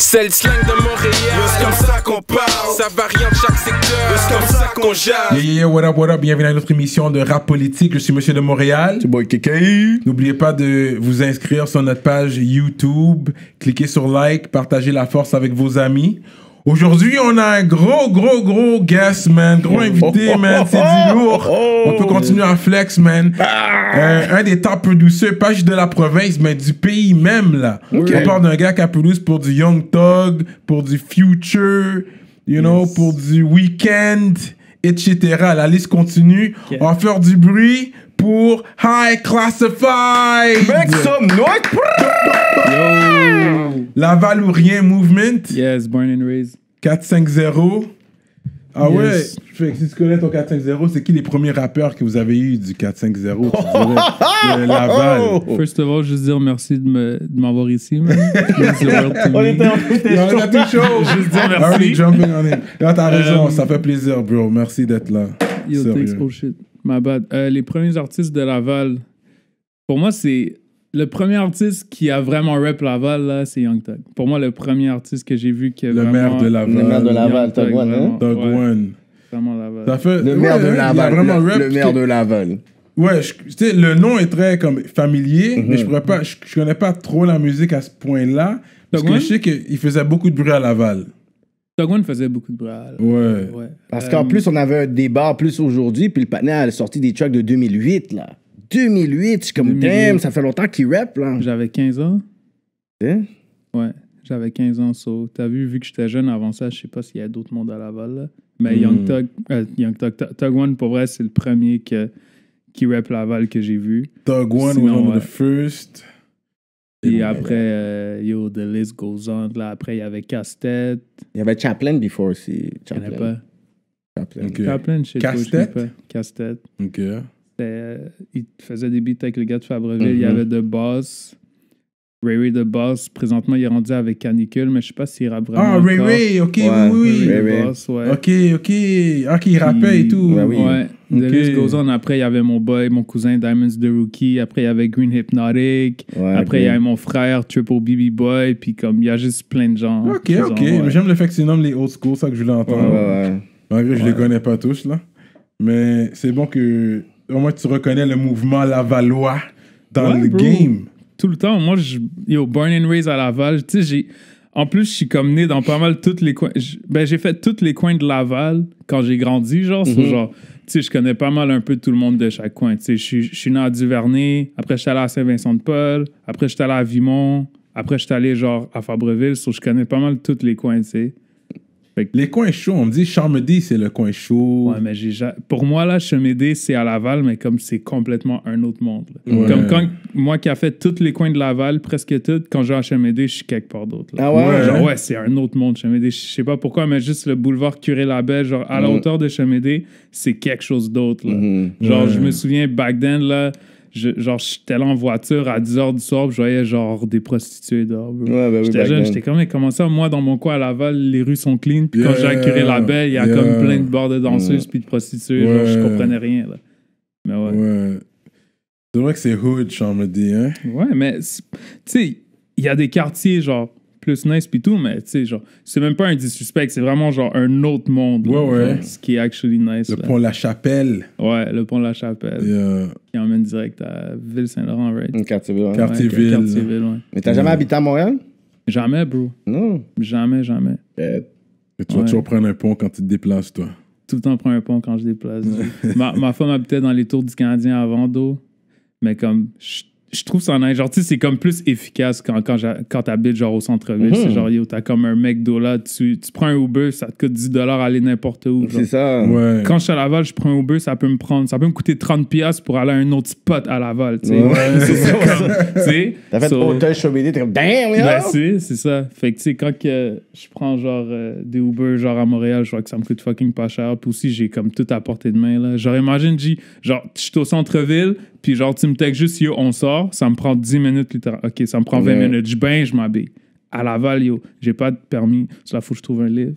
C'est le slang de Montréal. C'est comme ça qu'on parle. Ça varie en chaque secteur. C'est comme ça qu'on jase. Yeah, what up, bienvenue à notre émission de rap politique. Je suis Monsieur de Montréal. C'est boy KK. N'oubliez pas de vous inscrire sur notre page YouTube. Cliquez sur like, partagez la force avec vos amis. Aujourd'hui, on a un gros guest, man. Gros invité, man. C'est du lourd. On peut continuer à flex, man. Un des top producers, pas juste de la province, mais du pays même, là. Okay. On parle d'un gars qui a produit pour du Young Thug, pour du Future, you know, pour du Weeknd, etc. La liste continue. Okay. On va faire du bruit pour High Classified. Make some noise. Yo! Laval ou rien Movement. Yes, born and raised. 4-5-0. Ah Yes. ouais, fait que si tu connais ton 4-5-0, c'est qui les premiers rappeurs que vous avez eu du 4-5-0, tu dirais, de Laval? First of all, juste dire merci de m'avoir ici, man. Means the world to me. On a tout chaud. Juste dire merci. Already jumping on it. Là, t'as raison, ça fait plaisir, bro. Merci d'être là. Yo, Sérieux. thanks, oh shit. My bad. Les premiers artistes de Laval, pour moi, c'est... Le premier artiste qui a vraiment rap Laval, là, c'est Young Thug. Pour moi, le premier artiste que j'ai vu qui a Le vraiment... maire de Laval. Le maire de Laval, Young Thug One, hein? vraiment, Thug ouais, One. Vraiment Laval. Ça fait... Le maire de il a Laval. vraiment rap. Le maire de Laval. Ouais, tu sais, le nom est très comme familier, mais je connais pas trop la musique à ce point-là. Parce Thug que One? je sais qu'il faisait beaucoup de bruit à Laval. Thug One faisait beaucoup de bruit. Ouais. Parce qu'en plus, on avait un débat plus aujourd'hui, puis le panel a sorti des tracks de 2008, là. 2008, je suis comme, 2008. damn, ça fait longtemps qu'il rap, là. J'avais 15 ans. Hein? Ouais, j'avais 15 ans. So, t'as vu que j'étais jeune avant ça, je sais pas s'il y a d'autres mondes à Laval. Là. Mais Thug One, pour vrai, c'est le premier qui rap Laval que j'ai vu. Thug One Sinon, was one of ouais. the first. Et après, the list goes on. Là, après, il y avait Casse-Tête. Il y avait Chaplin before aussi. Je connais pas. Chaplin. Ok. Chaplin, je sais pas. Casse-Tête? Casse-Tête. Ok. Il faisait des beats avec le gars de Fabreville. Il y avait The Boss. Ray The Boss. Présentement, il est rendu avec Canicule, mais je sais pas s'il rappe vraiment. Ah, encore. Ray, ok, Ouais, oui. Ray Ray. The Boss, ouais. Ok. Ah, qui rappait et tout. Ouais, oui. Ouais, The Ok. list goes on. Après, il y avait mon boy, mon cousin Diamonds the Rookie. Après, il y avait Green Hypnotic. Ouais, Après, il y avait mon frère Triple BB Boy. Puis, comme, il y a juste plein de gens. Ok, qui ok. ont- ouais. Mais j'aime le fait que tu nommes les old school, ça que je voulais Ouais, entendre. ouais. Malgré que je les connais pas tous, là. Mais c'est bon que, au moins, tu reconnais le mouvement lavallois dans Ouais, le bro. game. Tout le temps, moi, born and raised à Laval. Tu sais, en plus, je suis comme né dans pas mal tous les coins. J'ai fait tous les coins de Laval quand j'ai grandi, genre. So, genre, tu sais, je connais pas mal un peu tout le monde de chaque coin. Tu sais, je suis né à Duvernay. Après, j'étais allé à Saint-Vincent-de-Paul. Après, j'étais allé à Vimont. Après, j'étais allé, genre, à Fabreville. So, je connais pas mal tous les coins, tu sais. Les coins chauds, on me dit Charmedy, c'est le coin chaud. Ouais, mais pour moi, là, Chemédé, c'est à Laval, mais comme c'est complètement un autre monde. Là. Ouais. Comme quand moi qui a fait tous les coins de Laval, presque toutes, quand je vais à Chemédé, je suis quelque part d'autre. là. Ah ouais? Genre, ouais, c'est un autre monde, Chemédé. Je sais pas pourquoi, mais juste le boulevard Curé-Labelle, genre, à la hauteur de Chemédé, c'est quelque chose d'autre. Là. Genre, Ouais. je me souviens, back then, là, j'étais là en voiture à 10h du soir, puis je voyais, genre, des prostituées dehors. Bro. Ouais, ben oui, J'étais back jeune, then. j'étais comme, mais comment ça, moi, dans mon coin à Laval, les rues sont clean, puis quand Yeah, j'ai à Curé-Labelle, il y a yeah. comme plein de bars de danseuses puis de prostituées, genre, je Ouais. comprenais rien, là. Mais ouais. Ouais. C'est vrai que c'est hood, Charmedy, hein? Ouais, mais, tu sais, il y a des quartiers, genre, plus nice puis tout, mais, tu sais, genre, c'est même pas un disrespect, c'est vraiment, genre, un autre monde. là, Ouais, ouais. genre, ce qui est actually nice, Le là. pont La Chapelle. Ouais, le pont La Chapelle, Yeah. qui emmène direct à Ville-Saint-Laurent, right? Une Cartierville, ouais. Cartierville. Cartierville, ouais. Mais t'as jamais habité à Montréal? Jamais, bro. Non. Jamais. Et tu vas Ouais. toujours prendre un pont quand tu te déplaces, toi. Tout le temps prendre un pont quand je déplace. ma femme habitait dans les tours du Canadien avant d'eau. Mais comme, je trouve ça nice. Genre, tu sais, c'est comme plus efficace quand t'habites genre au centre-ville. C'est genre, yo, t'as comme un McDo là, tu prends un Uber, ça te coûte 10$ à aller n'importe où. genre. C'est ça. Ouais. Quand je suis à Laval, je prends un Uber, ça peut me coûter 30$ pour aller à un autre spot à Laval, tu sais. Ouais. C'est comme, tu sais. T'as fait So- Hôtel Chaumédé, t'es comme, damn, Ben, yo! c'est ça. Fait que, tu sais, quand que je prends, genre, des Uber, genre, à Montréal, je vois que ça me coûte fucking pas cher. Puis aussi, j'ai comme tout à portée de main, là. Genre, imagine, genre, je suis au centre-ville, puis genre, tu me textes juste, yo, on sort, ça me prend 10 minutes, littéralement. OK, ça me prend 20 Ouais. minutes. Je bain, je m'habille. À Laval, yo, j'ai pas de permis. Ça, faut que je trouve un livre.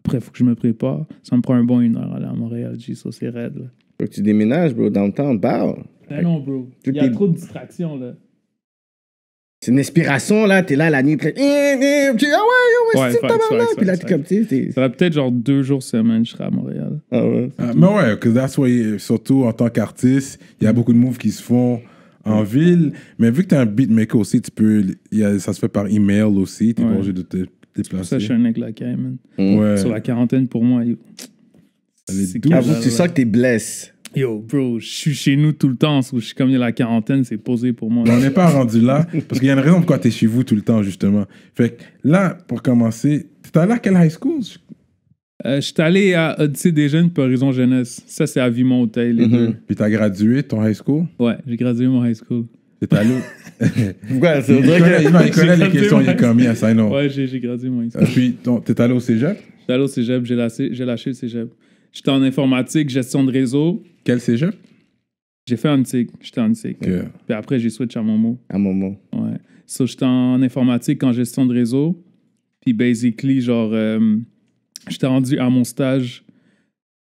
Après, faut que je me prépare. Ça me prend un bon 1 heure aller à Montréal, ça, c'est raide, là. Faut que tu déménages, bro, downtown, bah. Ben non, bro. Tout Il y a est- trop de distractions, là. C'est une inspiration, là. T'es là la nuit, puis tu dis, ah ouais, c'est tabarnak. Puis là, t'es comme, tu sais. Ça va peut-être genre 2 jours semaine, je serai à Montréal. Ah ouais. Mais ouais, que that's why, surtout en tant qu'artiste, il y a beaucoup de moves qui se font en ville. Mais vu que t'es un beatmaker aussi, ça se fait par email aussi. T'es pas obligé de te déplacer. Pour ça, je suis un mec la caille, man. Ouais. Sur la quarantaine, pour moi, yo. Avoue, tu sens que t'es blessé. Yo, bro, je suis chez nous tout le temps. Je suis comme la quarantaine, c'est posé pour moi. On n'est pas rendu là, parce qu'il y a une raison pourquoi t'es chez vous tout le temps, justement. Fait que là, pour commencer, t'es allé à quelle high school? Je suis allé à Odyssée des Jeunes puis Horizon Jeunesse. Ça, c'est à Vimont-Hauteuil, les deux. Puis t'as gradué ton high school? Ouais, j'ai gradué mon high school. T'es allé où? Pourquoi? C'est Il connaît les questions, il est comme, yes, I know. Ouais, j'ai gradué mon high school. Puis t'es allé au cégep? J'étais allé au cégep, j'ai lâché le cégep. J'étais en informatique, gestion de réseau. Quel cégep? J'ai fait Antique, j'étais en Antique. Okay. Puis après, j'ai switch à Momo. À Momo. Ouais. So, j'étais en informatique, en gestion de réseau. Puis basically, genre, j'étais rendu à mon stage.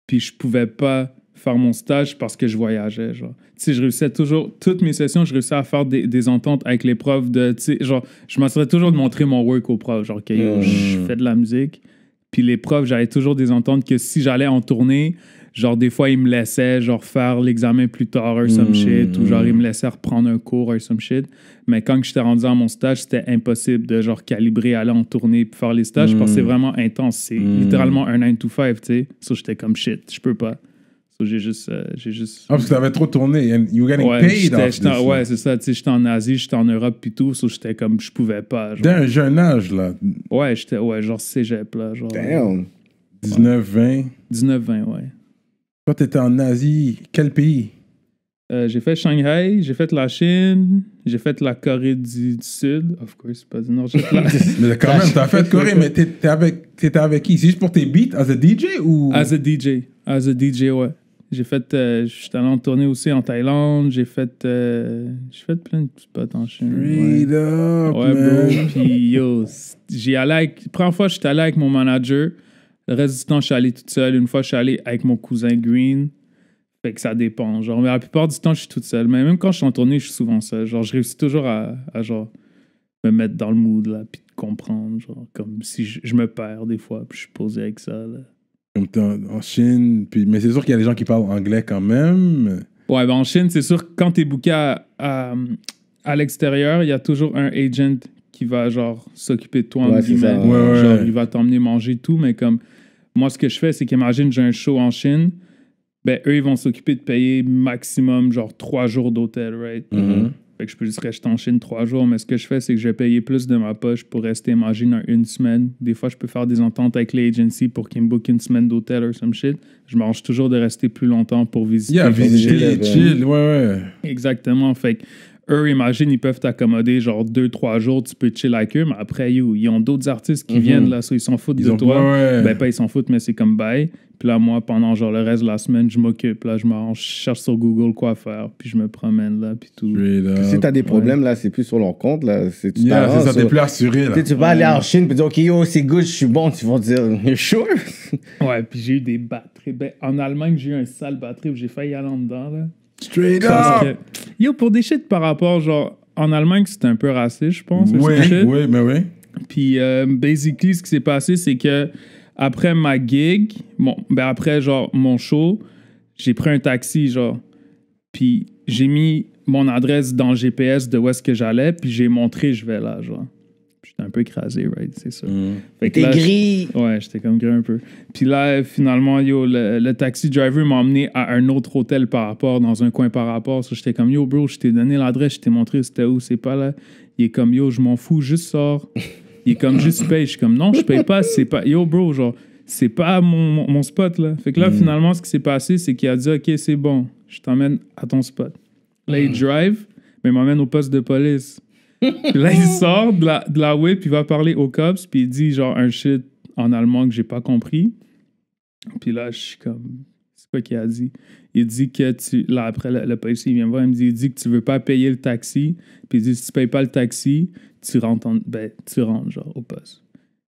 Puis je pouvais pas faire mon stage parce que je voyageais, genre. Tu sais, je réussissais toujours, toutes mes sessions, je réussissais à faire des ententes avec les profs de, tu sais, genre, je m'assurais toujours de montrer mon work aux profs, genre, que je fais de la musique. Puis les profs, j'avais toujours des ententes que si j'allais en tournée, genre, des fois, ils me laissaient, genre, faire l'examen plus tard, or some shit, ou genre, ils me laissaient reprendre un cours, or some shit. Mais quand j'étais rendu à mon stage, c'était impossible de, genre, calibrer, aller en tournée, puis faire les stages, parce que c'est vraiment intense. C'est littéralement un 9 to 5, tu sais. So, j'étais comme shit, je peux pas. So, j'ai juste... Ah, parce que t'avais trop tourné, and you were getting paid off this. Ouais, c'est ça, tu sais, j'étais en Asie, j'étais en Europe, puis tout, so, j'étais comme, je pouvais pas. Genre. Dès un jeune âge, là. Ouais, j'étais, genre cégep, là, genre... Damn. 19, 20. 19, 20, ouais. Toi, t'étais en Asie. Quel pays? J'ai fait Shanghai, j'ai fait la Chine, j'ai fait la Corée du Sud. Of course, pas du Nord. Mais quand même, t'as fait Corée, mais t'étais avec qui? C'est juste pour tes beats, as a DJ ou? As a DJ, ouais. J'ai fait, j'étais allé en tournée aussi en Thaïlande, j'ai fait plein de spots en Chine. Straight up, ouais, man. bro. Puis yo, première fois, j'étais allé avec mon manager. Le reste du temps, je suis allé toute seule. Une fois, je suis allé avec mon cousin Green. Fait que ça dépend. Genre, mais la plupart du temps, je suis toute seule. Mais même quand je suis en tournée, je suis souvent seule. Genre, je réussis toujours à genre, me mettre dans le mood, là, puis de comprendre. Genre, comme si je me perds des fois, puis je suis posé avec ça, là. Comme t'es en Chine, puis, mais c'est sûr qu'il y a des gens qui parlent anglais quand même. Ouais, ben en Chine, c'est sûr que quand t'es booké à l'extérieur, il y a toujours un agent qui va, genre, s'occuper de toi, en guillemets. Ouais. Genre, il va t'emmener manger tout, mais comme... Moi, ce que je fais, c'est qu'imagine, j'ai un show en Chine, ben, eux, ils vont s'occuper de payer maximum, genre, 3 jours d'hôtel, right? Fait que je peux juste rester en Chine 3 jours, mais ce que je fais, c'est que je vais payer plus de ma poche pour rester, imagine, une semaine. Des fois, je peux faire des ententes avec les agencies pour qu'ils me bookent une semaine d'hôtel ou some shit. Je m'arrange toujours de rester plus longtemps pour visiter. Yeah, visiter, chill, ouais. Exactement, fait que eux, imagine, ils peuvent t'accommoder genre 2-3 jours, tu peux chill avec eux, mais après, ils ont d'autres artistes qui viennent là, ils s'en foutent de toi. Ouais. Ben, pas ils s'en foutent, mais c'est comme bye. Puis là, moi, pendant genre le reste de la semaine, je m'occupe. Là, je cherche sur Google quoi faire, puis je me promène là, puis tout. Si t'as des problèmes, là, c'est plus sur leur compte, là. C'est c'est ça, t'es plus assuré, là. Tu peux pas aller en Chine et dire, OK, yo, c'est good, je suis bon. Tu vas dire, you're sure? Ouais, puis j'ai eu des batteries. Ben, en Allemagne, j'ai eu un sale batterie où j'ai failli aller en dedans, là. Straight up! Yo, pour des shit par rapport, genre, en Allemagne, c'était un peu raciste, je pense. Oui, mais oui. Puis, basically, ce qui s'est passé, c'est que après ma gig, après, genre, mon show, j'ai pris un taxi, genre. Puis, j'ai mis mon adresse dans le GPS de où est-ce que j'allais, puis j'ai montré, je vais là, genre. J'étais un peu écrasé, right? C'est ça. Fait que t'es gris! Ouais, j'étais comme gris un peu. Puis là, finalement, yo, le taxi driver m'a emmené à un autre hôtel par rapport, dans un coin par rapport. So, j'étais comme, yo, bro, je t'ai donné l'adresse, je t'ai montré c'était où, c'est pas là. Il est comme, yo, je m'en fous, juste sors. Il est comme, juste paye. Je suis comme, non, je paye pas, c'est pas. Yo, bro, genre, c'est pas mon spot, là. Fait que là, finalement, ce qui s'est passé, c'est qu'il a dit, OK, c'est bon, je t'emmène à ton spot. Là, il drive, mais il m'emmène au poste de police. Puis là, il sort de la whip, il va parler aux cops, puis il dit genre un shit en allemand que j'ai pas compris. Puis là, je suis comme... C'est quoi qu'il a dit? Il dit que Là, après, le policier vient me voir, il dit que tu veux pas payer le taxi. Puis il dit, si tu payes pas le taxi, tu rentres, genre, au poste.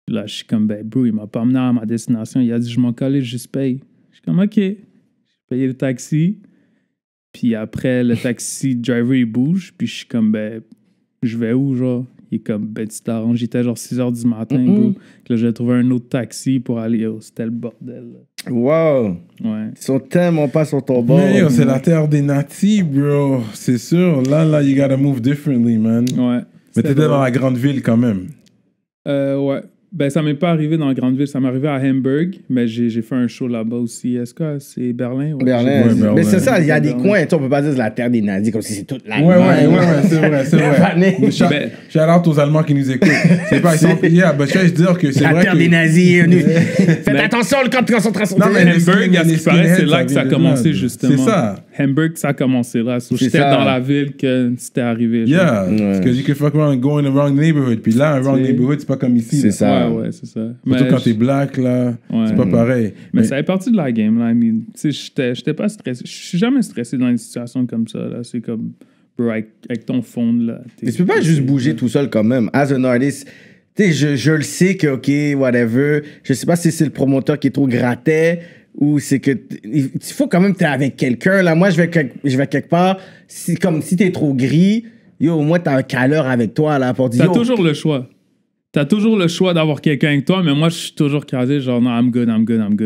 Puis là, je suis comme, bro, il m'a pas emmené à ma destination. Il a dit, je m'en calais, je juste paye. Je suis comme, OK. J'ai payé le taxi. Puis après, le taxi driver, il bouge. Puis je suis comme, je vais où, genre? Il est comme, ben, tu t'arranges. J'étais genre 6h du matin, bro. Que là, j'ai trouvé un autre taxi pour aller, c'était le bordel. Là. Wow. Ouais. Ils sont tellement pas sur ton bord. Mais yo, c'est la terre des natifs, bro. C'est sûr. Là, you gotta move differently, man. Ouais. Mais t'étais dans la grande ville quand même. Ouais. Ben, ça m'est pas arrivé dans la grande ville. Ça m'est arrivé à Hamburg, mais j'ai fait un show là-bas aussi. Est-ce que c'est Berlin? Ouais. Berlin. Berlin. Mais c'est ça, il y a des Berlin. coins, tu sais, on peut pas dire c'est la terre des nazis comme si c'est toute la Ouais, c'est vrai. Ben, Shout out aux Allemands qui nous écoutent. C'est pas, ils sont, yeah, but je veux dire que c'est la vrai terre que... des nazis. Faites attention, le camp de concentration. Non, mais Hamburg, à ce qui paraît, c'est là que ça a vient de commencé, là. justement. C'est ça. Hamburg, ça a commencé là. So, C'est j'étais ça. dans la ville que c'était arrivé. genre. Yeah, parce que you can fuck around and go in the wrong neighborhood. Puis là, un wrong C'est- neighborhood, c'est pas comme ici. C'est là. ça. Ouais, c'est ça. Surtout quand je- t'es black, là, Ouais. c'est pas pareil. Mais ça fait partie de la game, là. I mean, tu sais, j'étais pas stressé. Je suis jamais stressé dans une situation comme ça, là. C'est comme, bro, avec ton fond, là. Mais tu peux pas juste bouger tout seul quand même. As an artist, tu sais, je le sais que, OK, whatever. Je sais pas si c'est le promoteur qui est trop gratté ou c'est que il faut quand même que t'es avec quelqu'un. Là, moi, je vais quelque part. Si t'es trop gris, yo, au moins t'as un caleur avec toi, là, pour dire. T'as yo, toujours le choix. T'as toujours le choix d'avoir quelqu'un avec toi, mais moi, je suis toujours casé, genre, non, I'm good.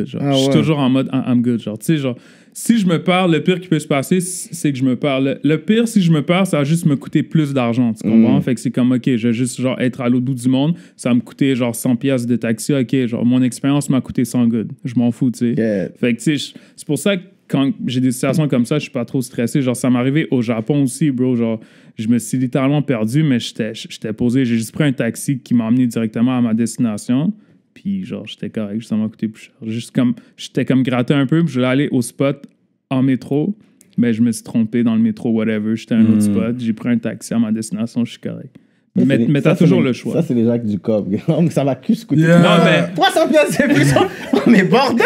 Genre, Ah je suis ouais. toujours en mode, I'm good. Genre, tu sais, genre, si je me parle, le pire qui peut se passer, c'est que je me parle. Le pire, si je me parle, ça va juste me coûter plus d'argent, tu comprends? Fait que c'est comme, OK, je vais juste, genre, être à l'autre bout du monde, ça va me coûter, genre, 100 piastres de taxi. OK, genre, mon expérience m'a coûté 100 good. Je m'en fous, tu sais. Yeah. Fait que, tu sais, c'est pour ça que quand j'ai des situations comme ça, je suis pas trop stressé. Genre, ça m'est arrivé au Japon aussi, bro. Genre, je me suis littéralement perdu, mais j'étais posé. J'ai juste pris un taxi qui m'a emmené directement à ma destination. Puis, genre, j'étais correct. Ça m'a coûté plus cher. Juste comme, j'étais comme gratté un peu. Puis, je voulais aller au spot en métro. Mais je me suis trompé dans le métro, whatever. J'étais à un autre spot. J'ai pris un taxi à ma destination. Je suis correct. Mais t'as toujours le choix. Ça, c'est les Jacques du Cob. Non, mais ça va plus coûter. Yeah. Non, mais 300 piastres, c'est plus. Oh, mais bordel!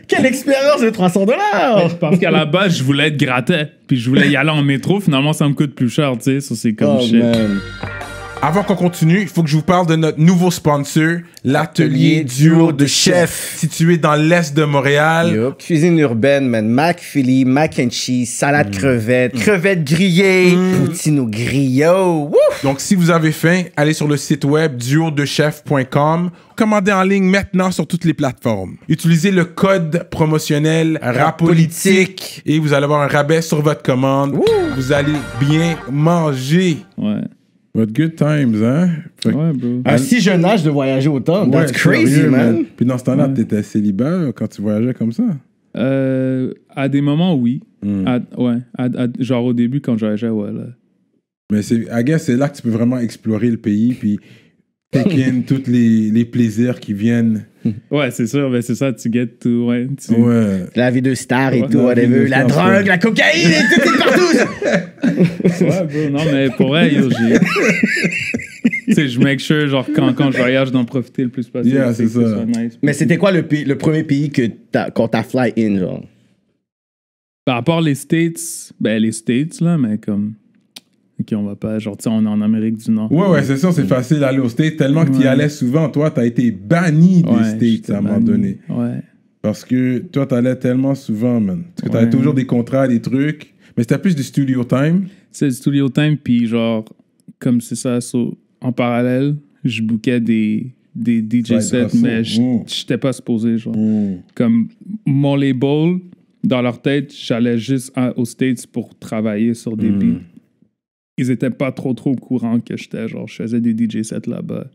Quelle expérience de 300 $! parce qu'à la base, je voulais être gratté. Puis, je voulais y aller en métro. Finalement, ça me coûte plus cher, tu sais. Ça, c'est comme Oh, shit. man. Avant qu'on continue, il faut que je vous parle de notre nouveau sponsor, l'Atelier Duo de Chef, situé dans l'est de Montréal. Yup. Cuisine urbaine, man. Mac Philly, mac and cheese, salade crevettes, crevettes grillées, poutine au griot. Wouf! Donc, si vous avez faim, allez sur le site web duodechef.com. Commandez en ligne maintenant sur toutes les plateformes. Utilisez le code promotionnel RAPOLITIQUE et vous allez avoir un rabais sur votre commande. Vous allez bien manger. Ouais. What good times, hein? Fait que- Ouais, bro. À si jeune âge de voyager autant, Ouais, that's crazy, sérieux, man. Puis dans ce temps-là, Ouais. t'étais célibataire quand tu voyageais comme ça? À des moments, oui. Genre au début, quand je voyageais, ouais. Là. Mais c'est, I guess, c'est là que tu peux vraiment explorer le pays puis take in tous les plaisirs qui viennent. Ouais, c'est sûr, mais c'est ça, tu get tout. Ouais, Ouais. La vie de star et Ouais, tout, la vie whatever. de La star, drogue, ouais. la cocaïne et tout est partout. Ouais, bro, non, mais pour vrai, yo, j'ai. Tu sais, je make sure, genre, quand je voyage, d'en profiter le plus possible. Yeah, c'est que ce ça. soit nice. Mais c'était quoi le premier pays que quand t'as fly in, genre? À part les States, les States, là, mais comme. Ok, on va pas. Genre, tu sais, on est en Amérique du Nord. Ouais, c'est sûr, c'est facile d'aller aux States. Tellement que tu y Ouais. allais souvent. Toi, t'as été banni des Ouais, States j'étais à un moment banni. donné. Ouais. Parce que toi, t'allais tellement souvent, man. Parce que t'avais Ouais. toujours des contrats, des trucs. Mais c'était plus du studio time. C'est du studio time, puis genre, comme c'est ça, en parallèle, je bookais des DJ Side sets, hustle. mais j'étais pas supposé, genre. Comme mon label, dans leur tête, j'allais juste aux States pour travailler sur des beats. Ils étaient pas trop au courant que j'étais, genre, je faisais des DJ sets là-bas.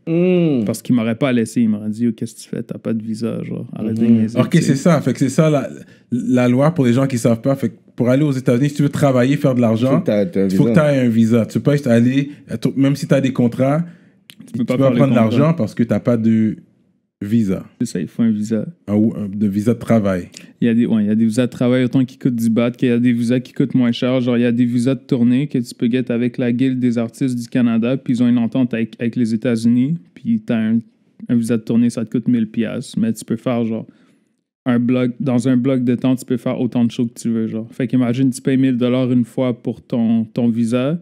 Parce qu'ils m'auraient pas laissé, ils m'auraient dit, oh, qu'est-ce que tu fais, t'as pas de visa, genre, arrête de niaiser. Ok, tu sais. c'est ça. Fait que c'est ça la loi pour les gens qui savent pas. Fait que pour aller aux États-Unis, si tu veux travailler, faire de l'argent, il faut que tu aies un visa. Tu peux pas juste aller, même si tu as des contrats, tu peux pas faire les prendre de contrats. l'argent parce que tu n'as pas de visa. C'est ça, il faut un visa. De visa de travail. Il y a des visas de travail autant qui coûtent du bat, qu'il y a des visas qui coûtent moins cher. Genre, il y a des visas de tournée que tu peux get avec la Guilde des artistes du Canada, puis ils ont une entente avec les États-Unis, puis t'as un visa de tournée, ça te coûte 1000$, mais tu peux faire, genre, dans un bloc de temps, tu peux faire autant de shows que tu veux, genre. Fait qu'imagine, tu payes 1000$ une fois pour ton visa,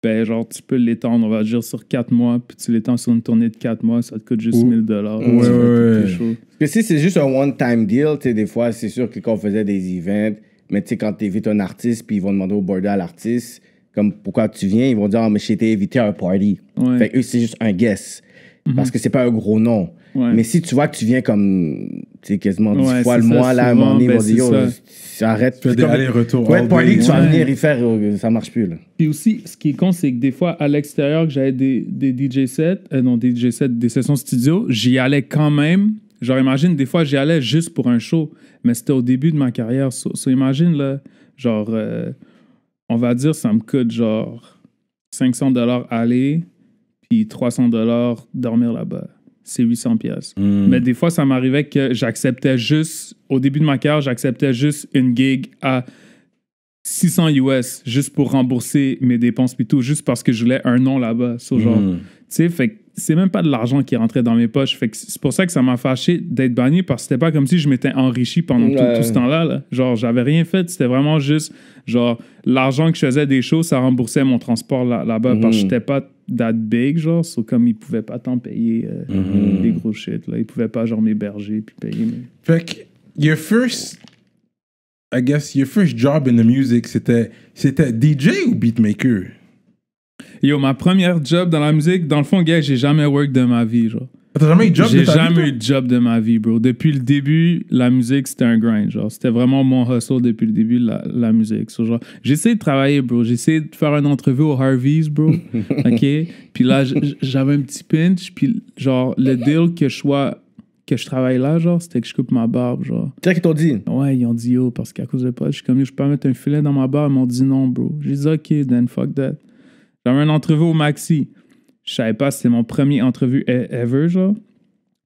ben, genre, tu peux l'étendre, on va dire, sur 4 mois, puis tu l'étends sur une tournée de 4 mois, ça te coûte juste 1000$. Ouais, Tu fais tous ouais. tes shows. Parce que si c'est juste un one-time deal, tu sais, des fois, c'est sûr que quand on faisait des events, mais tu sais, quand t'invites un artiste, puis ils vont demander au border à l'artiste, comme pourquoi tu viens, ils vont dire, mais j'ai été invité à un party. Ouais. Fait que eux, c'est juste un guess. Parce que c'est pas un gros nom. Ouais. Mais si tu vois que tu viens comme, tu sais, quasiment 10 Ouais, fois le c'est ça, mois, là, à un souvent, moment donné, ils vont ben, dire, c'est yo, arrête. Tu fais des allers-retours. Ouais, le all party day. que tu vas Ouais. venir y faire, ça marche plus, là. Puis aussi, ce qui est con, c'est que des fois, à l'extérieur, que j'avais des DJ sets, des sessions studio, j'y allais quand même. Genre, imagine, des fois, j'y allais juste pour un show, mais c'était au début de ma carrière. So, imagine, là, genre, on va dire, ça me coûte genre $500 aller, puis $300 dormir là-bas. C'est 800 pièces. Mais des fois, ça m'arrivait que j'acceptais juste, au début de ma carrière, j'acceptais juste une gig à 600 US juste pour rembourser mes dépenses puis tout, juste parce que je voulais un nom là-bas. So, genre, tu sais, fait que c'est même pas de l'argent qui rentrait dans mes poches. Fait que c'est pour ça que ça m'a fâché d'être banni, parce que c'était pas comme si je m'étais enrichi pendant tout ce temps-là. Là. Genre, j'avais rien fait. C'était vraiment juste, genre, l'argent que je faisais des shows, ça remboursait mon transport là-bas parce que j'étais pas that big, genre. So, comme ils pouvaient pas tant payer des gros shit, là. Ils pouvaient pas, genre, m'héberger puis payer. Fait que, your first job in the music, c'était DJ ou beatmaker? Yo, ma première job dans la musique, dans le fond, gars, j'ai jamais work de ma vie, genre. T'as jamais eu de job de J'ai ta vie, jamais toi? eu de job de ma vie, bro. Depuis le début, la musique, c'était un grind, genre. C'était vraiment mon hustle depuis le début, la musique. So, genre, j'ai essayé de travailler, bro. J'ai essayé de faire une entrevue au Harvey's, bro. OK? Puis là, j'avais un petit pinch. Puis, genre, le deal que je travaille là, genre, c'était que je coupe ma barbe, genre. C'est ça qu'ils t'ont dit. Ouais, ils ont dit yo, parce qu'à cause de pas, je suis comme yo, je peux pas mettre un filet dans ma barbe. Ils m'ont dit non, bro. J'ai dit ok, then fuck that. J'avais une entrevue au Maxi. Je savais pas, c'était mon premier entrevue ever, genre.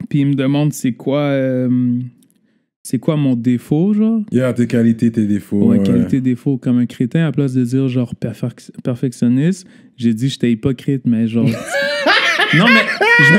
Puis il me demande c'est quoi mon défaut, genre. Yeah, tes qualités, tes défauts. Ouais, qualité, défaut, comme un crétin, à place de dire genre perfectionniste, j'ai dit j'étais hypocrite, mais genre. Non, mais je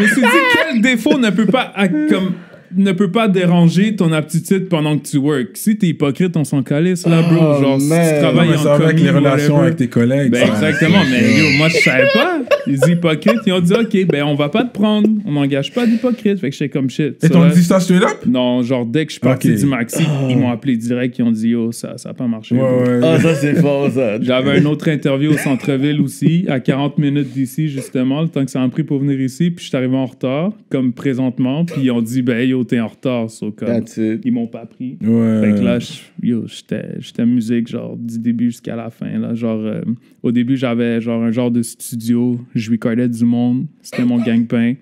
me suis dit quel défaut ne peut pas déranger ton aptitude pendant que tu work. Si t'es hypocrite, on s'en calisse là, bro. Oh, genre, si man. tu travailles mais en ça va avec commis, les relations whatever. avec tes collègues. Ben, ça. exactement, mais yo, moi je savais pas. Les hypocrites, ils ont dit ok, ben on va pas te prendre, on n'engage pas d'hypocrite. Fait que j'étais comme shit. Et Ça, t'ont là, dit ça straight up? non, genre dès que je suis parti Ok. du Maxi, ils m'ont appelé direct, ils ont dit yo, ça a pas marché. Ouais, bro. ouais. Ah, ça, c'est fort, ça. J'avais une autre interview au centre-ville aussi, à 40 minutes d'ici, justement, le temps que ça m'a pris pour venir ici. Puis je suis arrivé en retard, comme présentement. Puis ils ont dit, ben yo, t'es en retard. So, comme, That's it. ils m'ont pas pris. Ouais. Fait que là, j'étais musique, genre, du début jusqu'à la fin. Là. Genre, au début, j'avais genre un genre de studio. Je recordais du monde. C'était mon gang-pain.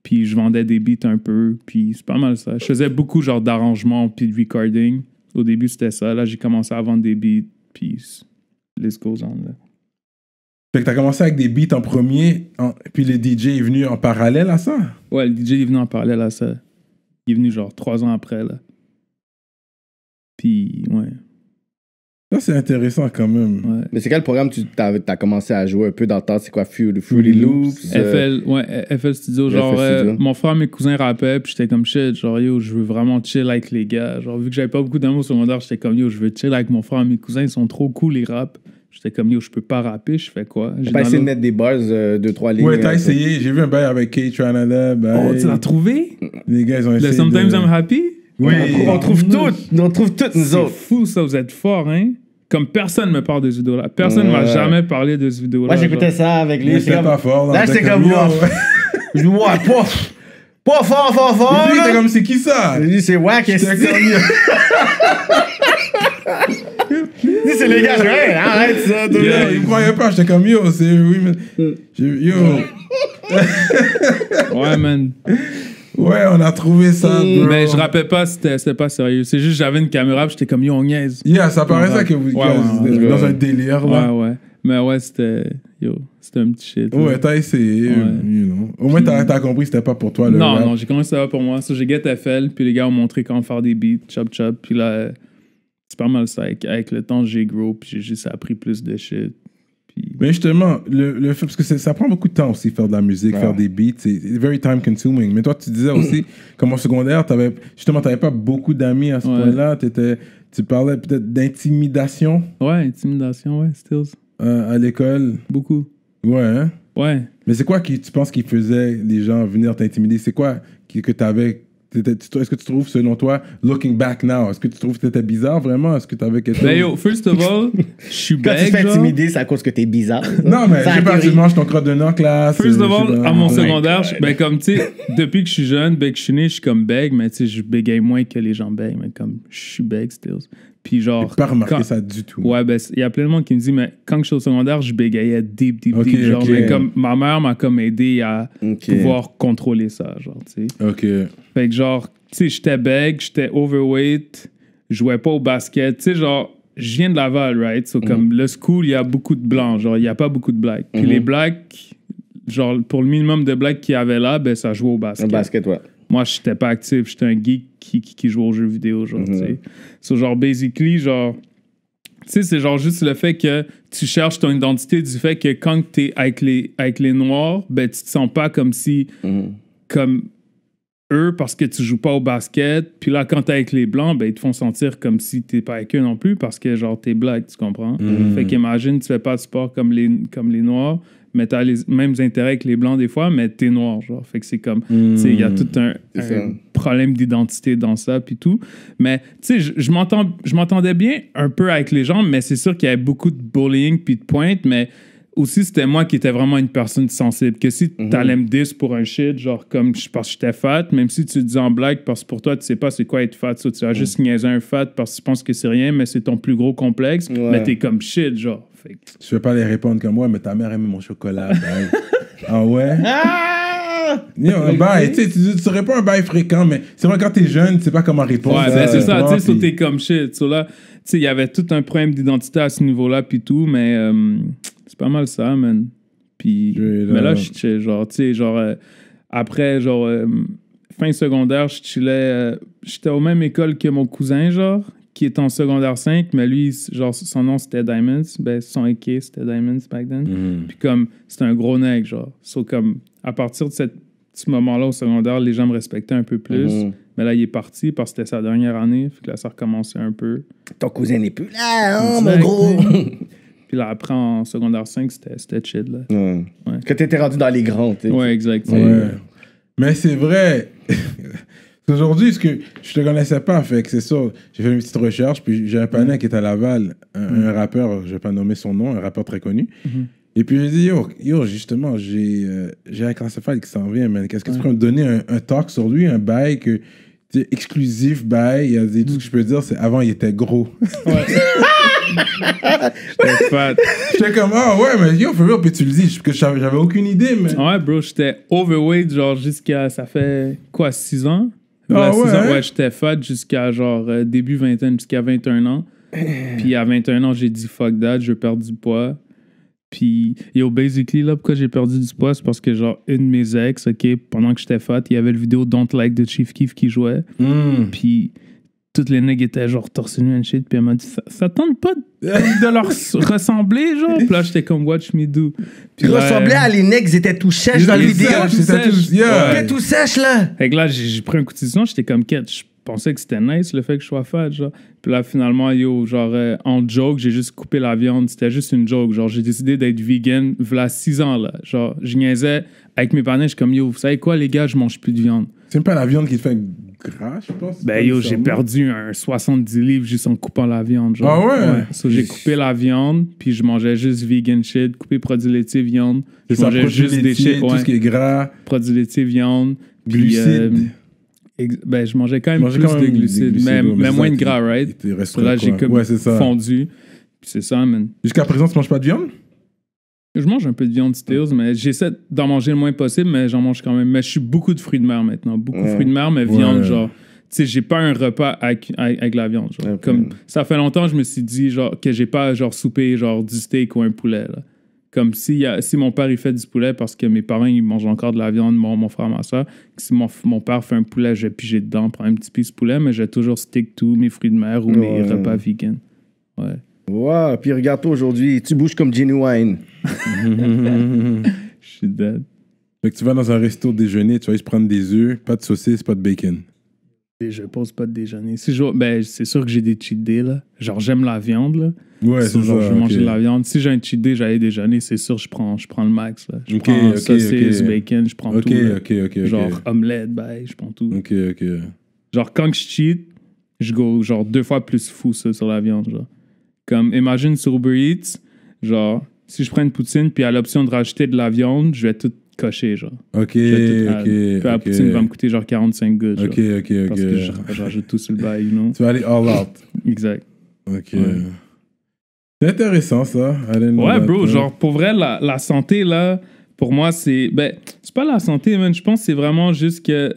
Puis je vendais des beats un peu. Puis c'est pas mal ça. Je faisais beaucoup, genre, d'arrangements puis de recording. Au début, c'était ça. Là, j'ai commencé à vendre des beats. Puis let's go on, là. Fait que t'as commencé avec des beats en premier, puis le DJ est venu en parallèle à ça? Ouais, le DJ est venu en parallèle à ça. Il est venu genre 3 ans après, là. Puis, ouais. Ça, c'est intéressant quand même. Ouais. Mais c'est quel programme tu t'as commencé à jouer un peu dans le temps? C'est quoi, Fruity Loops? FL Studio, genre, Studio. mon frère, mes cousins rappaient, puis j'étais comme shit, genre, yo, je veux vraiment chill avec les gars. Genre, vu que j'avais pas beaucoup d'amour sur mon secondaire, j'étais comme, yo, je veux chill avec mon frère, mes cousins, ils sont trop cool, les rap. J'étais comme, yo, je peux pas rapper, je fais quoi? J'ai pas essayé de mettre des bars, 2-3 lignes. Ouais, t'as essayé. J'ai vu un bail avec K-Tranada. Oh, tu l'as trouvé? Les gars, ils ont essayé. Le Sometimes I'm Happy? Oui. On trouve toutes, nous C'est autres. fou, ça, vous êtes forts, hein? Comme personne me parle de ce vidéo-là. Personne m'a jamais parlé de ce vidéo-là. Moi, j'écoutais ça avec lui. Mais c'était pas fort. Là, j'étais comme, je me vois pas fort. Lui, là. t'es comme, c'est qui ça? Lui, c'est wack, J'étais est-ce comme, Lui, c'est les gars, je fais, hey, arrête ça. tout yo, le il me monde. croyait pas. J'étais comme, yo, c'est. Oui, mais. Yo. Ouais, man. Ouais, on a trouvé ça, bro. Mais je rappelle pas, c'était pas sérieux. C'est juste, j'avais une caméra, puis j'étais comme, yo, on niaise. Yeah, ça paraissait que vous Ouais, vous êtes dans un délire, là. Ouais. Mais ouais, c'était un petit shit. là. Ouais, t'as essayé, Ouais. you know. Au moins, t'as compris que c'était pas pour toi, le rap. Non, j'ai commencé ça pour moi. So, j'ai get FL, puis les gars ont montré comment faire des beats, chop. Puis là, c'est pas mal ça. Avec le temps, j'ai grow, puis j'ai juste appris plus de shit. Puis... Mais justement, le fait, parce que ça prend beaucoup de temps aussi, faire de la musique, faire des beats, c'est very time consuming. Mais toi, tu disais aussi, comme au secondaire, t'avais pas beaucoup d'amis à ce Ouais. point-là, tu parlais peut-être d'intimidation Ouais, intimidation, ouais, stills. à l'école. Beaucoup. Ouais, hein? Ouais. Mais c'est quoi qui tu penses qui faisait les gens venir t'intimider? C'est quoi que t'avais est-ce que tu trouves, selon toi, looking back now, est-ce que tu trouves que t'étais bizarre vraiment? Est-ce que t'avais quelque chose? Ben yo, first of all, je suis Quand tu bègue, te fais genre. intimider, c'est à cause que t'es bizarre. Non, mais C'est je sais la pas, tu théorie. manges ton crotte de nez en classe. First of je sais all, pas. à mon Ouais. secondaire, ben comme tu sais, depuis que je suis jeune, ben que je suis né, je suis comme bègue, mais tu sais, je bégaye moins que les gens bèguent, mais comme je suis bègue still. Puis genre. J'ai pas remarqué quand- ça du tout. Ouais, ben il y a plein de monde qui me dit, mais quand je suis au secondaire, je bégayais deep. Ok, Genre, ok. mais comme ma mère m'a comme aidé à Ok. pouvoir contrôler ça, genre, tu sais. Ok. Fait que genre, tu sais, j'étais bègue, j'étais overweight, je jouais pas au basket, tu sais, genre, je viens de Laval, right? So, comme le school, il y a beaucoup de blancs, genre, il y a pas beaucoup de blacks. Puis les blacks, genre, pour le minimum de blacks qu'il y avait là, ben, ça jouait au basket. Un basket, ouais. Moi, j'étais pas actif, j'étais un geek qui jouait aux jeux vidéo, genre, tu sais. So, genre, basically, genre, tu sais, c'est genre juste le fait que tu cherches ton identité du fait que quand t'es avec les noirs, ben, tu te sens pas comme si, comme eux, parce que tu joues pas au basket. Puis là, quand t'es avec les blancs, ben, ils te font sentir comme si t'es pas avec eux non plus parce que, genre, t'es black, tu comprends? Fait qu'imagine, tu fais pas de sport comme les noirs, mais t'as les mêmes intérêts que les blancs des fois, mais t'es noir, genre. Fait que c'est comme, tu sais, il y a tout un problème d'identité dans ça, puis tout. Mais, tu sais, je m'entendais bien un peu avec les gens, mais c'est sûr qu'il y avait beaucoup de bullying puis de pointes, mais aussi, c'était moi qui étais vraiment une personne sensible. Que si t'allais me diss pour un shit, genre comme parce que j'étais fat, même si tu le dis en blague, parce que pour toi, tu sais pas c'est quoi être fat, ça, tu as juste niaisé un fat parce que tu penses que c'est rien, mais c'est ton plus gros complexe, mais t'es comme shit, genre. Fait que- Je vais pas les répondre comme moi, mais ta mère aimait mon chocolat. Bye. Ah ouais? Yo, un bail, tu sais, tu réponds un bail fréquent, mais c'est vrai, quand t'es jeune, tu sais pas comment répondre. Ouais, ben c'est ça, tu sais, puis- sauter comme shit. So là, tu sais, il y avait tout un problème d'identité à ce niveau-là, puis tout, mais c'est pas mal ça, man. Puis, mais là, je chill, genre, tu sais, genre, après, genre, fin secondaire, je chillais, j'étais aux même école que mon cousin, genre, qui est en secondaire 5, mais lui, genre, son nom, c'était Diamonds, ben, son AK, c'était Diamonds back then. Puis comme, c'était un gros nègre, genre. So, comme, à partir de ce moment-là au secondaire, les gens me respectaient un peu plus. Mais là, il est parti parce que c'était sa dernière année. Fait que là, ça recommençait un peu. Ton cousin n'est plus là, hein, mon Exact. gros. Puis là, après, en secondaire 5, c'était chill, là. Ouais. Que t'étais rendu dans les grands, tu sais. Ouais, exact. Ouais. Mais c'est vrai. Aujourd'hui, ce que je te connaissais pas, fait que c'est ça. J'ai fait une petite recherche, puis j'ai un panel qui est à Laval, un rappeur, je vais pas nommer son nom, un rappeur très connu. Et puis j'ai dit, yo, justement, j'ai un classified qui s'en vient, man. Qu'est-ce que tu peux me donner un talk sur lui, un bail que, tu sais, exclusif bail. Il y a des trucs que je peux dire, c'est avant, il était gros. J'étais fat. J'étais comme, ah ouais, mais yo, for real, puis tu le dis, parce que j'avais aucune idée, mais. Ouais, bro, j'étais overweight, genre, jusqu'à, ça fait, quoi, 6 ans? Ah ouais, 6 ans, hein? ouais, j'étais fat jusqu'à, genre, début vingtaine, jusqu'à 21 ans. Puis à 21 ans, j'ai dit fuck that, je perds du poids. Puis, yo, basically, là, pourquoi j'ai perdu du poids, c'est parce que, genre, une de mes ex, OK, pendant que j'étais fat, il y avait le vidéo Don't Like de Chief Keef qui jouait. Puis, toutes les nègres étaient, genre, torse nu and shit. Puis, elle m'a dit, ça tente pas de leur ressembler, genre? Puis là, j'étais comme, watch me do. Puis Tu là, ressemblais à les necks, ils étaient tout sèches dans la Ils vidéo. étaient tout C'était tout, sèches. yeah. T'es tout sèche, là. Fait que là, j'ai pris un coup de décision, j'étais comme quête. Je pensais que c'était nice le fait que je sois fat, genre. Puis là, finalement, yo, genre, en joke, j'ai juste coupé la viande. C'était juste une joke. Genre, j'ai décidé d'être vegan, voilà 6 ans, là. Genre, je niaisais avec mes parents, je suis comme, yo, vous savez quoi, les gars, je mange plus de viande. C'est même pas la viande qui te fait gras, je pense. Ben, yo, j'ai perdu un 70 livres juste en coupant la viande, genre. Ah ouais? So, j'ai coupé la viande, puis je mangeais juste vegan shit, coupé produits laitiers, viande. C'est Je ça, mangeais produits juste des laitiers, shit, tout ouais, ce qui est gras, produits laitiers, viande. puis, glucides. Ben, je mangeais quand même mangeais plus quand même de des glucides, glucides, mais, ouais, mais mais c'est moins ça de qui- gras, right? qui te resterait Là, j'ai quoi. comme Ouais, c'est ça. fondu. Puis c'est ça, man. Jusqu'à présent, tu manges pas de viande? Je mange un peu de viande Stills, mais j'essaie d'en manger le moins possible, mais j'en mange quand même. Mais je suis beaucoup de fruits de mer maintenant. Beaucoup de fruits de mer, mais viande, genre... Tu sais, j'ai pas un repas avec la viande, genre. Ok. Comme, ça fait longtemps, je me suis dit, genre, que j'ai pas, genre, soupé, genre, du steak ou un poulet, là. Comme si mon père, il fait du poulet parce que mes parents, ils mangent encore de la viande, mon frère, ma soeur. Si mon père fait un poulet, je vais piger dedans, prendre un petit piece de poulet, mais je vais toujours stick to mes fruits de mer ou mes repas vegan. Ouais. Wow, puis regarde-toi aujourd'hui, tu bouges comme Genuine. Je suis dead. Fait que tu vas dans un resto déjeuner, tu vas juste prendre des œufs, pas de saucisse, pas de bacon. Je pose pas de déjeuner. Si ben, c'est sûr que j'ai des cheat days, là. Genre, j'aime la viande, là. Ouais, c'est genre, ça. je vais manger de la viande. Si j'ai un cheat day, j'allais déjeuner, c'est sûr, je prends le max, là. Je prends saucisse, bacon, je prends tout. Ok. Genre, omelette, ben, je prends tout. Ok. Genre, quand je cheat, je go, genre, 2 fois plus fou, ça, sur la viande, genre. Comme, imagine sur Uber Eats, genre, si je prends une poutine, puis à l'option de rajouter de la viande, je vais tout cocher, genre. Ok. Puis la poutine va me coûter genre 45 gouttes. Ok. Parce que je rajoute tout sur le bail, you know? Tu vas aller all out. Exact. Ok. Ouais. C'est intéressant, ça. Ouais, bro, genre, pour vrai, la santé, là, pour moi, c'est... Ben, c'est pas la santé, man. Je pense que c'est vraiment juste que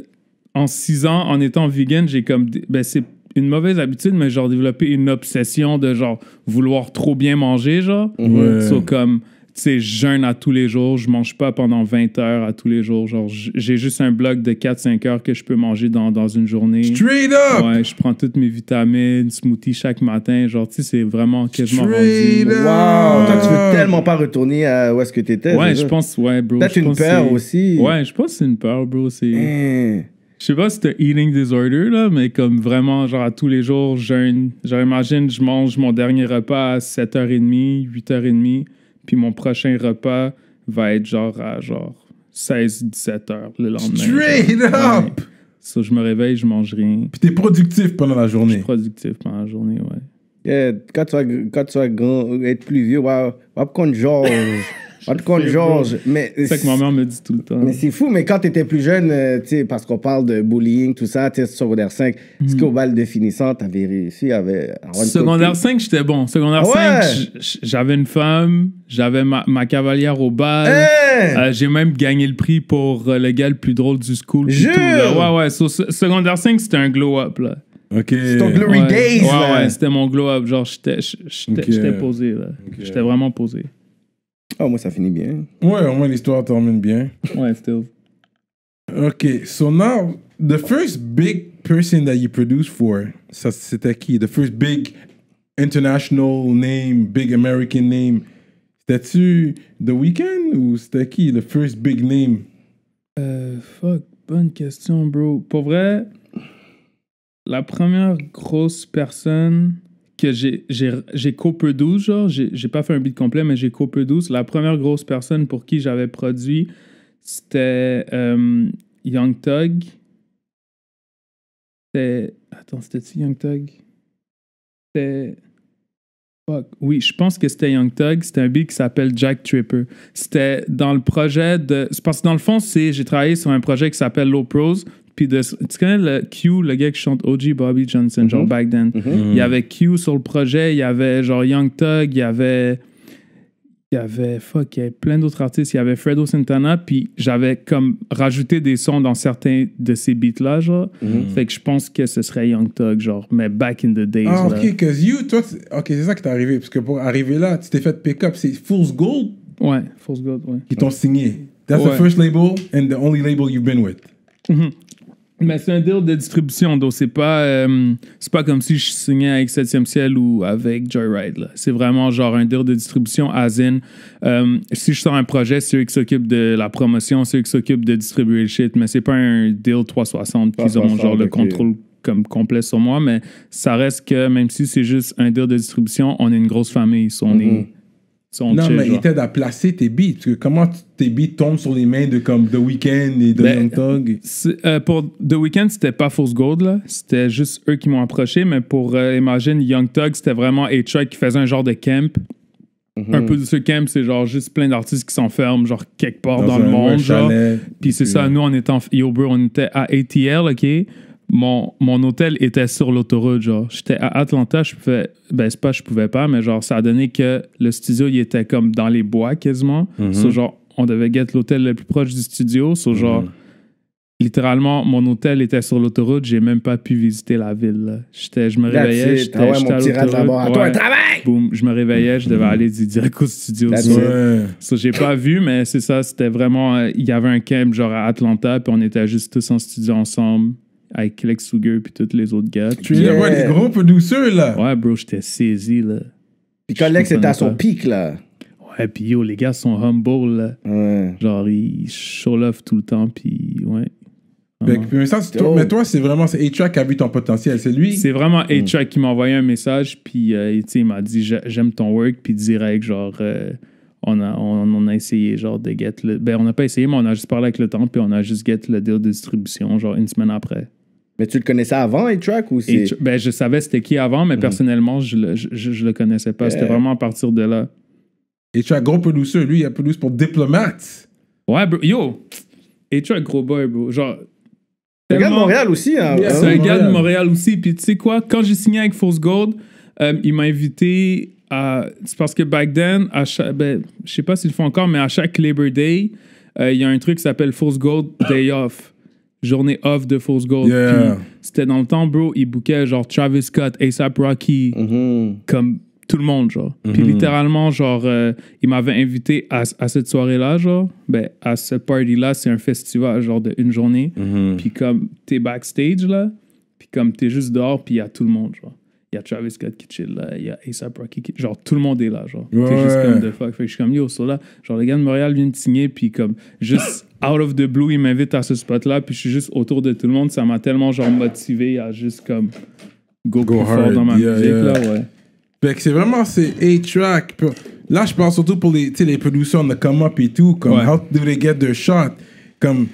en 6 ans, en étant vegan, j'ai comme... Ben, c'est une mauvaise habitude, mais genre, développé une obsession de, genre, vouloir trop bien manger, genre. Ouais. So, comme... Tu sais, je jeûne à tous les jours, je mange pas pendant 20 heures à tous les jours. Genre, j'ai juste un bloc de 4-5 heures que je peux manger dans une journée. Straight up! Ouais, je prends toutes mes vitamines, smoothie chaque matin. Genre, tu sais, c'est vraiment quasiment Straight rendu. up! Wow! Toi, tu veux tellement pas retourner à où est-ce que t'étais. Ouais, je pense, ouais, bro. Peut-être une peur aussi. Ouais, je pense que c'est une peur, bro. Je sais pas si c'est un eating disorder, là, mais comme vraiment, genre, à tous les jours, je jeûne. Genre, imagine, je mange mon dernier repas à 7h30, 8h30. Puis mon prochain repas va être genre à 16-17 heures le lendemain. Straight up! Ouais. So, je me réveille, je mange rien. Puis t'es productif pendant la Je journée. suis productif pendant la journée, ouais. Yeah, quand tu vas grand, être plus vieux, va prendre Georges. Va te prendre Georges. C'est ça que ma mère me dit tout le temps. Mais c'est fou, mais quand t'étais plus jeune, tu sais, parce qu'on parle de bullying, tout ça, tu sais, secondaire 5, est-ce qu'au bal de finissant, t'avais réussi à avoir une Secondaire 5, j'étais bon. Secondaire 5, j'avais une femme, j'avais ma cavalière au bal. J'ai même gagné le prix pour le gars le plus drôle du school. Tout, là. Ouais. So, secondaire 5, c'était un glow-up, là. Ok. C'est ton glory days, là. Ouais, c'était mon glow-up. Genre, j'étais posé, là. Okay. J'étais vraiment posé. Oh, moi, ça finit bien. Ouais, au moins l'histoire termine bien. Ouais, still. Ok, so now, the first big person that you produced for, ça c'était qui? The first big international name, big American name, c'était-tu The Weeknd ou c'était qui? The first big name? Fuck, bonne question, bro. Pour vrai, la première grosse personne que j'ai co-produit, genre, j'ai pas fait un beat complet, mais j'ai co-produit. La première grosse personne pour qui j'avais produit, c'était Young Thug. C'était-tu Young Thug? Fuck. Oui, je pense que c'était Young Thug. C'était un beat qui s'appelle Jack Tripper. C'était dans le projet de... C'est parce que dans le fond, j'ai travaillé sur un projet qui s'appelle Low Pros. Puis tu connais le Q, le gars qui chante OG Bobby Johnson, genre back then. Il y avait Q sur le projet, il y avait genre Young Thug, il y avait plein d'autres artistes, il y avait Fredo Santana, puis j'avais comme rajouté des sons dans certains de ces beats-là, genre. Fait que je pense que ce serait Young Thug, genre, mais back in the days. Ah, ok, toi, c'est ça qui t'est arrivé, parce que pour arriver là, tu t'es fait pick up, c'est Fool's Gold? Ouais, Fool's Gold, ouais. Qui t'ont signé. That's the first label and the only label you've been with. Mais c'est un deal de distribution, donc c'est pas comme si je signais avec 7e Ciel ou avec Joyride, là. C'est vraiment genre un deal de distribution as in. Si je sors un projet, c'est eux qui s'occupent de la promotion, c'est eux qui s'occupent de distribuer le shit, mais c'est pas un deal 360 qu'ils ont genre le contrôle comme complet sur moi, mais ça reste que même si c'est juste un deal de distribution, on est une grosse famille, Non, mais il t'aide à placer tes beats. Parce que comment tes beats tombent sur les mains de comme The Weeknd et de Young Thug? Pour The Weeknd, c'était pas Fool's Gold, là. C'était juste eux qui m'ont approché. Mais pour Imagine Young Thug, c'était vraiment A-Track qui faisait un genre de camp. Un peu de ce camp, c'est genre juste plein d'artistes qui s'enferment, genre quelque part dans le monde. Genre. Puis c'est ça, nous, on était on était à ATL, OK? Mon hôtel était sur l'autoroute, genre. J'étais à Atlanta, c'est pas je pouvais pas, mais genre, ça a donné que le studio, il était comme dans les bois, quasiment. So, genre, on devait get l'hôtel le plus proche du studio. So, genre, littéralement, mon hôtel était sur l'autoroute, j'ai même pas pu visiter la ville, là. Je me réveillais, j'étais à l'autoroute. Boum, je me réveillais, je devais aller direct au studio. So, j'ai pas vu, mais c'est ça, c'était vraiment... Il y avait un camp, genre, à Atlanta, puis on était juste tous en studio ensemble. Avec Lex Luger puis tous les autres gars. Tu es des gros producers, là. Ouais, bro, j'étais saisi, là. Puis quand Lex était à son pic, là. Ouais, puis yo, les gars sont humble, là. Ouais. Genre, ils show love tout le temps, puis ouais. Mais toi, c'est vraiment A-Track qui a vu ton potentiel. C'est lui. C'est vraiment A-Track qui m'a envoyé un message, puis il m'a dit j'aime ton work, puis direct, genre, on a essayé, genre, de get le. Ben, on n'a pas essayé, mais on a juste parlé avec le temps, puis on a juste get le deal de distribution, genre, une semaine après. Mais tu le connaissais avant, A-Track, ou c'est. Ben, je savais c'était qui avant, mais personnellement, je le connaissais pas. C'était vraiment à partir de là. A-Track, gros producer, lui, il a produit pour Diplomate. Ouais, bro, yo! A-Track, gros boy, bro. Genre. C'est un gars de Montréal aussi, hein. C'est un gars de Montréal aussi. Puis tu sais quoi, quand j'ai signé avec Force Gold, il m'a invité à. C'est parce que back then, je sais pas s'ils le font encore, mais à chaque Labor Day, il y a un truc qui s'appelle Force Gold Day Off. Journée off de Force Gold. Yeah. Puis c'était dans le temps, bro, il bookait genre Travis Scott, A$AP Rocky, comme tout le monde, genre. Puis littéralement, genre, il m'avait invité à cette soirée-là, genre. Ben, à ce party-là, c'est un festival, genre, de une journée. Puis comme t'es backstage, là, puis comme t'es juste dehors, puis il y a tout le monde, genre. Il y a Travis Scott qui chill là, il y a A$AP Rocky qui... Genre, tout le monde est là, genre. Ouais. T'es juste comme the fuck. Fait que je suis comme, yo, so là, genre, le gars de Montréal vient de signer, puis comme, juste out of the blue, il m'invite à ce spot-là, puis je suis juste autour de tout le monde. Ça m'a tellement, genre, motivé à juste, comme, go plus fort hard. dans ma musique, là, ouais. Fait que c'est vraiment, c'est A-Track. Là, je parle surtout pour les producers on the come up et tout, comme, how do they get their shot? Comme,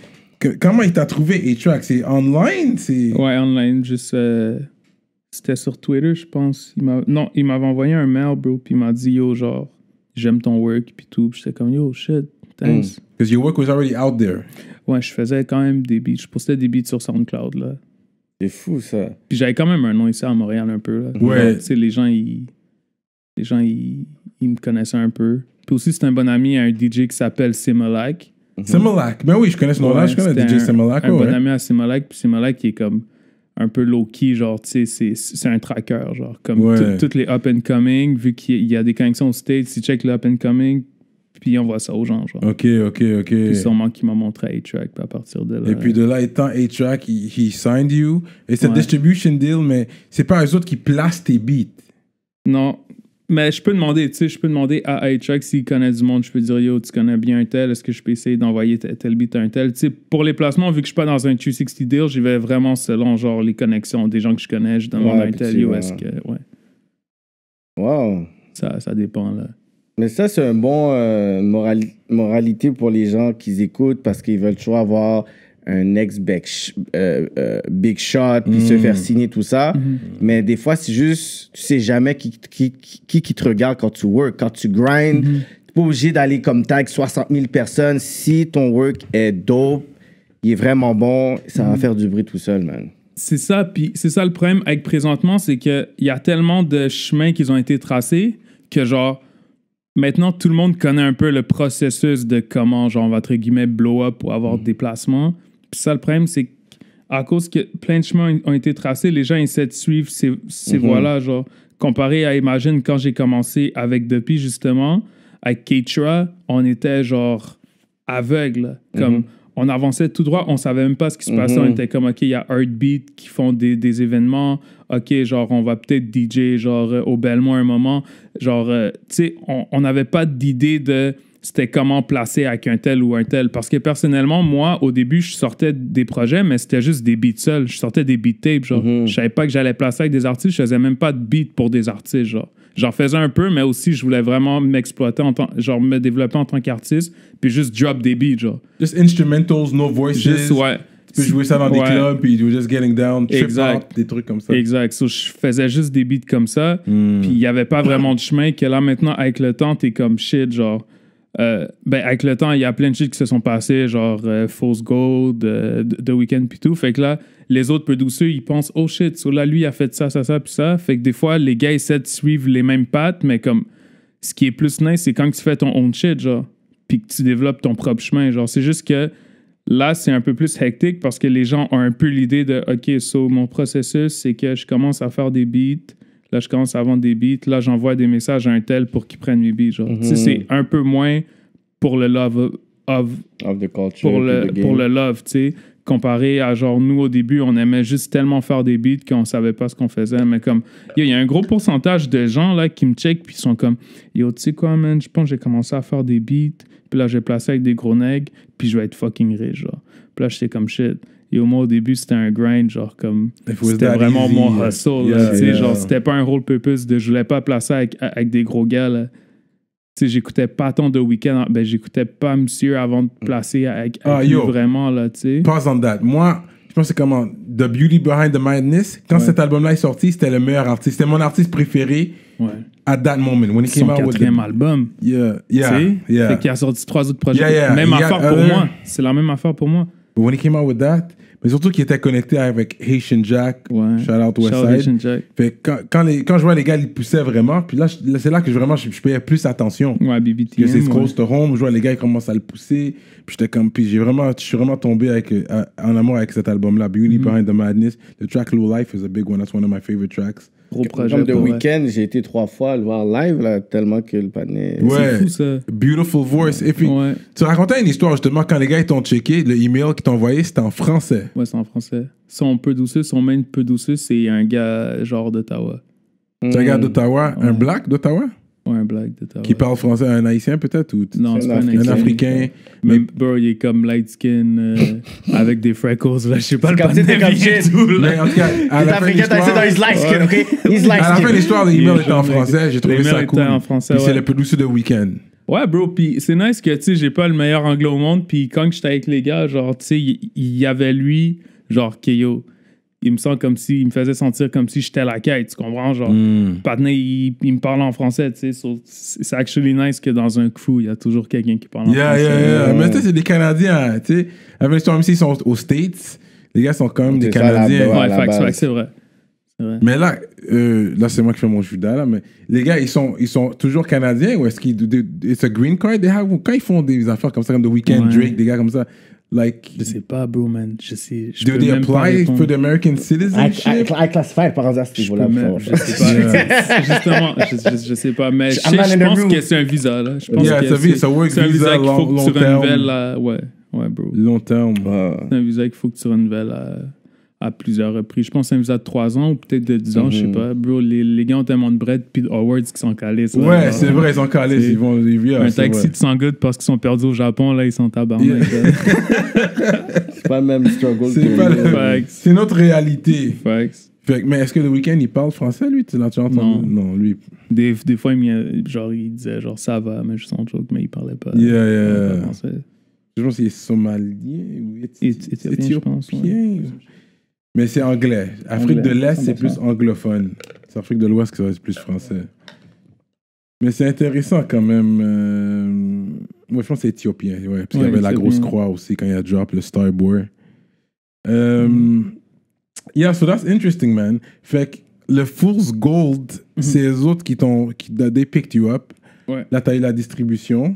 comment il t'a trouvé A-Track? C'est online? Ouais, online, juste... C'était sur Twitter, je pense. Il m'avait envoyé un mail, bro, puis il m'a dit, yo, genre, j'aime ton work, puis tout. Puis j'étais comme, yo, shit, thanks. Because your work was already out there. Ouais, je faisais quand même des beats. Je postais des beats sur SoundCloud, là. C'est fou, ça. Puis j'avais quand même un nom ici à Montréal, un peu, là. Ouais. Tu sais, les gens, ils me connaissaient un peu. Puis aussi, c'est un bon ami à un DJ qui s'appelle Simalac. Simalac. Ben oui, je connais ce nom-là. Je connais DJ Simalac. Un bon ami à Simalac, puis Simalac qui est comme un peu low-key, genre, tu sais, c'est un tracker, genre, comme toutes les up-and-coming, vu qu'il y a des connexions aux States, il check le up-and-coming, puis il envoie ça aux gens, genre. OK. Puis sûrement qu'il m'a montré A-Track, puis à partir de là... Et puis de là, étant A-Track, he signed you. Et c'est distribution deal, mais c'est pas eux autres qui placent tes beats. Non, mais je peux demander à A-Track s'il connaît du monde. Je peux dire, yo, tu connais bien un tel, est-ce que je peux essayer d'envoyer tel beat à un tel? Tu sais, pour les placements, vu que je suis pas dans un 360 deal, j'y vais vraiment selon, genre, les connexions des gens que je connais. Je demande à un tel, yo, est-ce que... Ouais. Wow. Ça dépend, là. Mais ça, c'est un bon moralité pour les gens qui écoutent parce qu'ils veulent toujours avoir un next big shot, puis se faire signer tout ça. Mais des fois, c'est juste, tu sais jamais qui te regarde quand tu work. Quand tu grind, t'es pas obligé d'aller comme tag 60 000 personnes. Si ton work est dope, il est vraiment bon, ça va faire du bruit tout seul, man. C'est ça, puis c'est ça le problème avec présentement, c'est qu'il y a tellement de chemins qui ont été tracés que, genre, maintenant, tout le monde connaît un peu le processus de comment, genre, on va, entre guillemets, blow up pour avoir des placements. Puis ça, le problème, c'est qu'à cause que plein de chemins ont été tracés, les gens essaient de suivre ces voies-là, genre, comparé à, imagine, quand j'ai commencé avec Duppy, justement, avec Keitra, on était, genre, aveugle, comme... On avançait tout droit, on savait même pas ce qui se passait. On était comme, OK, il y a Heartbeat qui font des événements. OK, genre, on va peut-être DJ, genre, au Belmont un moment. Genre, tu sais, on n'avait pas d'idée de c'était comment placer avec un tel ou un tel. Parce que personnellement, moi, au début, je sortais des projets, mais c'était juste des beats seuls. Je sortais des beat tapes, genre. Je savais pas que j'allais placer avec des artistes. Je faisais même pas de beat pour des artistes, genre. J'en faisais un peu, mais aussi, je voulais vraiment m'exploiter, genre me développer en tant qu'artiste, puis juste drop des beats, genre. Just instrumentals, no voices. Juste, ouais. Tu peux jouer ça dans des clubs, puis you're just getting down, exact. Hop, des trucs comme ça. Exact. So, je faisais juste des beats comme ça, puis il y avait pas vraiment de chemin, que là, maintenant, avec le temps, t'es comme shit, genre... ben, avec le temps, il y a plein de shit qui se sont passés, genre Force Gold, The Weeknd, puis tout. Fait que là, les autres producers, ils pensent, oh shit, so là, lui, il a fait ça, puis ça. Fait que des fois, les gars essaient de suivre les mêmes pattes, mais comme, ce qui est plus nice, c'est quand tu fais ton own shit, genre, puis que tu développes ton propre chemin. Genre, c'est juste que là, c'est un peu plus hectique parce que les gens ont un peu l'idée de, OK, so, mon processus, c'est que je commence à faire des beats. Là, je commence à vendre des beats. Là, j'envoie des messages à un tel pour qu'il prenne mes beats. Genre. Tu sais, c'est un peu moins pour le love of the culture. Pour le love, tu sais. Comparé à, genre, nous, au début, on aimait juste tellement faire des beats qu'on savait pas ce qu'on faisait. Mais comme, il y a un gros pourcentage de gens, là, qui me checkent puis sont comme, yo, tu sais quoi, man, je pense que j'ai commencé à faire des beats. Puis là, je vais placer avec des gros nègres. Puis je vais être fucking riche, genre. Puis là, j'étais comme shit. Et au moins, au début, c'était un grind, genre comme. C'était vraiment easy. mon hustle, là. Yeah, Tu sais, yeah. genre, c'était pas un role purpose de. Je voulais pas placer avec des gros gars, là. Tu sais, j'écoutais pas tant de week-end. Ben, j'écoutais pas Monsieur avant de placer avec lui yo. vraiment, là, tu sais. Pause on that. Moi, je pense que c'est comment The Beauty Behind the Madness. Quand cet album-là est sorti, c'était le meilleur artiste. C'était mon artiste préféré Ouais. at that moment. When he came Son out with quatrième album. Yeah, Tu sais? yeah. Fait qu'il a sorti 3 autres projets. Yeah, yeah. Même Il y a affaire pour other- moi. C'est la même affaire pour moi. But when he came out with that, mais surtout qu'il était connecté avec Haitian Jack, Ouais. shout out Shout out Westside. Haitian Jack. Fait que quand je vois les gars, ils poussaient vraiment, puis là, c'est là que je payais plus attention. Ouais, BBTM. Que c'est ouais. close to home, je vois les gars, ils commencent à le pousser, puis je suis vraiment tombé en amour avec cet album-là, Beauty Behind the Madness. The track Low Life is a big one, that's one of my favorite tracks. Gros projet. Comme de pour vrai. week-end, j'ai été 3 fois le voir live, là, tellement que le panier. Ouais, fou, ça. beautiful voice. Et puis, Ouais. tu racontais une histoire justement quand les gars ils t'ont checké, le email qu'ils t'ont envoyé, c'était en français. Ouais, c'est en français. Son peu douceux, son main peu douceux, c'est un gars genre d'Ottawa. C'est un gars d'Ottawa, un black d'Ottawa, Ouais, un blague d'Ottawa. qui parle français, un haïtien peut-être ou Non, c'est pas un un africain. Mais bro, il est comme light skin avec des freckles. Là, je sais pas le comme si t'es comme panel shit. et tout, là. Mais en tout cas, à Les la fin de Africains, t'as l'histoire, dans his light skin, ok? He's light à la fin de skin. l'histoire, Il l'email est était en jeune, français, j'ai trouvé l'email ça était cool. en français, Puis c'est ouais. le producer de Weekend. Ouais, bro, puis c'est nice que, tu sais, j'ai pas le meilleur anglais au monde, puis quand j'étais avec les gars, genre, tu sais, il y avait lui, genre, Keyo. Il me sent comme si, il me faisait sentir comme si j'étais la quête, tu comprends? Genre, Patney, il me parle en français, tu sais. So, c'est actually nice que dans un crew, il y a toujours quelqu'un qui parle en français. Yeah. Mais tu sais, c'est des Canadiens, tu sais. Avec l'histoire, même s'ils sont aux States, les gars sont quand même des C'est ça, Canadiens. là-bas. Ouais, à la fact, base. c'est vrai. C'est vrai. Mais là, c'est moi qui fais mon judas, là, mais les gars, ils sont toujours Canadiens ou est-ce qu'ils... It's a green card they have? Quand ils font des affaires comme ça, comme The Weeknd, Ouais. Drake, des gars comme ça, like... Je sais pas, bro, man. Je sais. Je Do peux they même pas apply répondre. for the American citizenship? I classify par hasard ce Je niveau-là. peux même, je sais pas. Justement, je sais pas. Mais je I'm not in the pense room. que c'est un visa, là. Je pense Yeah, que it's a visa, it's a work c'est un visa, visa qu'il faut long que tu terme. renouvelles. Là. Ouais, bro. Long terme. C'est un visa qu'il faut que tu renouvelles à plusieurs reprises. Je pense que c'est un visa de 3 ans ou peut-être de 10 ans, je sais pas. Bro, les gars ont tellement de bread puis de awards qui sont calés. Ça, Ouais, genre. c'est vrai, ils sont calés, C'est- ils vont... Un taxi de 100 gouttes parce qu'ils sont perdus au Japon, là, ils sont tabarnak. Yeah. C'est pas le même struggle. C'est que- pas le- Facts. C'est notre réalité. Facts. Fait que- mais est-ce que The Weeknd, il parle français, lui? Tu l'as entendu? Non, lui... Des fois, il disait genre ça va, mais juste en joke, mais il parlait pas. Yeah, il parlait yeah. pas français. Je pense qu'il est somalien ou Éthiopien, je pense, ouais. éthiopien. Mais c'est anglais. Afrique Anglais, de l'Est, c'est 100%. plus anglophone. C'est Afrique de l'Ouest qui c'est plus français. Mais c'est intéressant quand même. Moi, je pense que c'est éthiopien. Ouais, parce qu'il y Ouais, avait la grosse éthiopien. croix aussi quand il a drop le Starboard. Yeah, so that's interesting, man. Fait que le Fool's Gold, c'est les autres qui they picked you up. Ouais. Là, t'as eu la distribution.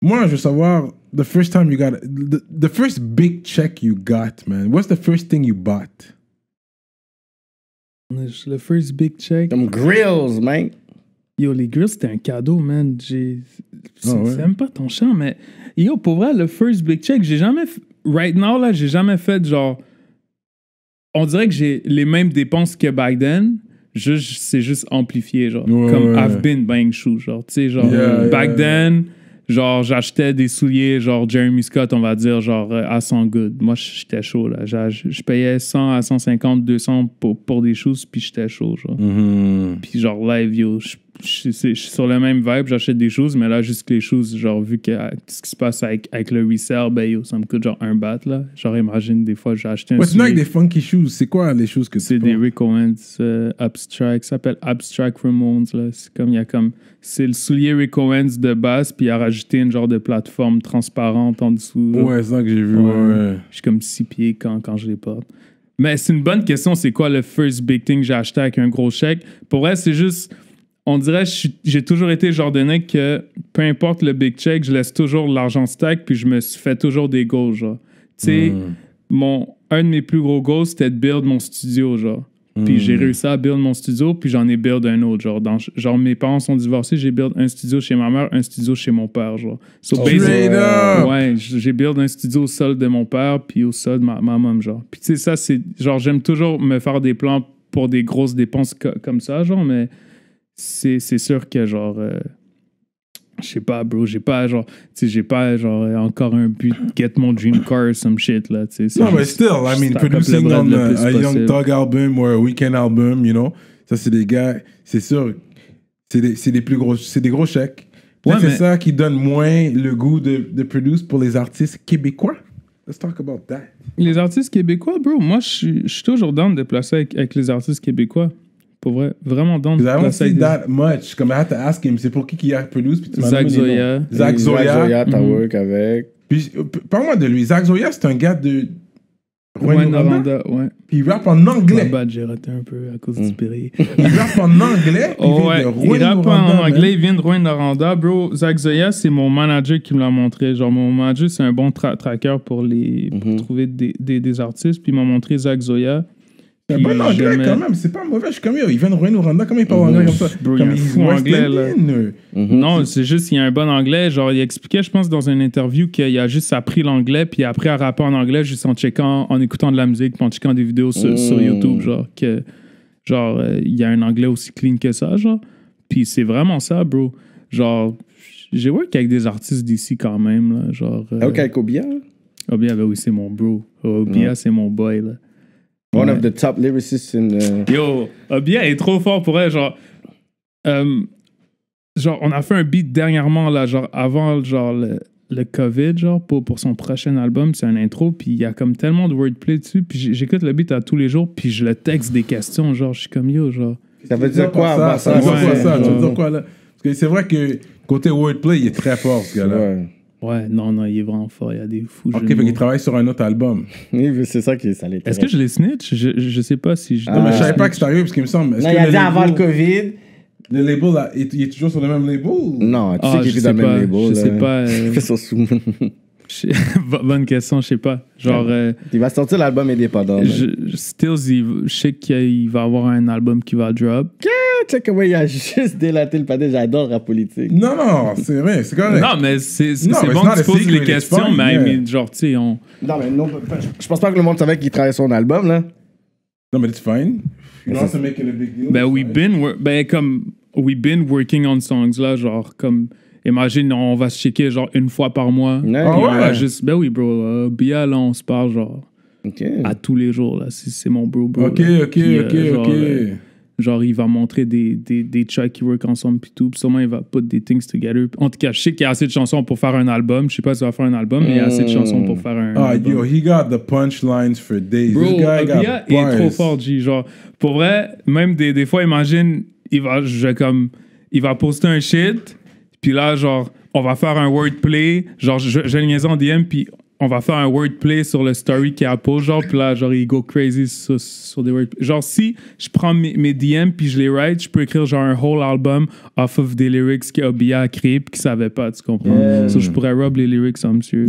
Moi, je veux savoir, the first time you got, the first big check you got, man. What's the first thing you bought? Le first big check. Comme grills, man. Yo, les grills, c'était un cadeau, man. C'est ouais. c'est même pas ton champ, mais yo, pour vrai, le first big check, j'ai jamais. Right now, là, j'ai jamais fait genre. On dirait que j'ai les mêmes dépenses que back then. C'est juste amplifié, genre. Ouais, comme ouais. I've been buying shoes, genre. Tu sais, genre. Yeah, back yeah. then, genre, j'achetais des souliers, genre Jeremy Scott, on va dire, genre à 100 good. Moi, j'étais chaud, là. Je payais 100 à 150, 200 pour des shoes, puis j'étais chaud, genre. Puis genre live, yo, je suis sur le même vibe, j'achète des choses, mais là, juste que les choses, genre, vu que ce qui se passe avec le resell, ben yo, ça me coûte genre un bat, là. Genre, imagine, des fois, j'ai acheté un Ouais, tu n'as soulier. avec des funky shoes. C'est quoi les choses que tu C'est des prends? Rick Owens Abstract, ça s'appelle Abstract Ramones, là. C'est comme, il y a comme, c'est le soulier Rick Owens de base, puis il a rajouté une genre de plateforme transparente en dessous. là. Ouais, c'est ça que j'ai vu. Ouais. Ouais. Je suis comme 6 pieds quand je les porte. Mais c'est une bonne question, c'est quoi le first big thing que j'ai acheté avec un gros chèque? Pour vrai, c'est juste, on dirait, j'ai toujours été le genre de mec que peu importe le big check, je laisse toujours l'argent stack, puis je me fais toujours des goals, genre. Tu sais, un de mes plus gros goals, c'était de build mon studio, genre. Puis j'ai réussi à build mon studio, puis j'en ai build un autre, genre. Genre, mes parents sont divorcés, j'ai build un studio chez ma mère, un studio chez mon père, genre. So, Straight up! ouais, j'ai build un studio au sol de mon père, puis au sol de ma maman, genre. Puis tu sais, ça, c'est... Genre, j'aime toujours me faire des plans pour des grosses dépenses comme ça, genre, mais c'est sûr que, genre... Je sais pas, bro, j'ai pas genre encore un but get mon dream car some shit là, tu sais. Non, mais still, I mean, producing on a Young Thug album ou un Weekend album, you know, ça c'est des gars, c'est sûr, c'est des gros chèques. Peut-être c'est ça qui donne moins le goût de produce pour les artistes québécois. Let's talk about that. Les artistes québécois, bro, moi je suis toujours down de placer avec les artistes québécois. Pour vrai, vraiment down de placer avec that much. Comme I had to ask him, c'est pour qui a produce, puis tu m'as Zach Zoya. Zach Zoya, t'as work avec. Puis parle-moi de lui. Zach Zoya, c'est un gars de Rouen Noranda, ouais. Puis il rappe en anglais. Ma bad, j'ai raté un peu à cause du Péril. Il rappe en anglais. Il rappe en anglais, il vient de Rouen Noranda. Bro, Zach Zoya, c'est mon manager qui me l'a montré. Genre, mon manager, c'est un bon tracker pour trouver des artistes. Puis il m'a montré Zach Zoya. C'est un bon anglais quand même, c'est pas mauvais. Je suis comme, il vient de Rouen Noranda, comment il parle anglais comme ça? Bro, il est fou anglais, là. Non, c'est juste qu'il y a un bon anglais. Genre, il expliquait, je pense, dans une interview qu'il a juste appris l'anglais, puis après, à rapper en anglais, juste en checkant, en écoutant de la musique, puis en checkant des vidéos sur YouTube, genre, que, genre, il y a un anglais aussi clean que ça, genre. Puis c'est vraiment ça, bro. Genre, j'ai work avec des artistes d'ici quand même, là. Genre. Avec Obia? Obia, ben oui, c'est mon bro. Obia, c'est mon boy, là. One of the top lyricists in Yo, Obia est trop fort pour elle, genre... genre, on a fait un beat dernièrement, là, genre, avant, genre, le COVID, genre, pour son prochain album, c'est un intro, puis il y a comme tellement de wordplay dessus, puis j'écoute le beat à tous les jours, puis je le texte des questions, genre, je suis comme, yo, genre... Ça veut dire quoi, ça veut dire quoi, ça? Tu veux dire quoi, là? Parce que c'est vrai que côté wordplay, il est très fort, ce gars-là. Ouais, non, il est vraiment fort. Il y a des fous. Ok, fait qu'il travaille sur un autre album. Oui, c'est ça qui ça l'est. Est-ce que je l'ai snitch? Je sais pas si je. Non, mais je savais pas que c'était arrivé parce qu'il me semble. Non, il a dit avant le COVID. Le label, là, il est toujours sur le même label? Non, tu sais qu'il est dans le même label. Je sais pas. Il fait son sous. Bonne question, je sais pas. Genre. Il va sortir l'album indépendant. Stills, je sais qu'il va avoir un album qui va drop. Tu sais comment il a juste délaté le panier. J'adore la politique. Non, c'est vrai, c'est correct. Non, mais c'est bon que tu poses les questions, mais genre, tu sais, on. Non, mais non, je pense pas que le monde savait qu'il travaillait son album, là. Non, mais it's fine. You know, c'est making a big deal. Ben, we've been working on songs, là, genre, comme. Imagine, on va se checker genre une fois par mois. Ouais. On va juste, ben oui, bro. Bia, là, on se parle genre à tous les jours. Là. C'est mon bro. Ok. Genre, il va montrer des tracks qui work ensemble puis tout. Puis sûrement, il va put des things together. En tout cas, je sais qu'il y a assez de chansons pour faire un album. Je sais pas s'il va faire un album, mais il y a assez de chansons pour faire un album. Yo, he got the punchlines for days. Bro, This guy Bia est trop fort, G. Genre, pour vrai, même des fois, imagine, il va poster un shit. Puis là, genre, on va faire un wordplay. Genre, je le niaise en DM, puis on va faire un wordplay sur le story qu'il a posé. Genre, puis là, genre, il go crazy sur des wordplays. Genre, si je prends mes DM puis je les write, je peux écrire genre un whole album off of des lyrics qu'Obia a créé puis qu'il savait pas, tu comprends? So, je pourrais rub les lyrics en monsieur.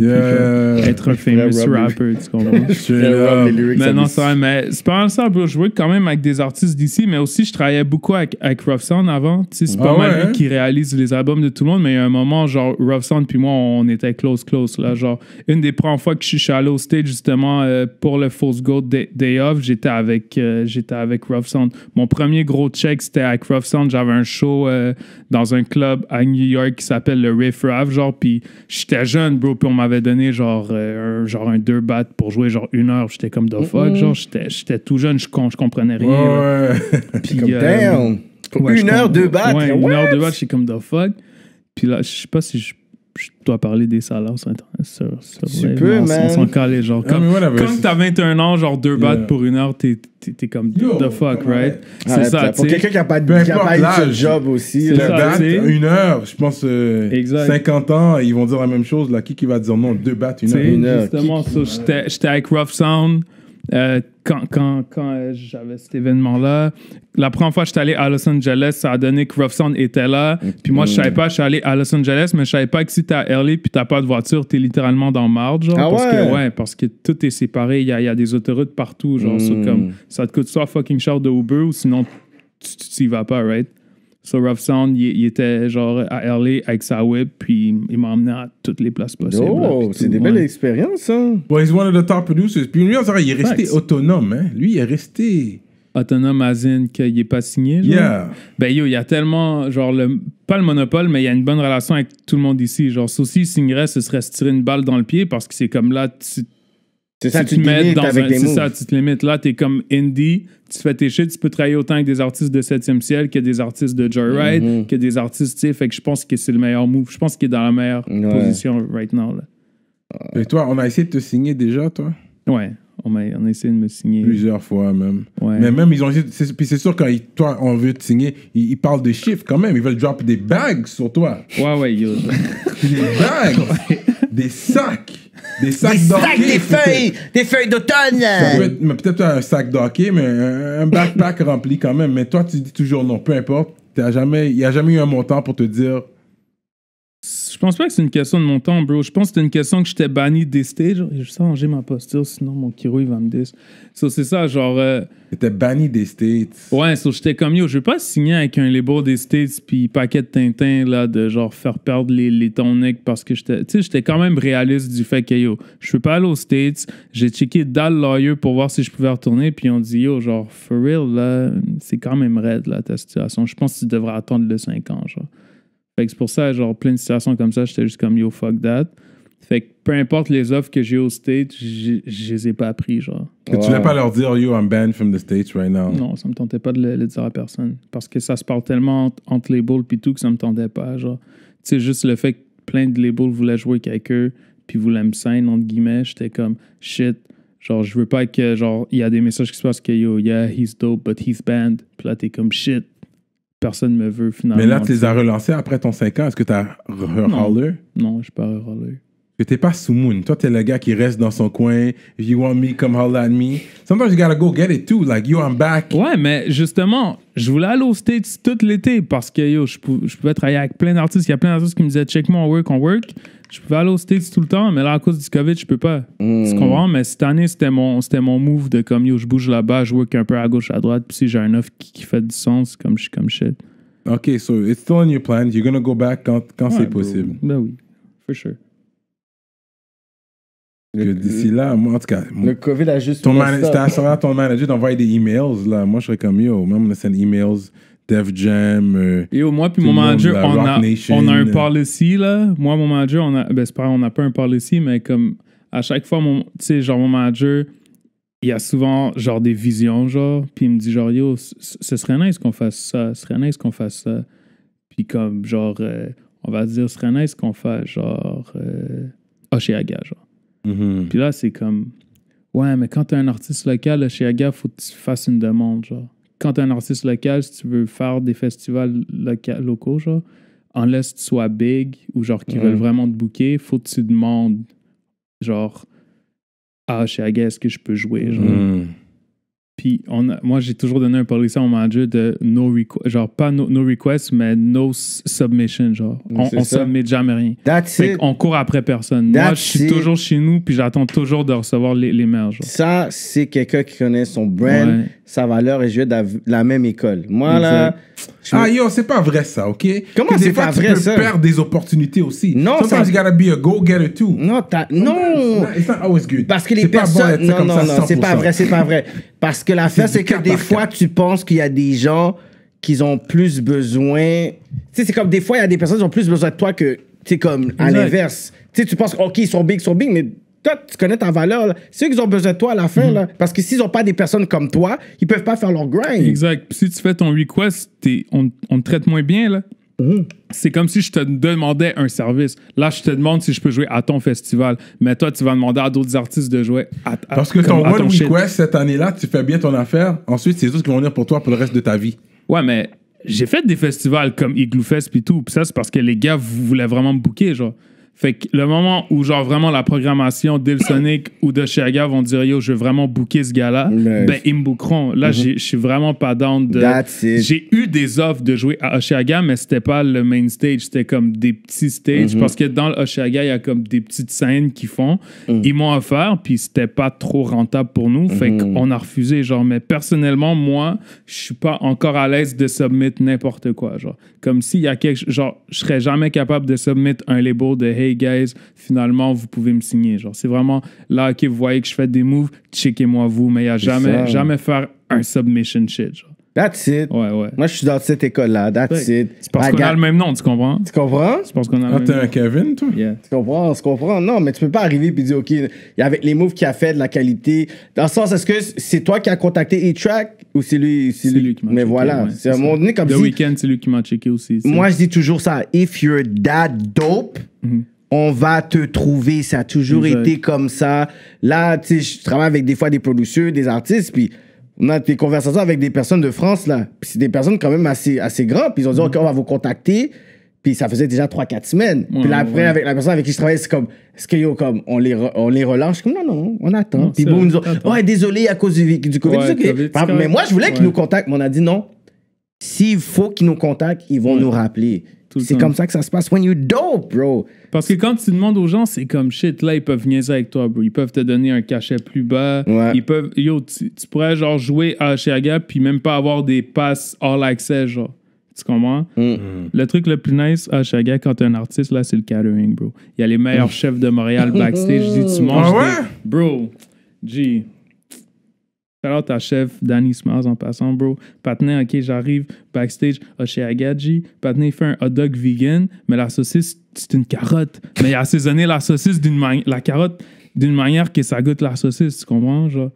Être un famous rapper, tu comprends? Mais non, c'est vrai, mais c'est pas mal ça, bro. Je jouais quand même avec des artistes d'ici, mais aussi, je travaillais beaucoup avec Rough Sound avant. Tu sais, c'est pas mal lui qui réalise les albums de tout le monde, mais il y a un moment, genre, Rough Sound puis moi, on était close, là. Genre, une des première fois que je suis allé au stage justement pour le False Gold Day Off, j'étais avec Rough Sound. Mon premier gros check, c'était avec Rough Sound. J'avais un show dans un club à New York qui s'appelle le Riff Raff, genre, puis j'étais jeune, bro, puis on m'avait donné genre un 2 bat pour jouer genre 1 heure. J'étais comme the fuck, genre, j'étais tout jeune, je comprenais rien. Puis comme damn! Pour 1 heure, 2 bats? Ouais, 1 heure, 2 bats, j'étais comme the fuck. Puis là, je sais pas si je dois parler des salaires sur Internet. Tu peux, man. On s'en calait, genre. Quand t'as 21 ans, genre 2 bahts pour 1 heure, t'es comme the fuck, right? C'est ça, tu sais. Pour quelqu'un qui a pas eu ce job aussi. Le bat, 1 heure, je pense, 50 ans, ils vont dire la même chose. Là, qui va dire non, 2 bahts, 1 heure? Justement, j'étais avec Rough Sound. Quand j'avais cet événement-là, la première fois que j'étais allé à Los Angeles, ça a donné que Rough Sound était là. Puis moi, je savais pas, je suis allé à Los Angeles, mais je savais pas que si t'es à LA puis t'as pas de voiture, t'es littéralement dans marde, genre. Parce que tout est séparé, il y a des autoroutes partout, genre. Comme, ça te coûte soit fucking cher de Uber ou sinon tu y vas pas, right? So Rough Sound, il était genre à LA avec sa whip, puis il m'a emmené à toutes les places possibles. Oh, c'est des belles expériences, hein? Well, he's one of the top producers. Puis lui, il est resté autonome, hein? Lui, il est resté... autonome as in qu'il est pas signé. Genre. Yeah. Ben yo, il y a tellement, genre, pas le monopole, mais il y a une bonne relation avec tout le monde ici. Genre, ça aussi, il signerait, ce serait se tirer une balle dans le pied parce que c'est comme là, C'est ça, tu te te mets limites dans avec des c'est moves. ça, tu te limites. Là, t'es comme indie, tu fais tes shit, tu peux travailler autant avec des artistes de 7e ciel que des artistes de Joyride, que des artistes, tu sais. Fait que je pense que c'est le meilleur move. Je pense qu'il est dans la meilleure position right now. Là. Et toi, on a essayé de te signer déjà, toi? Ouais, on a essayé de me signer. Plusieurs fois, même. Ouais. Mais même, ils ont essayé... Puis c'est sûr, quand toi, on veut te signer, ils parlent de chiffres quand même. Ils veulent drop des bags sur toi. Ouais, yo. Des bags! Des sacs! Des sacs Des sacs, d'hockey. des feuilles d'automne. Ça peut être, mais peut-être pas un sac d'hockey, mais un backpack rempli quand même. Mais toi, tu dis toujours non, peu importe. Il n'y a jamais eu un montant pour te dire... Je pense pas que c'est une question de mon temps, bro. Je pense que c'est une question que j'étais banni des stages. J'ai juste changé ma posture, sinon mon Kiro, il va me dire. So, c'est ça, genre... T'étais banni des States. Ouais, so, j'étais comme, yo, je vais pas signer avec un label des States puis paquet de Tintin, là, de genre faire perdre les tonics parce que j'étais quand même réaliste du fait que, yo, je peux pas aller aux States. J'ai checké Dal Lawyer pour voir si je pouvais retourner puis on dit, yo, genre, for real, là, c'est quand même raide, là, ta situation. Je pense que tu devrais attendre le 5 ans, genre. Fait que c'est pour ça, genre, plein de situations comme ça, j'étais juste comme, yo, fuck that. Fait que peu importe les offres que j'ai aux States, je les ai pas pris, genre. Tu voulais pas leur dire, yo, I'm banned from the States right now. Non, ça me tentait pas de le dire à personne. Parce que ça se parle tellement entre labels puis tout que ça me tentait pas, genre. Tu sais, juste le fait que plein de labels voulaient jouer avec eux puis voulaient me sign, entre guillemets, j'étais comme, shit, genre, je veux pas que, genre, il y a des messages qui se passent que, yo, yeah, he's dope, but he's banned. Puis là, t'es comme, shit. Personne me veut finalement. Mais là, tu les as relancés après ton 5 ans. Est-ce que tu as re-holler? Non, je suis pas re-holler. Que t'es pas sous moon. Toi, t'es le gars qui reste dans son coin. If you want me, come holler at me. Sometimes you gotta go get it too. Like, yo, I'm back. Ouais, mais justement, je voulais aller aux States tout l'été parce que, yo, je pouvais travailler avec plein d'artistes. Il y a plein d'artistes qui me disaient, check moi, on work. Je pouvais aller aux States tout le temps, mais là, à cause du COVID, je peux pas. Tu comprends? Mais cette année, c'était mon move de comme, yo, je bouge là-bas, je work un peu à gauche, à droite. Puis si j'ai un offre qui fait du sens, comme je suis comme shit. OK, so it's still in your plan. You're gonna go back quand c'est possible. Ben oui, for sure. D'ici là, moi, en tout cas... Le COVID a juste... Ton manager d'envoyer des emails, là. Moi, je serais comme, yo, même on a send emails, Def Jam... Yo, moi puis mon manager, on a un policy, là. Moi, mon manager, c'est pas, on n'a pas un policy, mais comme à chaque fois, tu sais, genre, mon manager... Il y a souvent, genre, des visions, genre, puis il me dit, genre, yo, ce serait nice qu'on fasse ça, Puis comme, genre, on va dire, ce serait nice qu'on fasse, genre, Oshéaga, genre. Puis là, c'est comme, ouais, mais quand t'es un artiste local, Oshéaga, faut que tu fasses une demande, genre. Quand t'es un artiste local, si tu veux faire des festivals locaux, genre, unless tu sois big ou, genre, qui veulent vraiment te booker, faut que tu demandes, genre... Ah, chez Aga, est-ce que je peux jouer? Genre. Puis, moi, j'ai toujours donné un policy à mon manager de no request, genre pas no request, mais no submission, genre. On submit jamais rien. Fait qu'on court après personne. Moi, je suis toujours chez nous, puis j'attends toujours de recevoir les mails, genre. Ça, c'est quelqu'un qui connaît son brand, sa valeur, et je vais de la même école. Moi, là... yo, c'est pas vrai ça, OK? Comment c'est pas vrai, ça? Tu peux perdre des opportunités aussi. Non, sometimes you gotta be a go-getter too. Non, It's not always good. Parce que les personnes... Non, c'est pas vrai. Parce que l'affaire, c'est que des fois, tu penses qu'il y a des gens qui ont plus besoin... Tu sais, c'est comme des fois, il y a des personnes qui ont plus besoin de toi que... Tu sais, comme à l'inverse. Tu sais, tu penses, OK, ils sont big, mais... Toi, tu connais ta valeur. Là. C'est eux qui ont besoin de toi à la fin. Là. Parce que s'ils n'ont pas des personnes comme toi, ils peuvent pas faire leur grind. Exact. Puis si tu fais ton request, on te traite moins bien. Là. C'est comme si je te demandais un service. Là, je te demande si je peux jouer à ton festival. Mais toi, tu vas demander à d'autres artistes de jouer à parce que ton one request cette année-là, tu fais bien ton affaire. Ensuite, c'est eux qui vont venir pour toi pour le reste de ta vie. Ouais, mais j'ai fait des festivals comme Igloo Fest et tout. Puis ça, c'est parce que les gars voulaient vraiment me booker, genre. Fait que le moment où, genre, vraiment la programmation d'Ilsonic ou de Oshéaga vont dire, yo, je veux vraiment booker ce gars-là, ben, ils me bookeront. Là, je suis vraiment pas down de. J'ai eu des offres de jouer à Oshéaga, mais c'était pas le main stage, c'était comme des petits stages. Parce que dans l'Oshéaga, il y a comme des petites scènes qu'ils font. Ils m'ont offert, puis c'était pas trop rentable pour nous. Fait qu'on a refusé, genre, mais personnellement, moi, je suis pas encore à l'aise de submit n'importe quoi, genre. Comme s'il y a quelque. Genre, je serais jamais capable de submit un label de hey, hey guys, finalement, vous pouvez me signer. Genre, c'est vraiment là, OK, vous voyez que je fais des moves, checkez-moi vous, mais il n'y a jamais faire un submission shit. Genre. That's it. Ouais. Moi, je suis dans cette école-là. That's it. C'est parce qu'on a le même nom, tu comprends? Tu comprends? C'est parce qu'on a le Ah, même t'es nom. un Kevin, toi? Yeah. Tu comprends? On se comprend. Non, mais tu peux pas arriver et dire, OK, avec les moves qu'il a fait, de la qualité. Dans le sens, est-ce que c'est toi qui as contacté A-Track ou c'est lui? C'est lui qui m'a Mais checké, voilà. ouais, c'est à un moment donné comme The si. Weeknd, c'est lui qui m'a checké aussi. Moi, je dis toujours ça. If you're that dope, on va te trouver. Ça a toujours Exact. été comme ça. Là, tu sais, je travaille avec des fois des producteurs, des artistes, puis on a des conversations avec des personnes de France, là. Puis c'est des personnes quand même assez grandes. Puis ils ont dit, OK, on va vous contacter. Puis ça faisait déjà 3-4 semaines. Puis là, après, avec la personne avec qui je travaille, c'est comme, est-ce que yo, comme, on les relance? Je suis comme, non, on attend. Non, Puis c'est boum, ils nous ont, attends. ouais, désolé à cause du COVID. Ouais, C'est OK. COVID, c'est Mais moi, je voulais qu'ils ouais. nous contactent, mais on a dit non. S'il faut qu'ils nous contactent, ils vont nous rappeler. Tout le C'est temps. comme ça que ça se passe. When you dope, bro. Parce que quand tu demandes aux gens, c'est comme shit. Là, ils peuvent niaiser avec toi, bro. Ils peuvent te donner un cachet plus bas. Ouais. Ils peuvent. Yo, tu pourrais genre jouer à Chiaga puis même pas avoir des passes all access, genre. Tu comprends? Le truc le plus nice à Chiaga quand t'es un artiste, là, c'est le catering, bro. Il y a les meilleurs chefs de Montréal backstage. Je dis, tu manges. Ah ouais? Bro, G. Alors, ta chef, Danny Smiles, en passant, bro. Patinet, OK, j'arrive backstage chez Agadji. Patinet, il fait un hot dog vegan, mais la saucisse, c'est une carotte. Mais il a assaisonné la saucisse la carotte d'une manière que ça goûte la saucisse, tu comprends? Genre,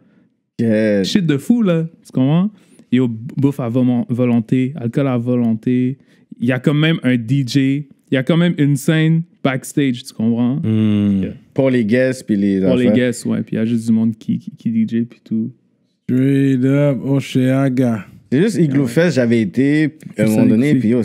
Yeah. shit de fou, là. Tu comprends? Et au bouffe à volonté, alcool à volonté. Il y a quand même un DJ. Il y a quand même une scène backstage, tu comprends? Pour les guests, puis les Pour les affaires. guests, ouais. Puis il y a juste du monde qui DJ, puis tout. Straight up, Oshéaga. C'est juste Igloo Fest, j'avais été à un Ça moment donné, aussi. puis yo,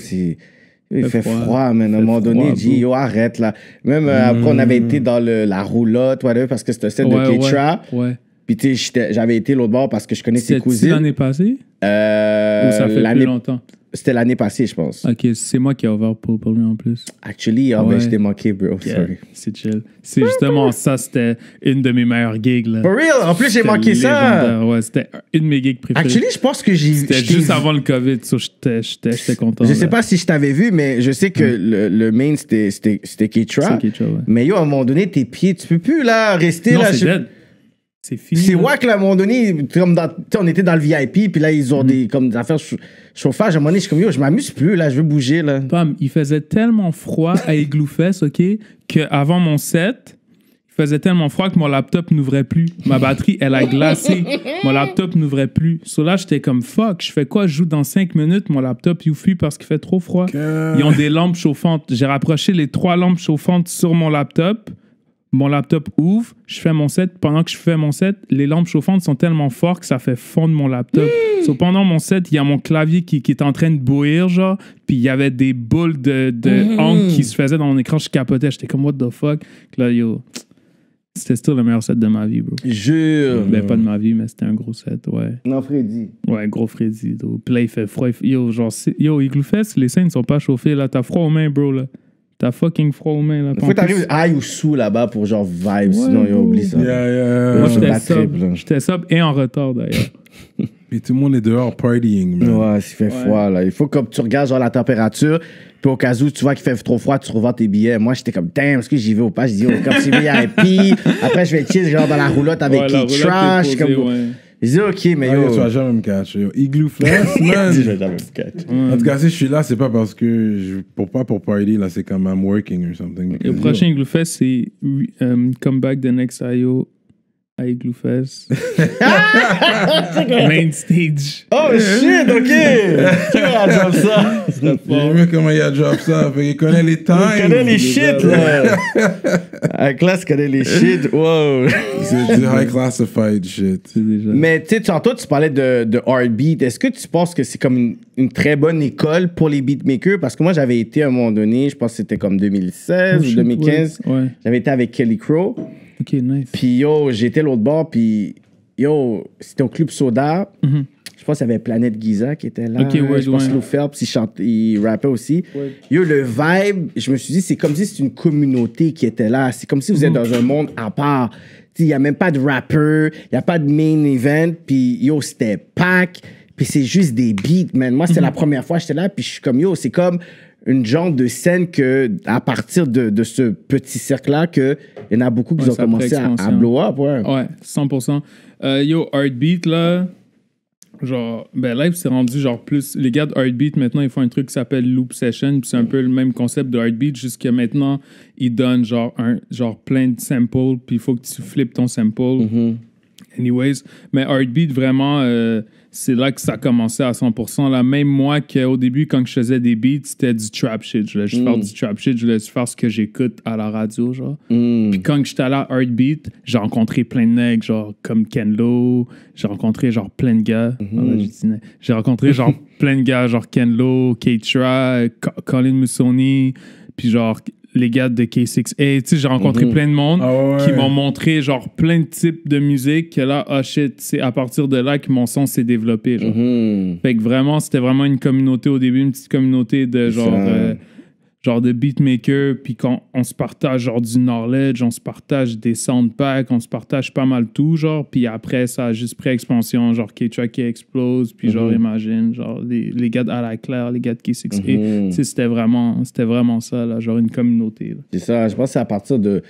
il fait froid. froid, man. À un Fait moment donné, froid, G, yo, arrête, là. Même après, on avait été dans la roulotte, whatever, parce que c'était celle de Keitra. Ouais. Puis, tu sais, j'avais été l'autre bord parce que je connais ses C'était cousines. l'année passée? Ou ça fait plus longtemps? C'était l'année passée, je pense. Ok, c'est moi qui ai ouvert pour lui en plus. Actually, ben, Ouais. je t'ai manqué, bro. Sorry. C'est chill. C'est justement ça, c'était une de mes meilleures gigs. Là. For real, en plus, j'ai C'était manqué ça. légendaire. Ouais, c'était une de mes gigs préférées. Actually, je pense que C'était je t'ai juste vu. avant le COVID, so j'étais content. Je sais là. pas si je t'avais vu, mais je sais que le main, c'était Keitra. C'est Keitra, ouais. Mais yo, à un moment donné, tes pieds, tu peux plus, là, rester, Non, là. c'est dead. C'est fini. C'est là. wack, là, à un moment donné, comme tu sais, on était dans le VIP, puis là, ils ont comme des affaires chauffage. À un moment donné, je suis comme, yo, je m'amuse plus, là, je veux bouger, là. Pam, il faisait tellement froid à Igloo Fest, OK, qu'avant mon set, il faisait tellement froid que mon laptop n'ouvrait plus. Ma batterie, elle a glacé. Mon laptop n'ouvrait plus. So là, j'étais comme, fuck, je fais quoi? Je joue dans 5 minutes, mon laptop, il ouvre plus parce qu'il fait trop froid. Ils ont des lampes chauffantes. J'ai rapproché les 3 lampes chauffantes sur mon laptop. Mon laptop ouvre, je fais mon set. Pendant que je fais mon set, les lampes chauffantes sont tellement fortes que ça fait fondre mon laptop. So, pendant mon set, il y a mon clavier qui est en train de bouillir, genre, puis il y avait des boules de encre qui se faisaient dans mon écran. Je capotais, j'étais comme, what the fuck? Là, yo, c'était still le meilleur set de ma vie, bro. Jure. Ben, pas de ma vie, mais c'était un gros set, ouais. Non, Freddy. Ouais, gros Freddy. Though. Puis là, il fait froid. Yo, genre, Igloo Fest, les scènes ne sont pas chauffées, là. T'as froid aux mains, bro, là. T'as fucking froid aux mains, là. Faut que t'arrives high ou sous là-bas pour genre vibe, sinon, yo, oublie ça. Yeah. Moi, c'est j'étais la trip, là. sub. J'étais sub et en retard, d'ailleurs. Et tout le monde est dehors partying, man. Ouais, il fait froid, là. Il faut que tu regardes genre la température, puis au cas où tu vois qu'il fait trop froid, tu revends tes billets. Moi, j'étais comme, damn, est-ce que j'y vais ou pas? Je dis, oh, comme c'est VIP. Après, je vais chill genre dans la roulotte avec Ouais, qui la roulotte trash. est Comme... posée, ouais. Je dis, ok, mais Ah, yo, tu vas yo. jamais me catcher. Yo. Igloo Fest, man. Je vais jamais me catch. En tout cas, si je suis là, c'est pas parce que pour party, là, c'est comme I'm working or something. Le prochain Igloo Fest, c'est Comeback the Next IO à Igloo Fest. Main stage. Oh shit, ok! Qui va dire ça? J'aime mieux comment il a drop ça. Fait qu'il connaît les times. Il connaît les shit, là. La classe connaît les shit. Wow. C'est du high classified shit. C'est déjà. Mais tu sais, tantôt, tu parlais de R&B. Est-ce que tu penses que c'est comme une très bonne école pour les beatmakers? Parce que moi, j'avais été à un moment donné, je pense que c'était comme 2016 ou 2015. Ouais. J'avais été avec Kelly Crow. Ok, nice. Puis yo, j'étais l'autre bord, puis yo, c'était au Club Soda. Je pense qu'il y avait Planète Giza qui était là. Ok, ouais, je pense ouais. Lou Phelps, il rappait aussi. Ouais. Yo, le vibe, je me suis dit, c'est comme si c'était une communauté qui était là. C'est comme si vous êtes dans un monde à part. Il n'y a même pas de rappeur, il n'y a pas de main event, puis yo, c'était pack, puis c'est juste des beats, man. Moi, c'était la première fois que j'étais là, puis je suis comme, yo, c'est comme une genre de scène que, à partir de ce petit cercle-là, qu'il y en a beaucoup qui ont commencé à blow up. Ouais, 100%. Yo, Heartbeat, là, genre, ben Live, c'est rendu genre plus... Les gars de Heartbeat, maintenant, ils font un truc qui s'appelle Loop Session, puis c'est un peu le même concept de Heartbeat, jusqu'à maintenant, ils donnent genre plein de samples, puis il faut que tu flippes ton sample. Anyways, mais Heartbeat, vraiment, c'est là que ça a commencé à 100%. Là, même moi, qu'au début, quand je faisais des beats, c'était du trap shit. Je voulais juste faire du trap shit. Je voulais juste faire ce que j'écoute à la radio, genre. Puis quand j'étais allé à Heartbeat, j'ai rencontré plein de nègres, genre, comme Ken Lo. J'ai rencontré, genre, plein de gars. J'ai rencontré, genre, plein de gars, genre Ken Lo, K-Tra, Colin Musoni, puis genre... les gars de K6A, tu sais, j'ai rencontré plein de monde qui m'ont montré genre plein de types de musique que là, oh shit, c'est à partir de là que mon son s'est développé. Genre. Fait que vraiment, c'était vraiment une communauté au début, une petite communauté de genre de beatmaker, puis quand on se partage genre du knowledge, on se partage des soundpacks, on se partage pas mal tout, genre, puis après ça a juste pris expansion, genre K-Track qui explose, puis genre imagine, genre les gars de À la Claire, les gars de K6A, tu sais, c'était vraiment ça, là, genre une communauté. Là. C'est ça, je pense que c'est à partir de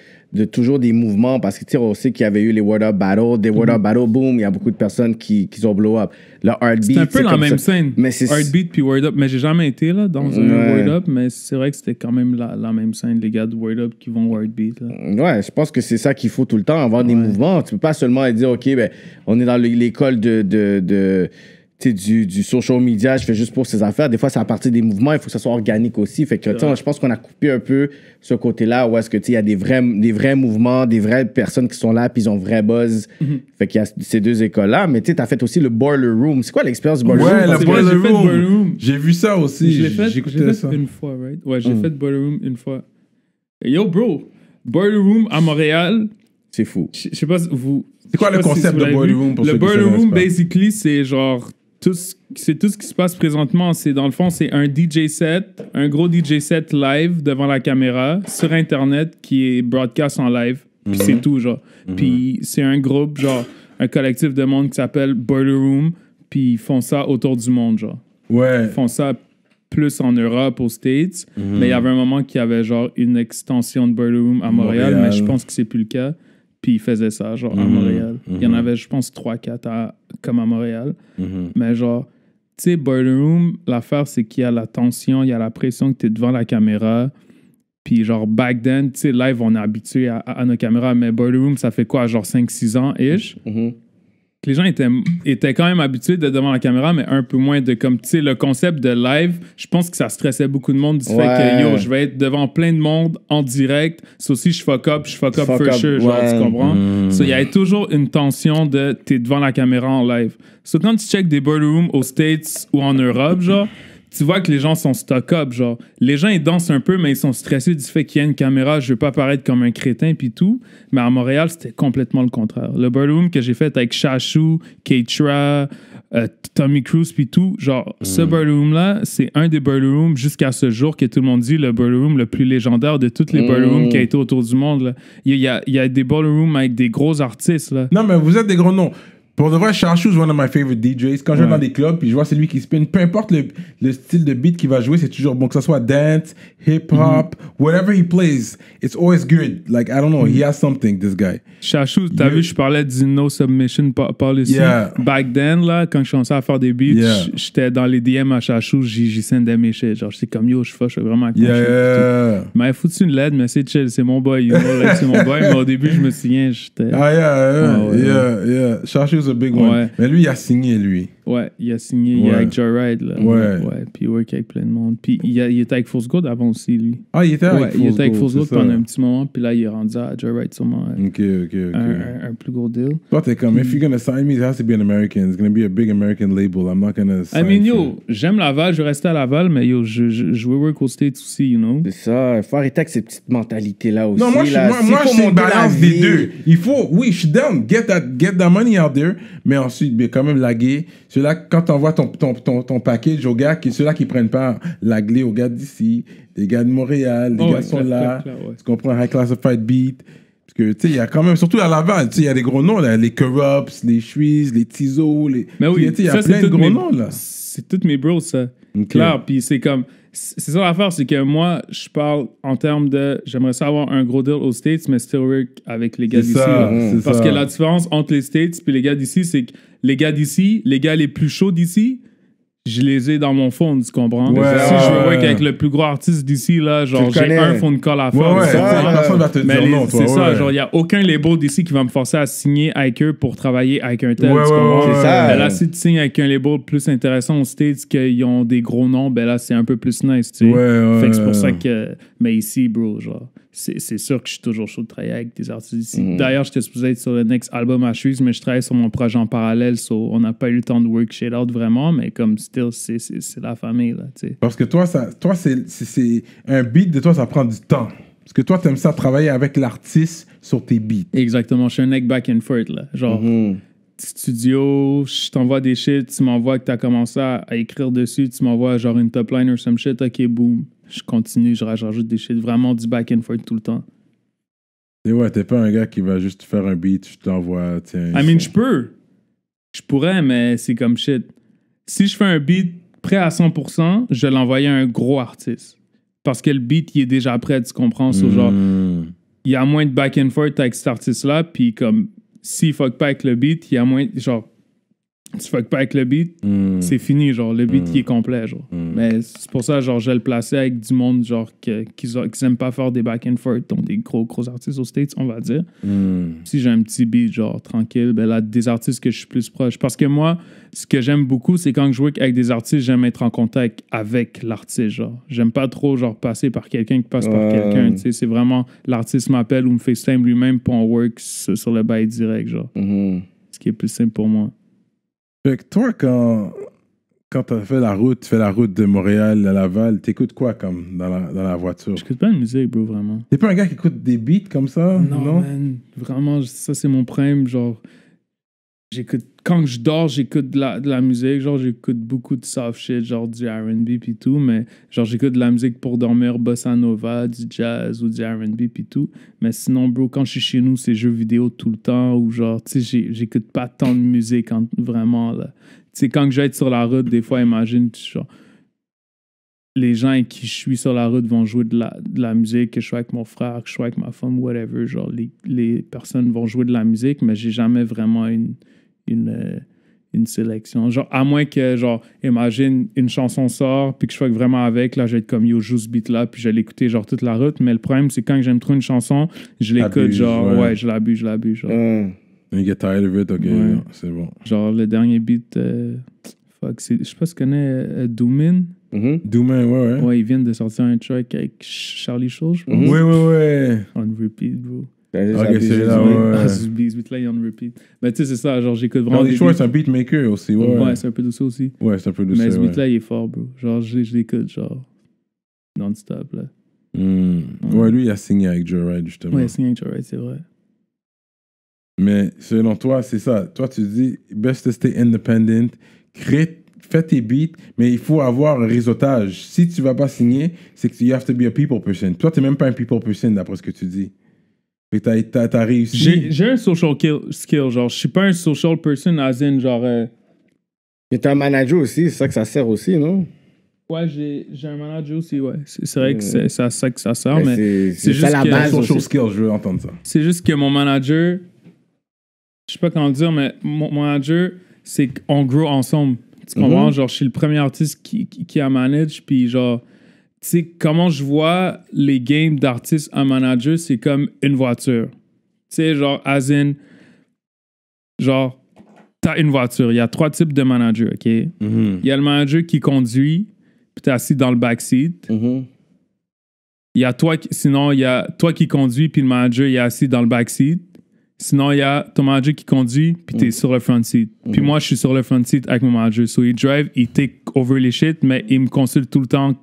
toujours des mouvements, parce que tu sais, on sait qu'il y avait eu les Word Up Battle, des Word Up Battle, boom, il y a beaucoup de personnes qui ont blow up. Le Heartbeat, c'est un peu la même scène, mais c'est... Heartbeat puis Word Up, mais j'ai jamais été là dans un Word Up, mais c'est vrai que c'était quand même la même scène, les gars de Word Up qui vont Heartbeat. Là. Ouais, je pense que c'est ça qu'il faut tout le temps, avoir des mouvements. Tu peux pas seulement dire, OK, ben, on est dans l'école du social media, je fais juste pour ces affaires. Des fois, c'est à partir des mouvements, il faut que ça soit organique aussi. Fait que, je pense qu'on a coupé un peu ce côté-là où est-ce que, il y a des vrais mouvements, des vraies personnes qui sont là, puis ils ont vrai buzz. Fait qu'il y a ces deux écoles-là. Mais tu as fait aussi le Boiler Room. C'est quoi l'expérience du Boiler Room? Ouais, le Boiler Room. J'ai vu ça aussi. J'ai fait une fois, right? Ouais, j'ai fait Boiler Room une fois. Yo, bro, Boiler Room à Montréal. C'est fou. Je sais pas si vous... C'est quoi le concept de Boiler Room pour ceux qui ne connaissent pas? Le Boiler Room, basically, c'est genre... c'est tout ce qui se passe présentement. C'est dans le fond, c'est un DJ set, un gros DJ set live devant la caméra sur Internet qui est broadcast en live. Puis c'est tout, genre. Puis c'est un groupe, genre, un collectif de monde qui s'appelle Boiler Room. Puis ils font ça autour du monde, genre. Ouais. Ils font ça plus en Europe, aux States. Mais il y avait un moment qu'il y avait, genre, une extension de Boiler Room à Montréal. Mais je pense que c'est plus le cas. Puis ils faisaient ça, genre, à Montréal. Il y en avait, je pense, 3-4 comme à Montréal. Mais genre, tu sais, Boiler Room, l'affaire, c'est qu'il y a la tension, il y a la pression que tu es devant la caméra. Puis genre, back then, tu sais, live, on est habitué à nos caméras, mais Boiler Room, ça fait quoi, genre 5-6 ans-ish? Que les gens étaient quand même habitués d'être devant la caméra, mais un peu moins de comme, tu sais, le concept de live, je pense que ça stressait beaucoup de monde du fait que, yo, je vais être devant plein de monde en direct. C'est aussi, je fuck up for sure, genre, tu comprends? So, il y avait toujours une tension de t'es devant la caméra en live. So, quand tu check des Boiler Room aux States ou en Europe, genre, tu vois que les gens sont stock-up, genre. Les gens, ils dansent un peu, mais ils sont stressés du fait qu'il y a une caméra, je veux pas paraître comme un crétin, puis tout. Mais à Montréal, c'était complètement le contraire. Le Boiler Room que j'ai fait avec Chachou, K-Tra, Tommy Cruise, puis tout, genre, ce Boiler Room-là, c'est un des Boiler Rooms jusqu'à ce jour que tout le monde dit le Boiler Room le plus légendaire de toutes les Boiler Rooms qui a été autour du monde, là. Il y a des Boiler Rooms avec des gros artistes, là. Non, mais vous êtes des gros noms. Pour de vrai, Chachou is one of my favorite DJs. Quand je vais dans des clubs, puis je vois c'est lui qui spin, peu importe le style de beat qu'il va jouer, c'est toujours bon, que ce soit dance, hip-hop, whatever he plays, it's always good. Like, I don't know, he has something, this guy. Chachou, t'as vu, je parlais du No Submission Policy. Back then, là, quand je commençais à faire des beats, j'étais dans les DM à Chachou, j'y sendais mes shit. Genre, c'est comme, yo, je suis vraiment accroché. Mais foutu une LED, mais c'est chill, c'est mon boy, you know, like, c'est mon boy. Mais au début, je me souviens, j'étais... Chachou is a big one. Mais lui, il a signé, lui. Ouais, il a signé, il est avec Joyride, là. Ouais, puis il work avec plein de monde. Puis il était avec Force Good avant aussi, lui. Ah, il était avec Force Good pendant un petit moment, puis là, il est rendu à Joyride sûrement. Ok. Un plus gros deal. Toi, t'es comme, if you're gonna sign me, it has to be an American. It's gonna be a big American label. I'm not gonna sign j'aime Laval, je vais rester à Laval, mais yo, je veux work aux States aussi, you know. C'est ça, il faut arrêter avec ces petites mentalités-là aussi. Non, moi, c'est une balance des deux. Il faut, oui, je suis down, get that money out there, mais ensuite, quand même laguer. Ceux-là, quand t'envoies ton package aux gars, ceux-là qui prennent pas laguer aux gars d'ici, les gars de Montréal, les gars sont là, tu comprends, High Classified Beat. Parce que, tu sais, il y a quand même, surtout à Laval, tu sais, il y a des gros noms, là, les Corrupts, les Shreeze, les Tizo, mais oui, il y a plein de gros noms, là. C'est toutes mes bros, ça. Clair, puis c'est comme, c'est ça l'affaire, c'est que moi, je parle en termes de... J'aimerais ça avoir un gros deal aux States, mais still work avec les gars C'est d'ici. ça, là. c'est Parce ça. que la différence entre les States et les gars d'ici, c'est que les gars d'ici, les gars les plus chauds d'ici, je les ai dans mon phone, tu comprends? Ouais, Si je veux ouais. work avec le plus gros artiste d'ici, là, genre, le j'ai connais. un phone call à faire. Ouais, ouais, tu comprends? personne va te Mais dire non, toi. c'est ça, ouais. genre, il n'y a aucun label d'ici qui va me forcer à signer avec eux pour travailler avec un tel, Ouais, tu ouais, comprends? ouais, C'est ça. Mais là, si tu signes avec un label plus intéressant aux States, qu'ils ont des gros noms, ben là, c'est un peu plus nice, tu sais. Ouais, ouais. Fait que c'est pour ça que... Mais ici, bro, genre, c'est sûr que je suis toujours chaud de travailler avec des artistes ici. D'ailleurs, j'étais supposé être sur le next album à Shoes, mais je travaille sur mon projet en parallèle, so on n'a pas eu le temps de work shit out vraiment, mais comme still, c'est la famille, là, tu sais. Parce que toi, c'est un beat de toi, ça prend du temps. Parce que toi, t'aimes ça travailler avec l'artiste sur tes beats. Exactement, je suis un neck back and forth, là. Genre, studio, je t'envoie des shit, tu m'envoies que t'as commencé à écrire dessus, tu m'envoies genre une top line ou some shit, ok, boom. Je continue, je rajoute des shit, vraiment du back and forth tout le temps. Et ouais, t'es pas un gars qui va juste faire un beat, je t'envoie, tiens. I mean, je peux. Je pourrais, mais c'est comme shit. Si je fais un beat prêt à 100%, je vais l'envoyer à un gros artiste. Parce que le beat, il est déjà prêt, tu comprends? So, genre, il y a moins de back and forth avec cet artiste-là, puis comme, s'il fuck pas avec le beat, il y a moins, genre, tu fuck pas avec le beat, c'est fini, genre, le beat, il est complet, genre. Mais c'est pour ça, genre, je vais le placer avec du monde, genre, qui aiment pas faire des back and forth, donc des gros artistes aux States, on va dire. Si j'ai un petit beat, genre, tranquille, ben là, des artistes que je suis plus proche. Parce que moi, ce que j'aime beaucoup, c'est quand je joue avec des artistes, j'aime être en contact avec l'artiste, genre. J'aime pas trop, genre, passer par quelqu'un qui passe par quelqu'un, tu sais. C'est vraiment, l'artiste m'appelle ou me FaceTime lui-même, pour on work sur le bail direct, genre. Ce qui est plus simple pour moi. Fait que toi, quand t'as fait la route, tu fais la route de Montréal à Laval, t'écoutes quoi comme dans la voiture? J'écoute pas de musique, bro, vraiment. T'es pas un gars qui écoute des beats comme ça? Non, man. Vraiment, ça, c'est mon problème. Genre, j'écoute... Quand je dors, j'écoute de la musique. Genre, j'écoute beaucoup de soft shit, genre du R&B pis tout. Mais genre, j'écoute de la musique pour dormir, bossa nova, du jazz ou du R&B pis tout. Mais sinon, bro, quand je suis chez nous, c'est jeux vidéo tout le temps. Ou genre, tu sais, j'écoute pas tant de musique, vraiment, là. Tu sais, quand je vais être sur la route, des fois, imagine, genre... Les gens avec qui je suis sur la route vont jouer de la musique, que je sois avec mon frère, que je sois avec ma femme, whatever. Genre, les personnes vont jouer de la musique, mais j'ai jamais vraiment une sélection. Genre, à moins que, genre, imagine, une chanson sort, puis que je sois vraiment avec, là, je vais être comme, yo, joue ce beat-là, puis je vais l'écouter, genre, toute la route. Mais le problème, c'est quand j'aime trop une chanson, je l'écoute, Abuse, genre, ouais. je l'abuse, genre. You get tired of it, ok, Ouais. c'est bon. Genre, le dernier beat, je sais pas si tu connais Doomin. Doomin, ouais. Ouais, ils viennent de sortir un track avec Charlie Shaw, je pense. Ouais. On repeat, bro. Ok, c'est là, ouais. Ah, ce beat-là, il est on repeat. Mais tu sais, c'est ça, genre, j'écoute vraiment. Charlie Shaw, c'est un beatmaker aussi, ouais. Ouais, c'est un peu de ça aussi. Ouais, c'est un peu de ça, Mais ce ouais. beat-là, il est fort, bro. Genre, je l'écoute, genre, non-stop, là. Ouais, lui, il a signé avec Joe Ride, justement. Ouais, c'est right, c'est vrai. Mais selon toi, c'est ça. Toi, tu dis, best to stay independent, fais tes beats, mais il faut avoir un réseautage. Si tu vas pas signer, c'est que you have to be a people person. Toi, t'es même pas un people person, d'après ce que tu dis. Fait que t'as réussi. J'ai un social skill, genre, je suis pas un social person, as in, genre... Et t'es un manager aussi, c'est ça que ça sert aussi, non? Ouais, j'ai un manager aussi, ouais. C'est vrai que c'est à ça que ça sert, mais c'est juste ça la que... base social aussi. skills, je veux entendre ça. C'est juste que mon manager, je sais pas comment le dire, mais mon manager, c'est qu'on grow ensemble. Tu comprends? Genre, je suis le premier artiste qui a manage, puis genre, tu sais, comment je vois les games d'artistes en manager, c'est comme une voiture. Tu sais, genre, as in, genre, t'as une voiture. Il y a 3 types de managers, OK? Il y a le manager qui conduit, puis t'es assis dans le backseat. Il y a toi, sinon, il y a toi qui conduis, puis le manager, il est assis dans le backseat. Sinon, il y a ton manager qui conduit, puis t'es sur le front seat. Puis moi, je suis sur le front seat avec mon manager. So, il drive, il take over les shit, mais il me consulte tout le temps,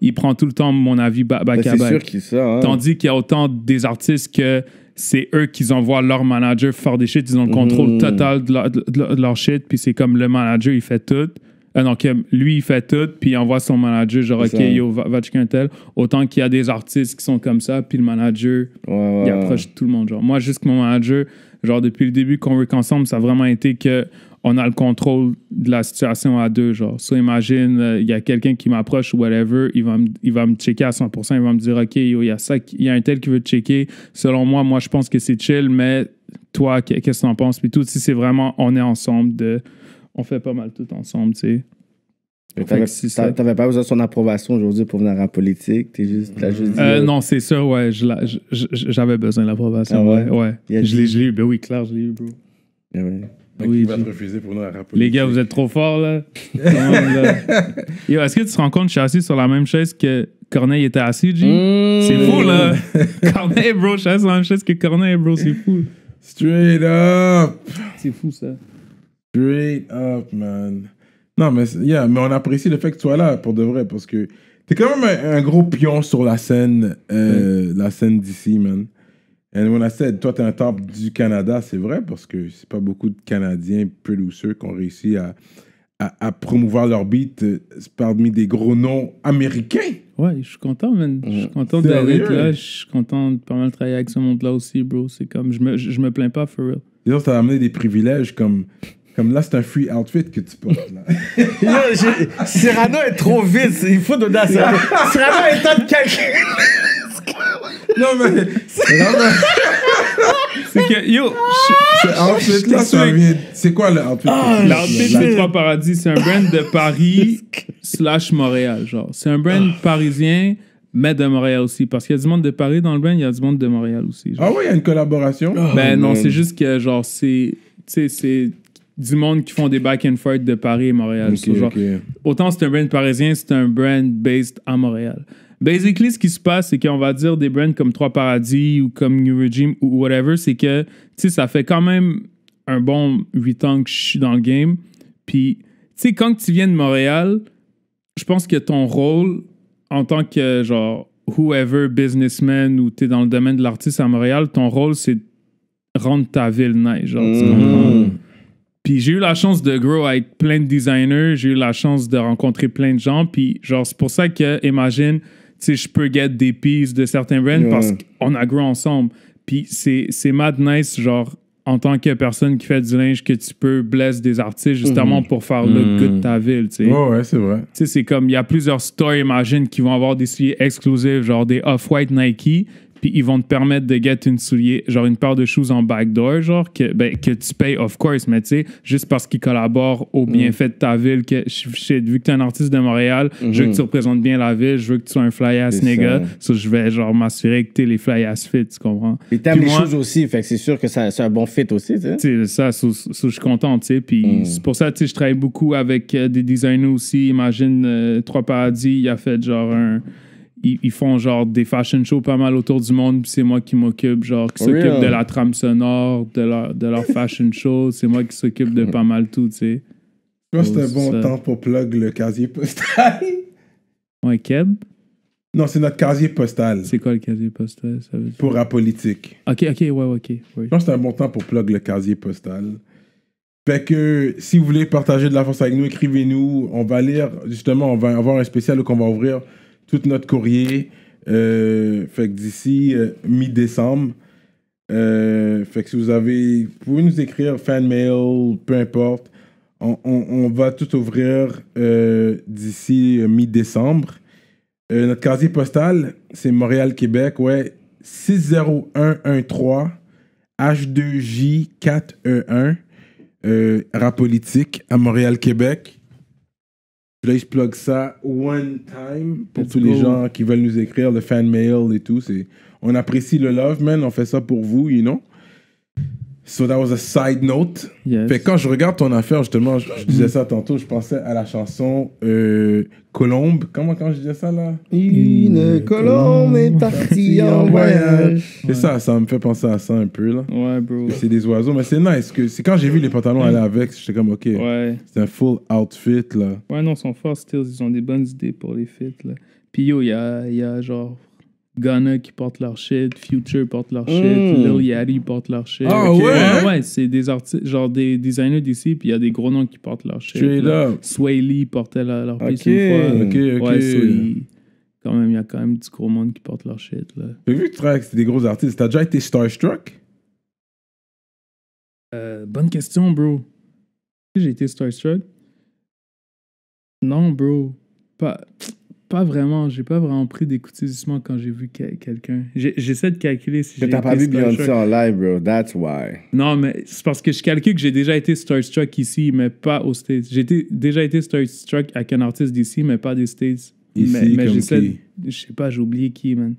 il prend tout le temps mon avis back à C'est back. sûr qu'il ça, hein. Tandis qu'il y a autant des artistes que c'est eux qui envoient leur manager faire des shit, ils ont le contrôle total de leur shit, puis c'est comme le manager, il fait tout. Donc, lui, il fait tout, puis il envoie son manager, genre, C'est OK, ça. yo, va checker un tel. Autant qu'il y a des artistes qui sont comme ça, puis le manager, il approche tout le monde, genre. Moi, juste que mon manager, genre, depuis le début qu'on work ensemble, ça a vraiment été que on a le contrôle de la situation à deux, genre. So, imagine, il y a quelqu'un qui m'approche ou whatever, il va me checker à 100%, il va me dire, OK, yo, il y a un tel qui veut te checker. Selon moi, je pense que c'est chill, mais toi, qu'est-ce que t'en penses? Puis tout, si c'est vraiment, on est ensemble, on fait pas mal tout ensemble, tu sais. T'avais pas besoin de son approbation aujourd'hui pour venir en politique? T'as juste dit... Non, c'est ça, ouais. J'avais besoin de l'approbation. Ah ouais? Ouais. Je l'ai eu. Ben oui, clair, je l'ai eu, bro. Ah ouais. Donc, Oui, il va te refuser pour nous à rappeler. Les gars, vous êtes trop forts, là. Yo, est-ce que tu te rends compte que je suis assis sur la même chaise que Corneille était assis, G? C'est fou, là. Corneille, bro, je suis assis sur la même chaise que Corneille, bro. C'est fou. Straight up! C'est fou, ça. Straight up, man. Non, mais on apprécie le fait que tu sois là, pour de vrai, parce que t'es quand même un gros pion sur la scène d'ici, man. And when I said, toi, t'es un top du Canada, c'est vrai, parce que c'est pas beaucoup de Canadiens producers qui ont réussi à promouvoir leur beat parmi des gros noms américains. Ouais, je suis content, man. Je suis content d'être là. Je suis content de pas mal travailler avec ce monde-là aussi, bro. C'est comme, je me plains pas, for real. Disons, ça a amené des privilèges comme là, c'est un free outfit que tu portes, là. Cyrano est trop vite. Il faut donner à Cyrano. Cyrano est temps de quelqu'un. Non, mais... C'est que, yo... Ce outfit-là, ça vient... C'est quoi le outfit? L'outfit de Trois Paradis, c'est un brand de Paris / Montréal, genre. C'est un brand parisien, mais de Montréal aussi. Parce qu'il y a du monde de Paris dans le brand, il y a du monde de Montréal aussi. Genre. Ah ouais, il y a une collaboration? Ben non, c'est juste que, genre, c'est du monde qui font des back and forth de Paris et Montréal. Okay, So, genre, autant c'est un brand parisien, c'est un brand based à Montréal. Basically, ce qui se passe, c'est qu'on va dire des brands comme Trois Paradis ou comme New Regime ou whatever, c'est que, tu sais, ça fait quand même un bon 8 ans que je suis dans le game. Puis, tu sais, quand tu viens de Montréal, je pense que ton rôle en tant que, genre, whoever businessman ou tu es dans le domaine de l'artiste à Montréal, ton rôle, c'est de rendre ta ville nice, genre, tu comprends? Puis j'ai eu la chance de grow avec plein de designers, j'ai eu la chance de rencontrer plein de gens, puis genre, c'est pour ça que, imagine, tu sais, je peux get des pieces de certains brands parce qu'on a grow ensemble. Puis c'est mad nice, genre, en tant que personne qui fait du linge, que tu peux bless des artistes justement pour faire le good de ta ville, tu sais. Oh, ouais, c'est vrai. Tu sais, c'est comme, il y a plusieurs stores, imagine, qui vont avoir des souliers exclusifs, genre des Off-White Nike, puis ils vont te permettre de get une paire de shoes en backdoor, genre, que tu payes, of course, mais tu sais, juste parce qu'ils collaborent au bienfait de ta ville, que vu que tu es un artiste de Montréal, je veux que tu représentes bien la ville, je veux que tu sois un fly-ass nigga, so je vais, genre, m'assurer que tu es les fly-ass fit, tu comprends? Et t'aimes les choses aussi, fait que c'est sûr que c'est un bon fit aussi, tu sais. Tu sais, ça, je suis content, tu sais, puis c'est pour ça, tu sais, je travaille beaucoup avec des designers aussi, imagine, Trois Paradis, il a fait, genre, ils font genre des fashion shows pas mal autour du monde, puis c'est moi qui m'occupe, genre, qui s'occupe de la trame sonore, de leur fashion show, c'est moi qui s'occupe de pas mal tout, tu sais. Je pense que c'est un bon temps pour plug le casier postal. Ouais, Keb? Non, c'est notre casier postal. C'est quoi le casier postal? Ça veut dire? Pour Apolitique. Ok, ok. Oui. Je pense que c'est un bon temps pour plug le casier postal. Fait que si vous voulez partager de la force avec nous, écrivez-nous. On va lire, justement, on va avoir un spécial où on va ouvrir tout notre courrier. Fait que d'ici mi-décembre. Fait que si vous pouvez nous écrire fan mail, peu importe. On va tout ouvrir d'ici mi-décembre. Notre casier postal, c'est Montréal-Québec, ouais. 60113 H2J4E1 Rapolitique à Montréal-Québec. Là, je plug ça one time pour tous les gens qui veulent nous écrire, le fan mail et tout. On apprécie le love, man. On fait ça pour vous, you know. So that was a side note. Yes. Fait que quand je regarde ton affaire, justement, je disais ça tantôt, je pensais à la chanson Colombe. Comment quand je disais ça, là? Une colombe est partie en voyage. C'est ça me fait penser à ça un peu, là. Ouais, bro. C'est des oiseaux, mais c'est nice. C'est quand j'ai vu les pantalons aller avec, j'étais comme, OK, ouais. C'est un full outfit, là. Ouais, non, ils sont forts, Stills. Ils ont des bonnes idées pour les fits, là. Puis yo, il y a genre Ghana qui porte leur shit, Future porte leur shit, Lil Yachty porte leur shit. Ah ouais? Ouais, c'est des artistes, genre des designers d'ici, puis il y a des gros noms qui portent leur shit. Straight up. Sway Lee portait leur piece une fois. Ok. Ouais, il y a quand même du gros monde qui porte leur shit, là. J'ai vu que tu travailles avec des gros artistes. T'as déjà été starstruck? Bonne question, bro. J'ai été starstruck. Non, bro. Pas vraiment. J'ai pas vraiment pris d'écoutissement quand j'ai vu quelqu'un. J'essaie de calculer si j'ai T'as été pas vu starstruck. Beyoncé en live, bro. That's why. Non, mais c'est parce que je calcule que j'ai déjà été starstruck ici, mais pas aux States. Déjà été starstruck avec un artiste d'ici, mais pas des States. Ici, mais comme j'essaie... qui? Je sais pas, j'ai oublié qui, man.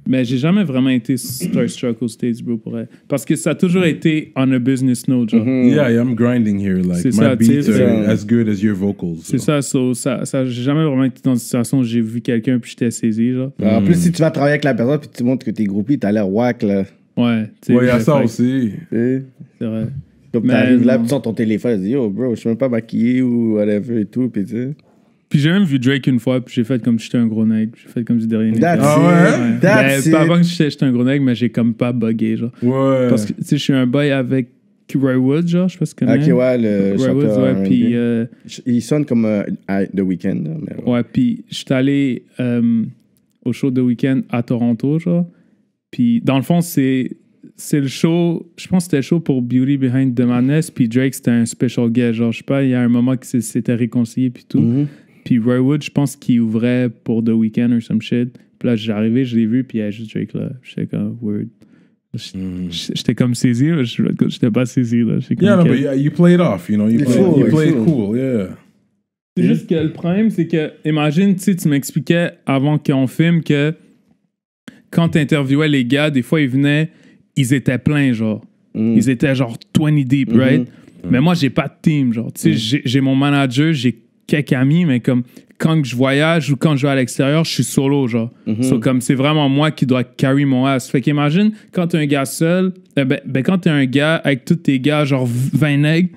Mais j'ai jamais vraiment été starstruck aux States, bro, pour elle. Parce que ça a toujours été on a business note, genre. Yeah, I'm grinding here. Like, C'est my ça, beats tu sais, are as good as your vocals. C'est ça, j'ai jamais vraiment été dans une situation où j'ai vu quelqu'un puis j'étais saisi, genre. En plus, si tu vas travailler avec la personne puis tu montres que t'es groupie, t'as l'air whack, là. Ouais, tu sais. Ouais, il y a j'ai ça fait- aussi. C'est vrai. Comme Mais t'arrives là, non. tu sors ton téléphone, tu dis, yo, bro, je suis même pas maquillé ou whatever et tout, puis tu sais. Puis j'ai même vu Drake une fois, puis j'ai fait comme si j'étais un gros nègre. J'ai fait comme si de rien n'était. That's Ah it. ouais? That's Ben, pas it. avant que j'étais un gros nègre, mais j'ai comme pas buggé, genre. Ouais. Parce que, tu sais, je suis un boy avec Roy Woods, genre, je sais pas si tu connais. Ok, ouais, le Roy Woods, chanteur. ouais, puis... Il sonne comme The Weeknd, là, mais ouais. Ouais, puis je suis allé au show de week-end à Toronto, genre. Puis dans le fond, c'est le show, je pense que c'était le show pour Beauty Behind the Madness, puis Drake, c'était un special guest, genre, je sais pas, il y a un moment qui s'était réconcilié, puis tout. Puis Roy Wood, je pense qu'il ouvrait pour The Weeknd ou some shit. Puis là, j'ai arrivé, je l'ai vu, puis il y a juste Drake là. J'étais comme, word. J'étais comme saisi, mais j'étais pas saisi, là. J'étais comme, Yeah, no, ok. but you play it off, you know. You Il play, faut, you il play it faut. cool, yeah. C'est juste que le problème, c'est que, imagine, tu sais, tu m'expliquais avant qu'on filme que quand tu interviewais les gars, des fois, ils venaient, ils étaient pleins, genre. Ils étaient genre 20 deep, right? Mais moi, j'ai pas de team, genre. Tu sais, j'ai mon manager, j'ai quelques amis, mais comme quand je voyage ou quand je vais à l'extérieur, je suis solo, genre. So, comme c'est vraiment moi qui dois carry mon ass. Fait qu'imagine, quand t'es un gars seul, quand t'es un gars avec tous tes gars, genre 20 nègres,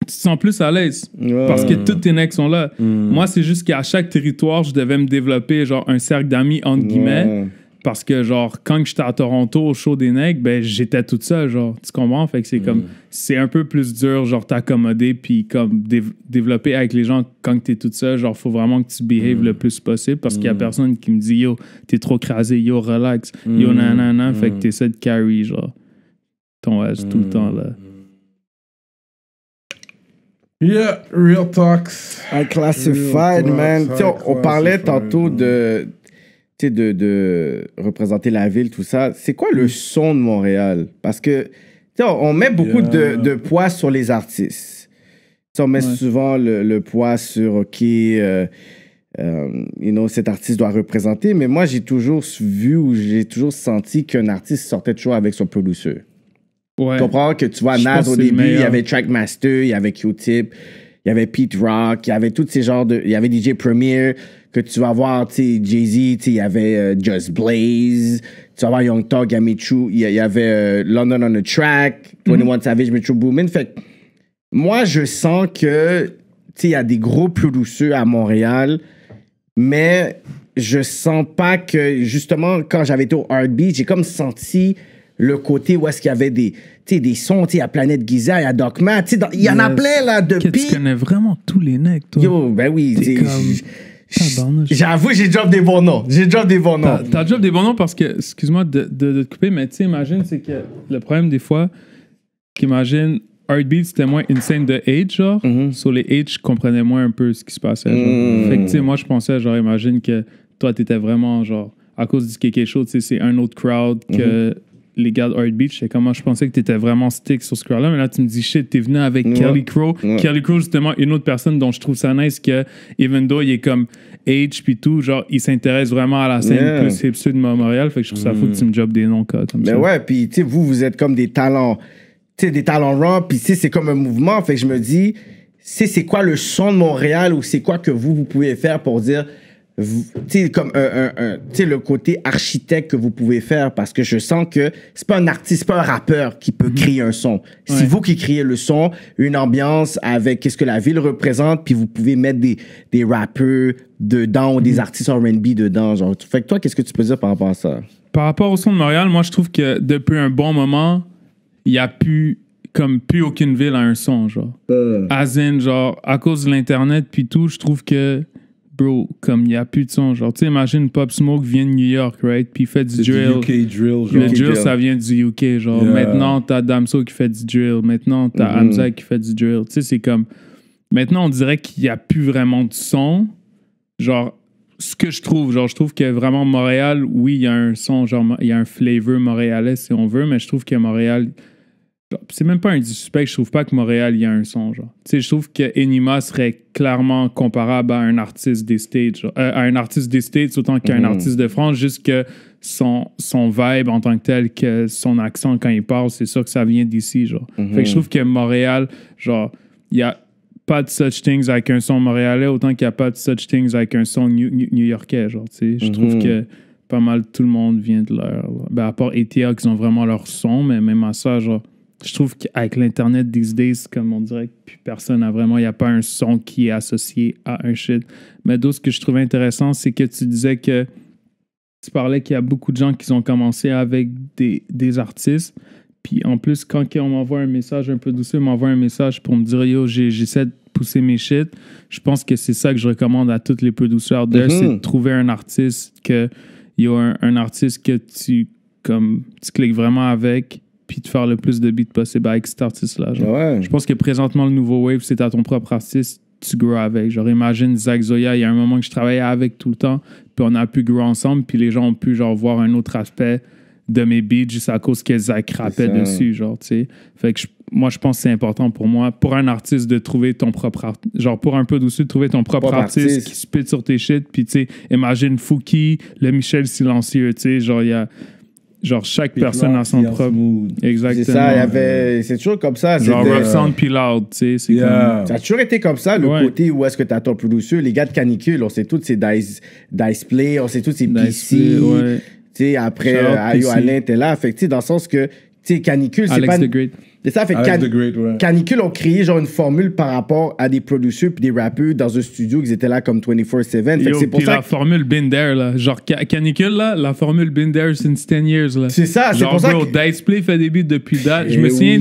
tu te sens plus à l'aise. Parce que tous tes nègres sont là. Moi, c'est juste qu'à chaque territoire, je devais me développer, genre, un cercle d'amis, entre guillemets. Parce que, genre, quand j'étais à Toronto au show des nègres, ben, j'étais toute seule, genre. Tu comprends? Fait que c'est comme... C'est un peu plus dur, genre, t'accommoder puis comme développer avec les gens quand t'es toute seule. Genre, faut vraiment que tu behaves le plus possible parce qu'il y a personne qui me dit « Yo, t'es trop crasé. Yo, relax. Yo, nanana. » Fait que t'essaies de carry, genre, ton ass tout le temps, là. Yeah, real talks. Unclassified, Real man. talk, Tu sais, on parlait classified, tantôt man. de représenter la ville, tout ça. C'est quoi le son de Montréal? Parce que, tu sais, on met beaucoup de poids sur les artistes. Tu sais, on met souvent le poids sur, OK, you know, cet artiste doit représenter. Mais moi, j'ai toujours vu ou j'ai toujours senti qu'un artiste sortait toujours avec son producer. Ouais. Tu comprends que tu vois Je Nas pense au que c'est le début, il y meilleur. avait Trackmaster, il y avait Q-Tip, il y avait Pete Rock, il y avait tous ces genres de... Il y avait DJ Premier, que tu vas voir, tu sais, Jay-Z, tu sais, il y avait Just Blaze, tu vas voir Young Thug, il y a Metro, il y avait London on the Track, 21 Savage, Metro Boomin. Fait que moi, je sens que, tu sais, il y a des gros producers à Montréal, mais je sens pas que, justement, quand j'avais été au Heartbeat, j'ai comme senti le côté où est-ce qu'il y avait des sons, tu sais, à Planète Giza, il y a Docman, tu sais, il y en a Yes. plein, là, Que tu depuis... connais vraiment tous les necks, toi. Yo, ben oui, T'es tu sais, comme- Tabarnouche. j'avoue, j'ai drop des bons noms. T'as job des bons noms parce que, excuse-moi de te couper, mais tu sais, imagine, c'est que le problème des fois, qu'imagine, Heartbeat, c'était moins insane de H, genre. Sur les H, je comprenais moins un peu ce qui se passait, genre. Fait que, tu sais, moi, je pensais, genre, imagine que toi, t'étais vraiment, genre, à cause du quelque chose, tu sais, c'est un autre crowd que les gars de Heartbeat. J'étais comment, je pensais que t'étais vraiment stick sur ce crowd-là, mais là, tu me dis, shit, t'es venu avec Kelly Crow. Kelly Crow, justement, une autre personne dont je trouve ça nice que, even though il est comme H puis tout, genre, il s'intéresse vraiment à la scène plus hipster de Montréal. Fait que je trouve ça fou que tu me jobs des noms comme Mais ça. ouais, puis tu sais, vous êtes comme des talents, tu sais, des talents raw, puis tu sais, c'est comme un mouvement. Fait que je me dis, c'est quoi le son de Montréal ou c'est quoi que vous pouvez faire pour dire, tu sais, comme tu sais, le côté architecte que vous pouvez faire, parce que je sens que c'est pas un artiste, c'est pas un rappeur qui peut créer un son. C'est vous qui créez le son, une ambiance avec qu'est-ce que la ville représente, puis vous pouvez mettre des rappeurs dedans ou des artistes R&B dedans. Genre. Fait que toi, qu'est-ce que tu peux dire par rapport à ça? Par rapport au son de Montréal, moi, je trouve que depuis un bon moment, il n'y a plus aucune ville a un son, genre. As in, genre, à cause de l'Internet puis tout, je trouve que, bro, comme il n'y a plus de son. Genre, tu sais, imagine Pop Smoke vient de New York, right? Puis il fait du C'est drill. du UK drill, genre. Le drill, drill. ça vient du UK. Genre, Yeah. maintenant, t'as Damso qui fait du drill. Maintenant, t'as Hamza qui fait du drill. Tu sais, c'est comme. Maintenant, on dirait qu'il n'y a plus vraiment de son. Genre, ce que je trouve que vraiment Montréal, oui, il y a un son, genre, il y a un flavor montréalais si on veut, mais je trouve que Montréal. C'est même pas un disrespect, je trouve pas que Montréal, il y a un son, genre. Tu sais, je trouve que Enima serait clairement comparable à un artiste des States, genre, à un artiste des States autant qu'à un artiste de France, juste que son vibe en tant que tel, que son accent quand il parle, c'est sûr que ça vient d'ici, genre. Fait que je trouve que Montréal, genre, il y a pas de such things avec un son montréalais autant qu'il n'y a pas de such things avec un son new-yorkais, genre, tu sais. Je trouve que pas mal tout le monde vient de leur... Ben, à part ATA, qui ont vraiment leur son, mais même à ça, genre, je trouve qu'avec l'Internet these days, comme on dirait que plus personne n'a vraiment... Il n'y a pas un son qui est associé à un shit. Mais d'autres, ce que je trouvais intéressant, c'est que tu disais que... Tu parlais qu'il y a beaucoup de gens qui ont commencé avec des artistes. Puis en plus, quand on m'envoie un message un peu douceur, m'envoie un message pour me dire « Yo, j'essaie de pousser mes shit », je pense que c'est ça que je recommande à toutes les producers d'air, c'est de trouver un artiste un artiste que tu cliques vraiment avec, puis de faire le plus de beats possible avec cet artiste-là. Ouais. Je pense que présentement, le nouveau wave, c'est à ton propre artiste, tu grow avec. Genre, imagine Zach Zoya, il y a un moment que je travaillais avec tout le temps, puis on a pu grow ensemble, puis les gens ont pu genre voir un autre aspect de mes beats juste à cause que Zach rappait dessus, genre, tu sais. Fait que moi, je pense que c'est important pour moi, pour un artiste, de trouver ton propre genre, pour un peu dessus, de trouver ton propre artiste qui spit sur tes shit, puis tu sais, imagine Fouki, le Michel Silencieux, tu sais, genre, il y a... Genre, chaque personne a son propre... Exactement. C'est ça, c'est toujours comme ça. Genre, Rough Sound puis Loud, tu sais, c'est comme... Ça a toujours été comme ça, le côté où est-ce que t'as ton producer. Les gars de Canicule, on sait tous ces Dice Play, on sait tous ces PC. Tu sais, après, Ayo Alain, t'es là. Fait que, tu sais, dans le sens que, tu sais, Canicule, c'est Alex pas... the Great. C'est ça, fait que Canicule ont créé genre une formule par rapport à des producers puis des rappeurs dans un studio qui étaient là comme 24/7. Fait que c'est pour ça la formule Been There, là. Genre, Canicule, là, la formule Been There since 10 years, là. C'est ça, c'est pour ça que... Dice Play fait des beats depuis date. Je me souviens,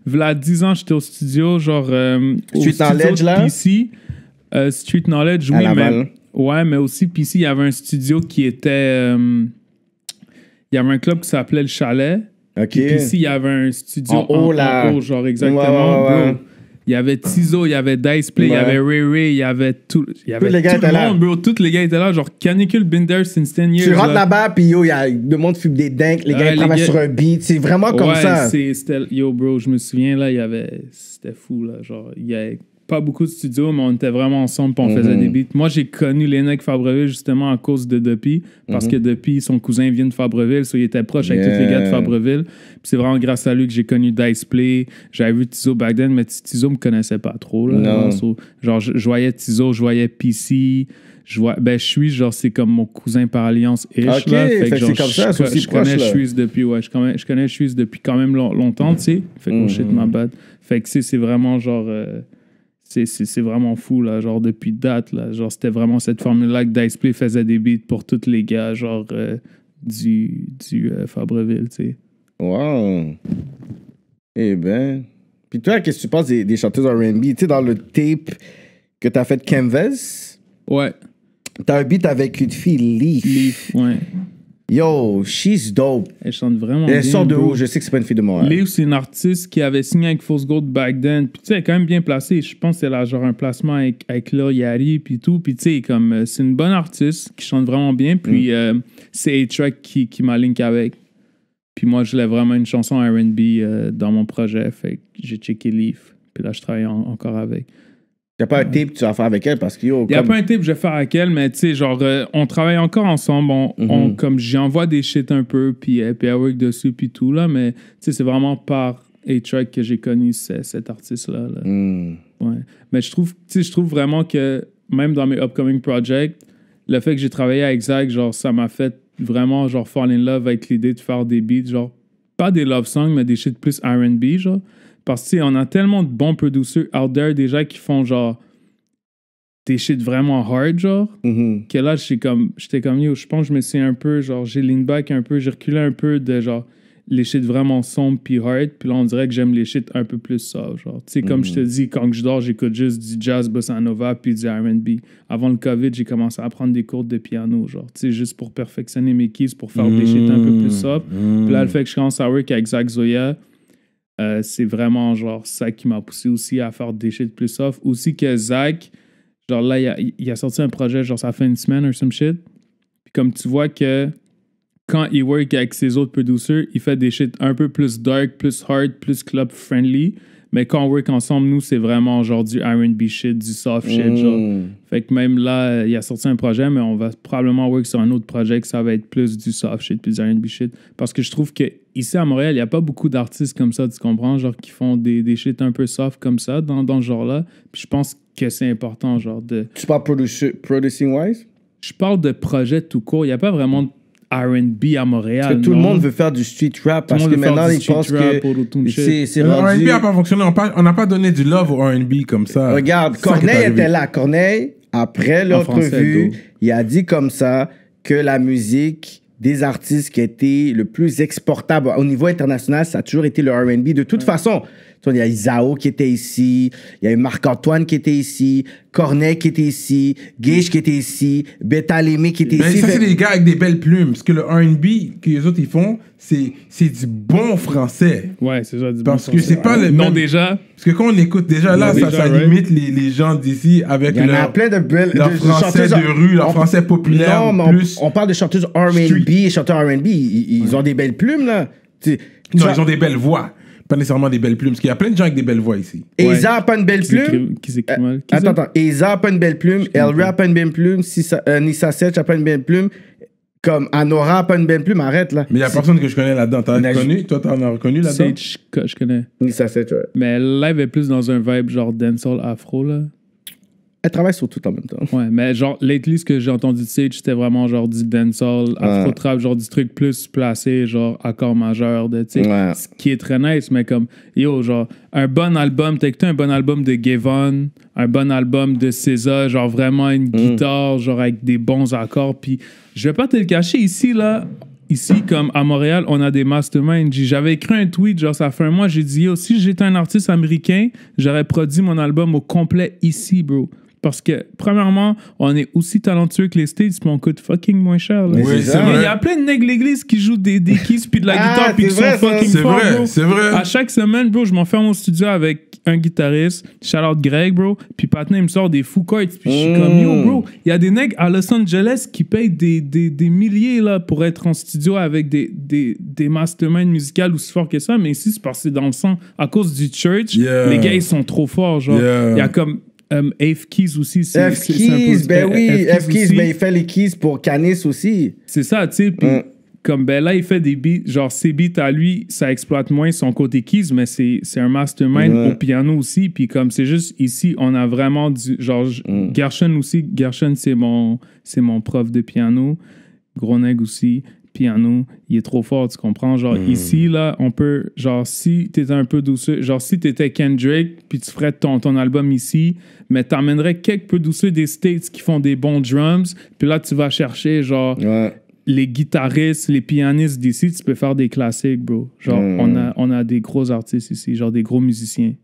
v'là 10 ans, j'étais au studio, genre... Street Knowledge, là? PC. Street Knowledge, oui, mais... Ouais, mais aussi, PC, il y avait un studio qui était... il y avait un club qui s'appelait Le Chalet. OK. Puis ici, il y avait un studio en haut, genre exactement. Ouais. Bro, il y avait Tizo, il y avait Dice Play, il y avait Ray, il y avait tout. Il y avait tous les gars tout étaient le là. monde, bro. Tous les gars étaient là. Genre, Canicule Binder since 10 years. Tu rentres là-bas, puis yo, il y a le monde fume des dingues, les gars ils travaillent sur un beat. C'est vraiment comme ça. Yo, bro, je me souviens, là, c'était fou, là. Genre, il y avait pas beaucoup de studios, mais on était vraiment ensemble, puis on faisait des beats. Moi, j'ai connu Lénec Fabreville justement à cause de Duppy, parce que Duppy, son cousin vient de Fabreville, so il était proche avec tous les gars de Fabreville. Puis c'est vraiment grâce à lui que j'ai connu Dice Play. J'avais vu Tizo back then, mais Tizo me connaissait pas trop. Là, non. Genre, je voyais Tizo, je voyais PC. Genre, c'est comme mon cousin par alliance ish. Ok, là. Fait que c'est comme ça, c'est aussi je proche, connais là. Suisse depuis, je connais Suisse depuis quand même longtemps, tu sais. Fait que shit, my bad. Fait que c'est vraiment genre... C'est vraiment fou, là, genre, depuis date, là. Genre, c'était vraiment cette formule-là que Dice Play faisait des beats pour tous les gars, genre, du Fabreville, tu sais. Wow. Eh ben... Puis toi, qu'est-ce que tu penses des chanteuses R&B? Tu sais, dans le tape que t'as fait Canvas... Ouais. T'as un beat avec une fille, Leaf. Ouais. Yo, she's dope. Elle chante vraiment bien. Elle sort de bro. où? Je sais que c'est pas une fille de Montréal. Leaf, c'est une artiste qui avait signé avec Force Gold back then. Puis tu sais, elle est quand même bien placée. Je pense qu'elle a genre un placement avec Lil Yachty puis tout. Puis tu sais, comme c'est une bonne artiste qui chante vraiment bien. Puis c'est A-Track qui m'a link avec. Puis moi, je voulais vraiment une chanson R&B dans mon projet. Fait que j'ai checké Leaf. Puis là, je travaille encore avec. T'as pas un tape que tu vas faire avec elle parce que yo... Il n'y a pas un tape que je vais faire avec elle, mais tu sais, genre, on travaille encore ensemble. Comme j'envoie des shit un peu, puis elle work dessus, puis tout, là. Mais tu sais, c'est vraiment par A-Track que j'ai connu cet artiste-là. Là. Ouais. Mais je trouve vraiment que, même dans mes upcoming projects, le fait que j'ai travaillé avec Zach, genre, ça m'a fait vraiment, genre, fall in love avec l'idée de faire des beats, genre, pas des love songs, mais des shit plus R&B, genre. Parce que, tu sais, on a tellement de bons producers out there déjà qui font, genre, des shit vraiment hard, genre, que là, j'étais comme, yo, je pense que je me suis un peu, genre, j'ai lean back un peu, j'ai reculé un peu de, genre, les shit vraiment sombres puis hard, puis là, on dirait que j'aime les shit un peu plus soft, genre. Tu sais, comme je te dis, quand je dors, j'écoute juste du jazz, bossa nova puis du R&B. Avant le COVID, j'ai commencé à prendre des cours de piano, genre, tu sais, juste pour perfectionner mes keys, pour faire des shit un peu plus soft. Puis là, le fait que je commence à work avec Zach Zoya, c'est vraiment, genre, ça qui m'a poussé aussi à faire des shit plus soft. Aussi que Zach, genre là, il a sorti un projet, genre, ça fait une semaine ou some shit. Puis comme tu vois que quand il work avec ses autres producers, il fait des shit un peu plus dark, plus hard, plus club friendly. Mais quand on work ensemble, nous, c'est vraiment genre du R&B shit, du soft shit, genre. Fait que même là, il a sorti un projet, mais on va probablement work sur un autre projet que ça va être plus du soft shit, plus du R&B shit. Parce que je trouve que ici à Montréal, il n'y a pas beaucoup d'artistes comme ça, tu comprends? Genre, qui font des shit un peu soft comme ça, dans ce genre-là. Puis je pense que c'est important, genre de... Tu parles producing-wise? Je parle de projet tout court. Il n'y a pas vraiment de R&B à Montréal. Parce que tout le monde veut faire du street rap parce que maintenant ils pensent que c'est le rendu... R&B n'a pas fonctionné. On n'a pas donné du love au R&B comme ça. Regarde, Corneille était là. Corneille, après l'entrevue, il a dit comme ça que la musique des artistes qui étaient le plus exportable au niveau international, ça a toujours été le R&B. De toute façon, il y a Isao qui était ici, il y a eu Marc-Antoine qui était ici, Corneille qui était ici, Gage qui était ici, Beta Lemmy qui était ici. Ça, c'est des gars avec des belles plumes. Parce que le R&B que les autres ils font, c'est du bon français. Ouais, c'est ça, du parce bon que français. c'est pas le Non, même... déjà. Parce que quand on écoute déjà là, ça limite les gens d'ici avec il y en a plein de belles leur français de rue, leur français populaire. Non, mais on parle de chanteuses R&B et chanteurs R&B. Ils ont des belles plumes, là. Non, ils ont des belles voix. Pas nécessairement des belles plumes, parce qu'il y a plein de gens avec des belles voix ici. Eza a pas une belle plume. Attends. Eza a pas une belle plume. Elra a pas une belle plume. Nissa Setch a pas une belle plume. Comme Anora a pas une belle plume. Arrête, là. Mais il y a personne que je connais là-dedans. T'as reconnu? Toi, t'en as reconnu là-dedans? Sage, je connais. Nissa Setch, ouais. Mais live est plus dans un vibe genre dancehall afro, là. Elle travaille sur tout en même temps. Ouais, mais genre, lately, ce que j'ai entendu de Sage, c'était vraiment genre du dancehall, afro-trap, genre du truc plus placé, genre accord majeur, tu sais. Ouais. Ce qui est très nice, mais comme, yo, genre, un bon album, t'as écouté un bon album de Gavon, un bon album de SZA, genre vraiment une guitare, genre avec des bons accords, puis je vais pas te le cacher ici, là. Ici, comme à Montréal, on a des masterminds. J'avais écrit un tweet, genre ça fait un mois, j'ai dit, yo, si j'étais un artiste américain, j'aurais produit mon album au complet ici, bro. Parce que, premièrement, on est aussi talentueux que les States, puis on coûte fucking moins cher. Là. Oui, c'est vrai. Il y a plein de nègres l'église qui jouent des keys puis de la guitare puis qui sont fucking forts, bro. C'est vrai. À chaque semaine, bro, je m'enferme au studio avec un guitariste, shout-out Greg, bro, puis Patna, il me sort des fou cards, puis je suis comme, yo, bro, il y a des nègres à Los Angeles qui payent des milliers, là, pour être en studio avec des masterminds musicales aussi forts que ça, mais ici, c'est parce que c'est dans le sang. À cause du church, les gars, ils sont trop forts, genre. Il y a comme... F Keys aussi. F Keys, ben oui. F Keys, ben il fait les keys pour Canis aussi. C'est ça, tu sais. Puis comme ben là, il fait des beats, genre ses beats à lui, ça exploite moins son côté keys, mais c'est un mastermind au piano aussi. Puis comme c'est juste ici, on a vraiment du. Genre, Gershon aussi. Gershon, c'est mon prof de piano. Gros nègre aussi. Piano, il est trop fort, tu comprends? Genre, ici, là, on peut... Genre, si t'étais un peu douceur... Genre, si t'étais Kendrick, puis tu ferais ton album ici, mais t'emmènerais quelques peu douceurs des States qui font des bons drums, puis là, tu vas chercher, genre, les guitaristes, les pianistes d'ici, tu peux faire des classiques, bro. Genre, on a des gros artistes ici, genre des gros musiciens.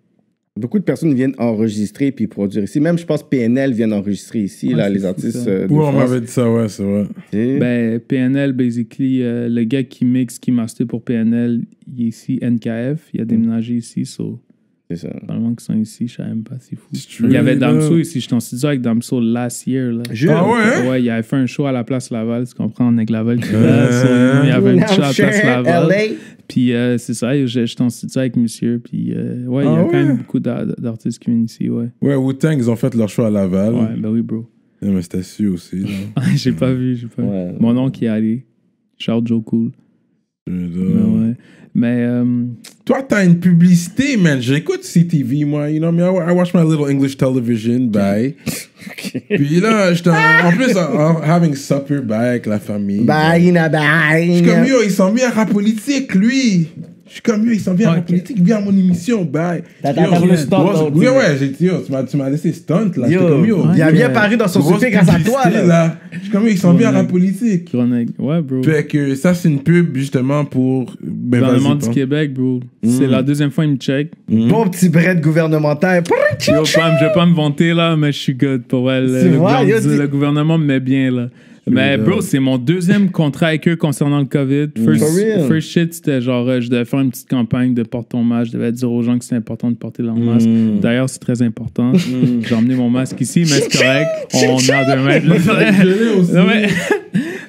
Beaucoup de personnes viennent enregistrer puis produire ici. Même, je pense, PNL vient enregistrer ici, là, les artistes de on France. m'avait dit ça, ouais, c'est vrai. Ben, PNL, basically, le gars qui mixe, qui master pour PNL, il est ici, NKF, il a déménagé ici, c'est ça. Normalement qu'ils sont ici, je savais même pas, c'est fou. Il y avait Damso ici, j'étais en studio avec Damso last year, là. Ah ouais? Ouais, il avait fait un show à la Place Laval, tu comprends, avec Laval qui là, il y avait un show à la Place Laval. Puis c'est ça, j'étais en studio avec monsieur, puis ouais, il y a quand même beaucoup d'artistes qui viennent ici, ouais. Ouais, Wu-Tang, ils ont fait leur show à Laval. Ouais, ben oui, bro. Ouais, mais c'était sûr aussi, là. J'ai pas vu. Ouais. Mon oncle y est allé. Charles Joe Cool. Ouais. Mais toi, t'as une publicité, man. J'écoute CTV, moi. You know, I watch my little English television, bye. Puis là, j'étais en plus having supper, bye, avec la famille. Bye, Je suis comme, yo, ils sont mis à rap politique, lui. Je Je suis comme, il s'en vient à la politique, viens à mon émission, bye. T'as le stunt, Oui, ouais, j'ai dit, tu m'as laissé stunt, là. J'étais comme, il a bien paru dans son succès grâce à toi, là. Je suis comme, il s'en vient à la politique. Ouais, bro. Fait que ça, c'est une pub, justement, pour... Ben, Gouvernement du Québec, bro. C'est la deuxième fois qu'il me check. Bon petit bread gouvernemental. Yo, je vais pas me vanter, là, mais je suis good. Pour elle, le gouvernement me met bien, là. Mais bro, c'est mon deuxième contrat avec eux concernant le COVID. First shit, c'était genre, je devais faire une petite campagne de porte ton masque. Je devais dire aux gens que c'est important de porter leur masque. D'ailleurs, c'est très important. J'ai emmené mon masque ici, mais c'est correct. On est à 2 mètres. Non,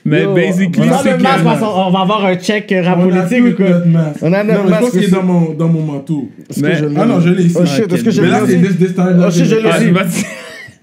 mais basically, c'est que... On va avoir un check rap politique ou quoi? On a notre masque. Je pense qu'il est dans mon manteau. Ah non, je l'ai ici. Est-ce que je l'ai là, c'est this time. Oh shit, je l'ai aussi.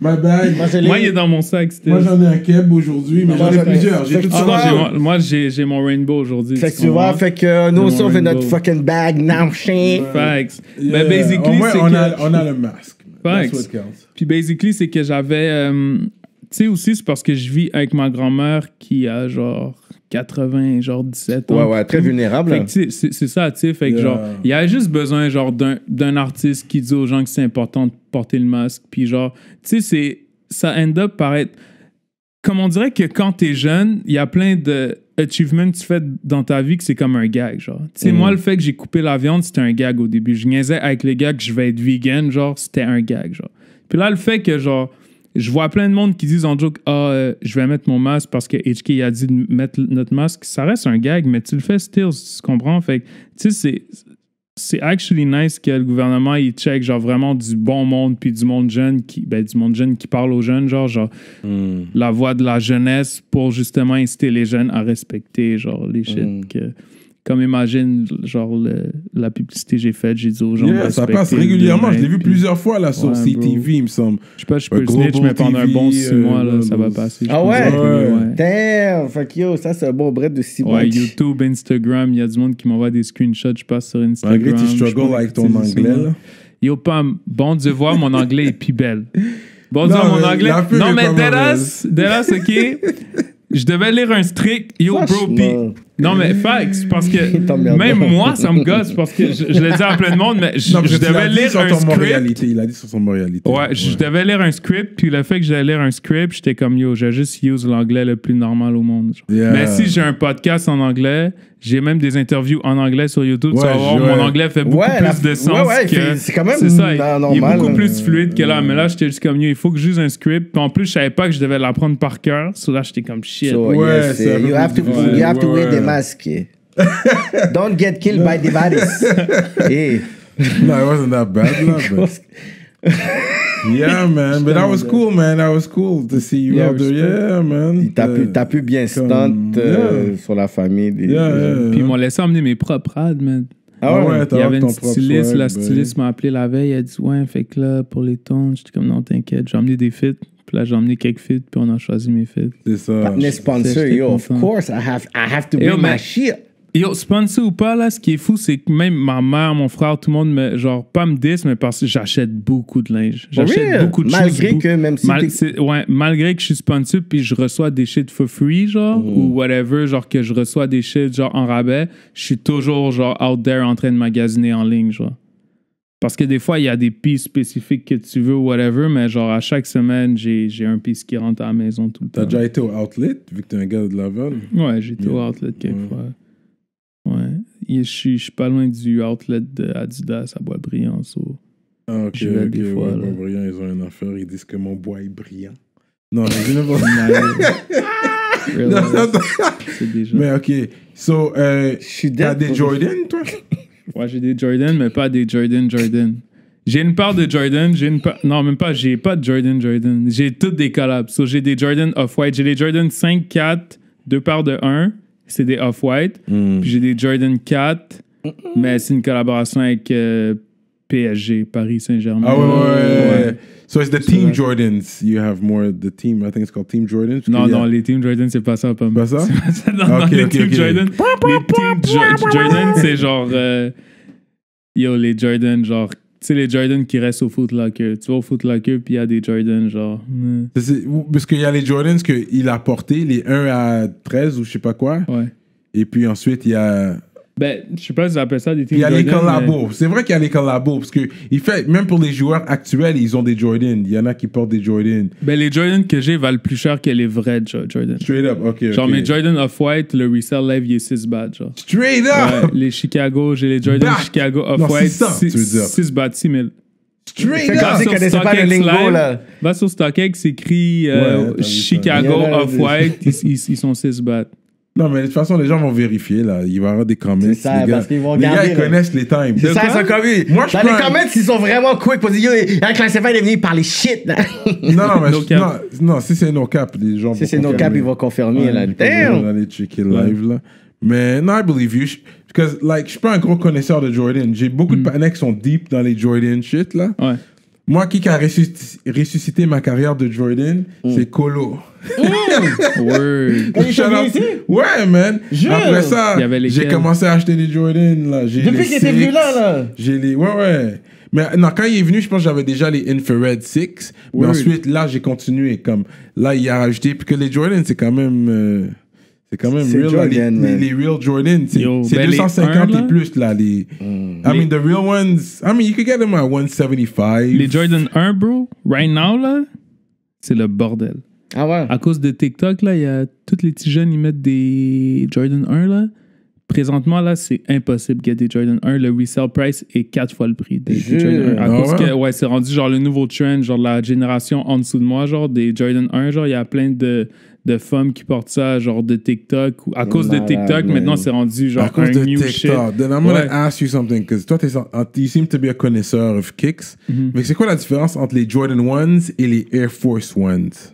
My bag. Moi, il est dans mon sac. Moi, j'en ai un keb aujourd'hui, mais j'en ai plusieurs. Moi, j'ai mon rainbow aujourd'hui. Fait que tu vois, fait que nous aussi, on fait notre fucking bag, now shit. Facts. Mais basically, c'est que... On a le masque. Facts. Puis basically, c'est que j'avais... tu sais aussi, c'est parce que je vis avec ma grand-mère qui a genre 17 ans. Ouais, très vulnérable. Fait que c'est ça, tu sais. Fait que genre, il y a juste besoin genre d'un artiste qui dit aux gens que c'est important de porter le masque. Puis genre, tu sais, ça end up par être... Comme on dirait que quand t'es jeune, il y a plein de achievements que tu fais dans ta vie que c'est comme un gag, genre. Tu sais, moi, le fait que j'ai coupé la viande, c'était un gag au début. Je niaisais avec les gars que je vais être vegan, genre, c'était un gag, genre. Puis là, le fait que, genre... Je vois plein de monde qui disent en joke, je vais mettre mon masque parce que HK a dit de mettre notre masque. Ça reste un gag, mais tu le fais still, tu comprends? Fait que, tu sais, c'est actually nice que le gouvernement, il check, genre, vraiment du bon monde puis du monde jeune qui parle aux jeunes, genre la voix de la jeunesse pour justement inciter les jeunes à respecter, genre, les shit que... Comme imagine, genre, la publicité que j'ai faite, j'ai dit aux gens... ça passe régulièrement. Je l'ai vu plusieurs fois, là, sur CTV, il me semble. Je sais pas, je peux le snitch, mais pendant un bon 6 mois, là, ça va passer. Ah ouais? Damn! Fuck yo, ça, c'est un bon bread de 6 mois. Ouais, YouTube, Instagram, il y a du monde qui m'envoie des screenshots, je passe sur Instagram. Malgré que tu struggles avec ton anglais, là. Yo, Pam, bon Dieu voir, mon anglais est plus belle. Bon Dieu, mon anglais... Non, mais deadass, OK? Je devais lire un strict... Yo, bro, pis... Non, mais facts, parce que même moi, ça me gosse, parce que je le dis à plein de monde, mais je devais lire un script. Il a dit sur son moralité. Ouais, je devais lire un script, puis le fait que j'allais lire un script, j'étais comme, yo, j'ai juste use l'anglais le plus normal au monde. Mais si j'ai un podcast en anglais, j'ai même des interviews en anglais sur YouTube, tu vas voir, mon anglais fait beaucoup plus de sens que... C'est quand même normal. Il est beaucoup plus fluide que là, mais là, j'étais juste comme, yo, il faut que j'use un script, puis en plus, je savais pas que je devais l'apprendre par cœur, so là, j'étais comme, shit. Ouais, you have to wear the mask. Don't get killed by the virus. Hey. No, it wasn't that bad, but yeah, man. But that was cool, man. That was cool to see you out there. Yeah, man. T'as pu bien stunt sur la famille. Puis ils m'ont laissé emmener mes propres ads, man. Ah ouais, il y avait une styliste, la styliste m'a appelé la veille, elle a dit ouais, fait que là, pour les tons, j'étais comme non, t'inquiète, j'ai emmené des fits. Puis là, j'ai emmené quelques fits, puis on a choisi mes fits. C'est ça. Les sponsors, yo, of course, I have to bring my shit. Yo, sponsor ou pas, là, ce qui est fou, c'est que même ma mère, mon frère, tout le monde, me, genre, pas me diss, mais parce que j'achète beaucoup de linge. J'achète beaucoup de choses. Malgré que, même si malgré que je suis sponsor, puis je reçois des shit for free, genre, ou whatever, genre, que je reçois des shit, genre, en rabais, je suis toujours, genre, out there en train de magasiner en ligne, genre. Parce que des fois, il y a des pistes spécifiques que tu veux ou whatever, mais genre à chaque semaine, j'ai un piste qui rentre à la maison tout le temps. T'as déjà été au Outlet, vu que t'es un gars de Laval? Ouais, j'ai été au Outlet quelques fois. Ouais. Je suis pas loin du Outlet d'Adidas à Bois-Brillant. Ah, ok, des fois, Bois-Brillant, ils ont une affaire, ils disent que mon bois est brillant. Non, mais je ne C'est déjà... Mais ok, so, t'as des Jordan, toi? Ouais, j'ai des Jordan, mais pas des Jordan. J'ai une part de Jordan, non, même pas, j'ai pas de Jordan. J'ai toutes des collabs. So, j'ai des Jordan Off-White. J'ai des Jordan 5, 4, 2 paires de 1. C'est des Off-White. Puis j'ai des Jordan 4, mais c'est une collaboration avec PSG, Paris Saint-Germain. Ah ouais. So it's the Team Jordans. You have more the team. I think it's called Team Jordans. Non, les Team Jordan, c'est pas ça. Pas ça? Non, les Team Jordan. Les Team Jordan, c'est genre... yo, les Jordan, genre... Tu sais, les Jordan qui restent au Foot Locker. Tu vas au Foot Locker, puis il y a des Jordan, genre... Parce qu'il y a les Jordans qu'il a portés, les 1 à 13 ou je sais pas quoi. Ouais. Et puis ensuite, il y a Ben, je sais pas si j'appelle ça des Puis teams il y a les Jordan, collabos. C'est vrai qu'il y a les collabos, parce que même pour les joueurs actuels, ils ont des Jordan. Il y en a qui portent des Jordan. Ben, les Jordan que j'ai valent plus cher que les vrais Jordan. Straight up, ok. Genre, mes Jordan Off-White, le resale live, il est 6 bahts, genre. Straight Ouais, up! les Chicago, j'ai les Jordan Back. Chicago Non, Off-White, 600, tu veux dire. 6 bahts, 6 000. Straight Fais comme up! si- connaissais pas le lingo, là. Va sur StockX, c'est écrit t'as vu ça. Chicago Il y en a- Off-White, ils sont 6 bahts. Non, mais de toute façon, les gens vont vérifier, là. Il va y avoir des comments. C'est ça, les gars, parce qu'ils vont les gars, regarder, ils là. connaissent les times. C'est ça, quoi? ça comme Moi, je dans les prends un- comments, ils sont vraiment quick pour dire, yo, un classified est venu parler shit, là. Non, mais No cap. non, si c'est no cap, les gens Si c'est nos caps, ils vont confirmer, là. On va Damn! aller checker live, là. Mais, non, I believe you. Because, like, je suis pas un gros connaisseur de Jordan. J'ai beaucoup de panneaux qui sont deep dans les Jordan shit, là. Ouais. Moi, qui a ressuscité ma carrière de Jordan, c'est Colo. Word. Il est Shout venu out- ici? Ouais, man. Jure. Après ça, Il y avait lesquels? j'ai commencé à acheter des Jordan, là. J'ai Depuis les qu'il était venu Six. là, là. J'ai les... Ouais. Mais non, quand il est venu, je pense que j'avais déjà les Infrared 6. Mais Word. ensuite, là, j'ai continué. Comme, là, il a rajouté... Puis que les Jordan, c'est quand même... c'est quand même C'est real, là, Jordan, man. les real Jordan. C'est Yo, c'est ben, les 250 1, là. et plus, là. I mean, the real ones... I mean, you could get them at 175. Les Jordan 1, bro, right now, là, c'est le bordel. Ah ouais? À cause de TikTok, là, il y a tous les petits jeunes, ils mettent des Jordan 1, là. Présentement, là, c'est impossible de get des Jordan 1. Le resale price est 4 fois le prix des Jure. Jordan 1. À Ah cause ouais? que, ouais, c'est rendu genre le nouveau trend, genre la génération en dessous de moi, genre des Jordan 1, genre il y a plein de femmes qui portent ça, genre de TikTok. À cause de Malade, TikTok, man. maintenant, c'est rendu genre À cause un de new TikTok. shit. Then I'm gonna Ouais. ask you something, because toi, you seem to be a connaisseur of kicks. Mais c'est quoi la différence entre les Jordan 1s et les Air Force 1s?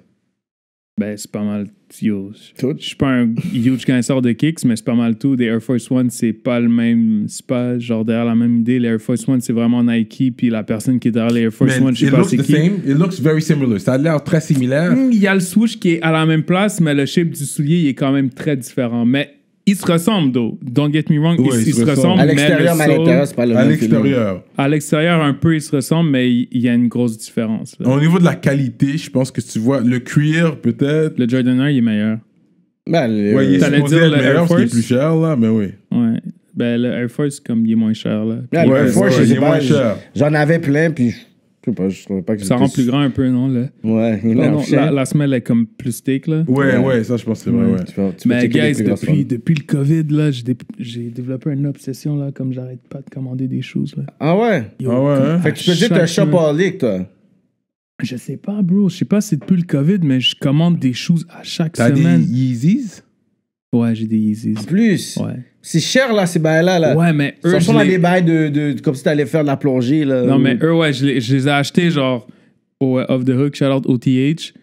Ben, c'est pas mal. Yo, Tout. je suis pas un huge connaisseur de kicks, mais c'est pas mal tout. Des Air Force One, c'est pas le même. C'est pas genre derrière la même idée. Les Air Force One, c'est vraiment Nike, puis la personne qui est derrière les Air Force Man, One, je sais it pas looks c'est the qui. same. It looks very similar. Ça a l'air très similaire. Il y a le swoosh qui est à la même place, mais le shape du soulier il est quand même très différent. Mais ils se ressemblent, though. Don't get me wrong, Ouais, ils se ressemblent. À mais l'extérieur, le mais à sole- l'intérieur, c'est pas le À même l'extérieur. À l'extérieur, un peu, ils se ressemblent, mais il y a une grosse différence. là. Au niveau de la qualité, je pense que tu vois le cuir, peut-être. Le Jordan 1, il est meilleur. Ben, le- Ouais, il est T'allais supposé dire être le meilleur Air parce qu'il est Force? plus cher, là, mais oui. Ouais. Ben, le Air Force, comme il est moins cher, là. Ouais, Puis, le Air Force, ouais, je il sais est pas, moins cher. j'en avais plein, puis je sais pas, je trouvais pas que ça rend plus grand un peu, non? Là? Ouais, il Non, est non, la semelle est comme plus thick, là. Ouais, ça, je pense que c'est vrai, ouais. Tu peux Mais checker les guys, plus grosses formes. depuis le COVID, là, j'ai développé une obsession, là, comme j'arrête pas de commander des choses, là. Ah ouais? Yo, Ah ouais, comme hein? Fait que tu peux dire que chaque t'as un shop semaine- en ligue, toi. Je sais pas, bro. Je sais pas si c'est depuis le COVID, mais je commande des choses à chaque T'as des semaine. Yeezys? Ouais, j'ai des Yeezys. En plus. Ouais. C'est cher, là, ces bails-là. Là. Ouais, mais eux, Ça je ressemble à les- des bails de comme si t'allais faire de la plongée, là. Non, mais eux, ouais, je les ai achetés, genre, au Off the Hook, shout out OTH.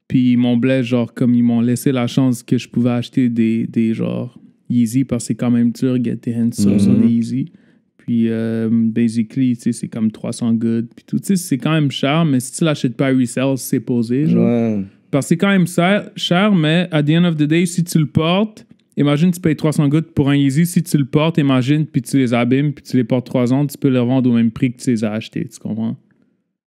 Puis ils m'ont blessé, genre, comme ils m'ont laissé la chance que je pouvais acheter des genre, Yeezy, parce que c'est quand même dur de get tes hands sur des Yeezy. Puis, basically, tu sais, c'est comme 300 goods. Puis tout, tu sais, c'est quand même cher, mais si tu l'achètes pas à resale, c'est posé, genre. Ouais. Parce que c'est quand même cher, mais at the end of the day, si tu le portes, imagine tu payes 300 gouttes pour un Yeezy. Si tu le portes, imagine, puis tu les abîmes, puis tu les portes 3 ans, tu peux les revendre au même prix que tu les as achetés, tu comprends?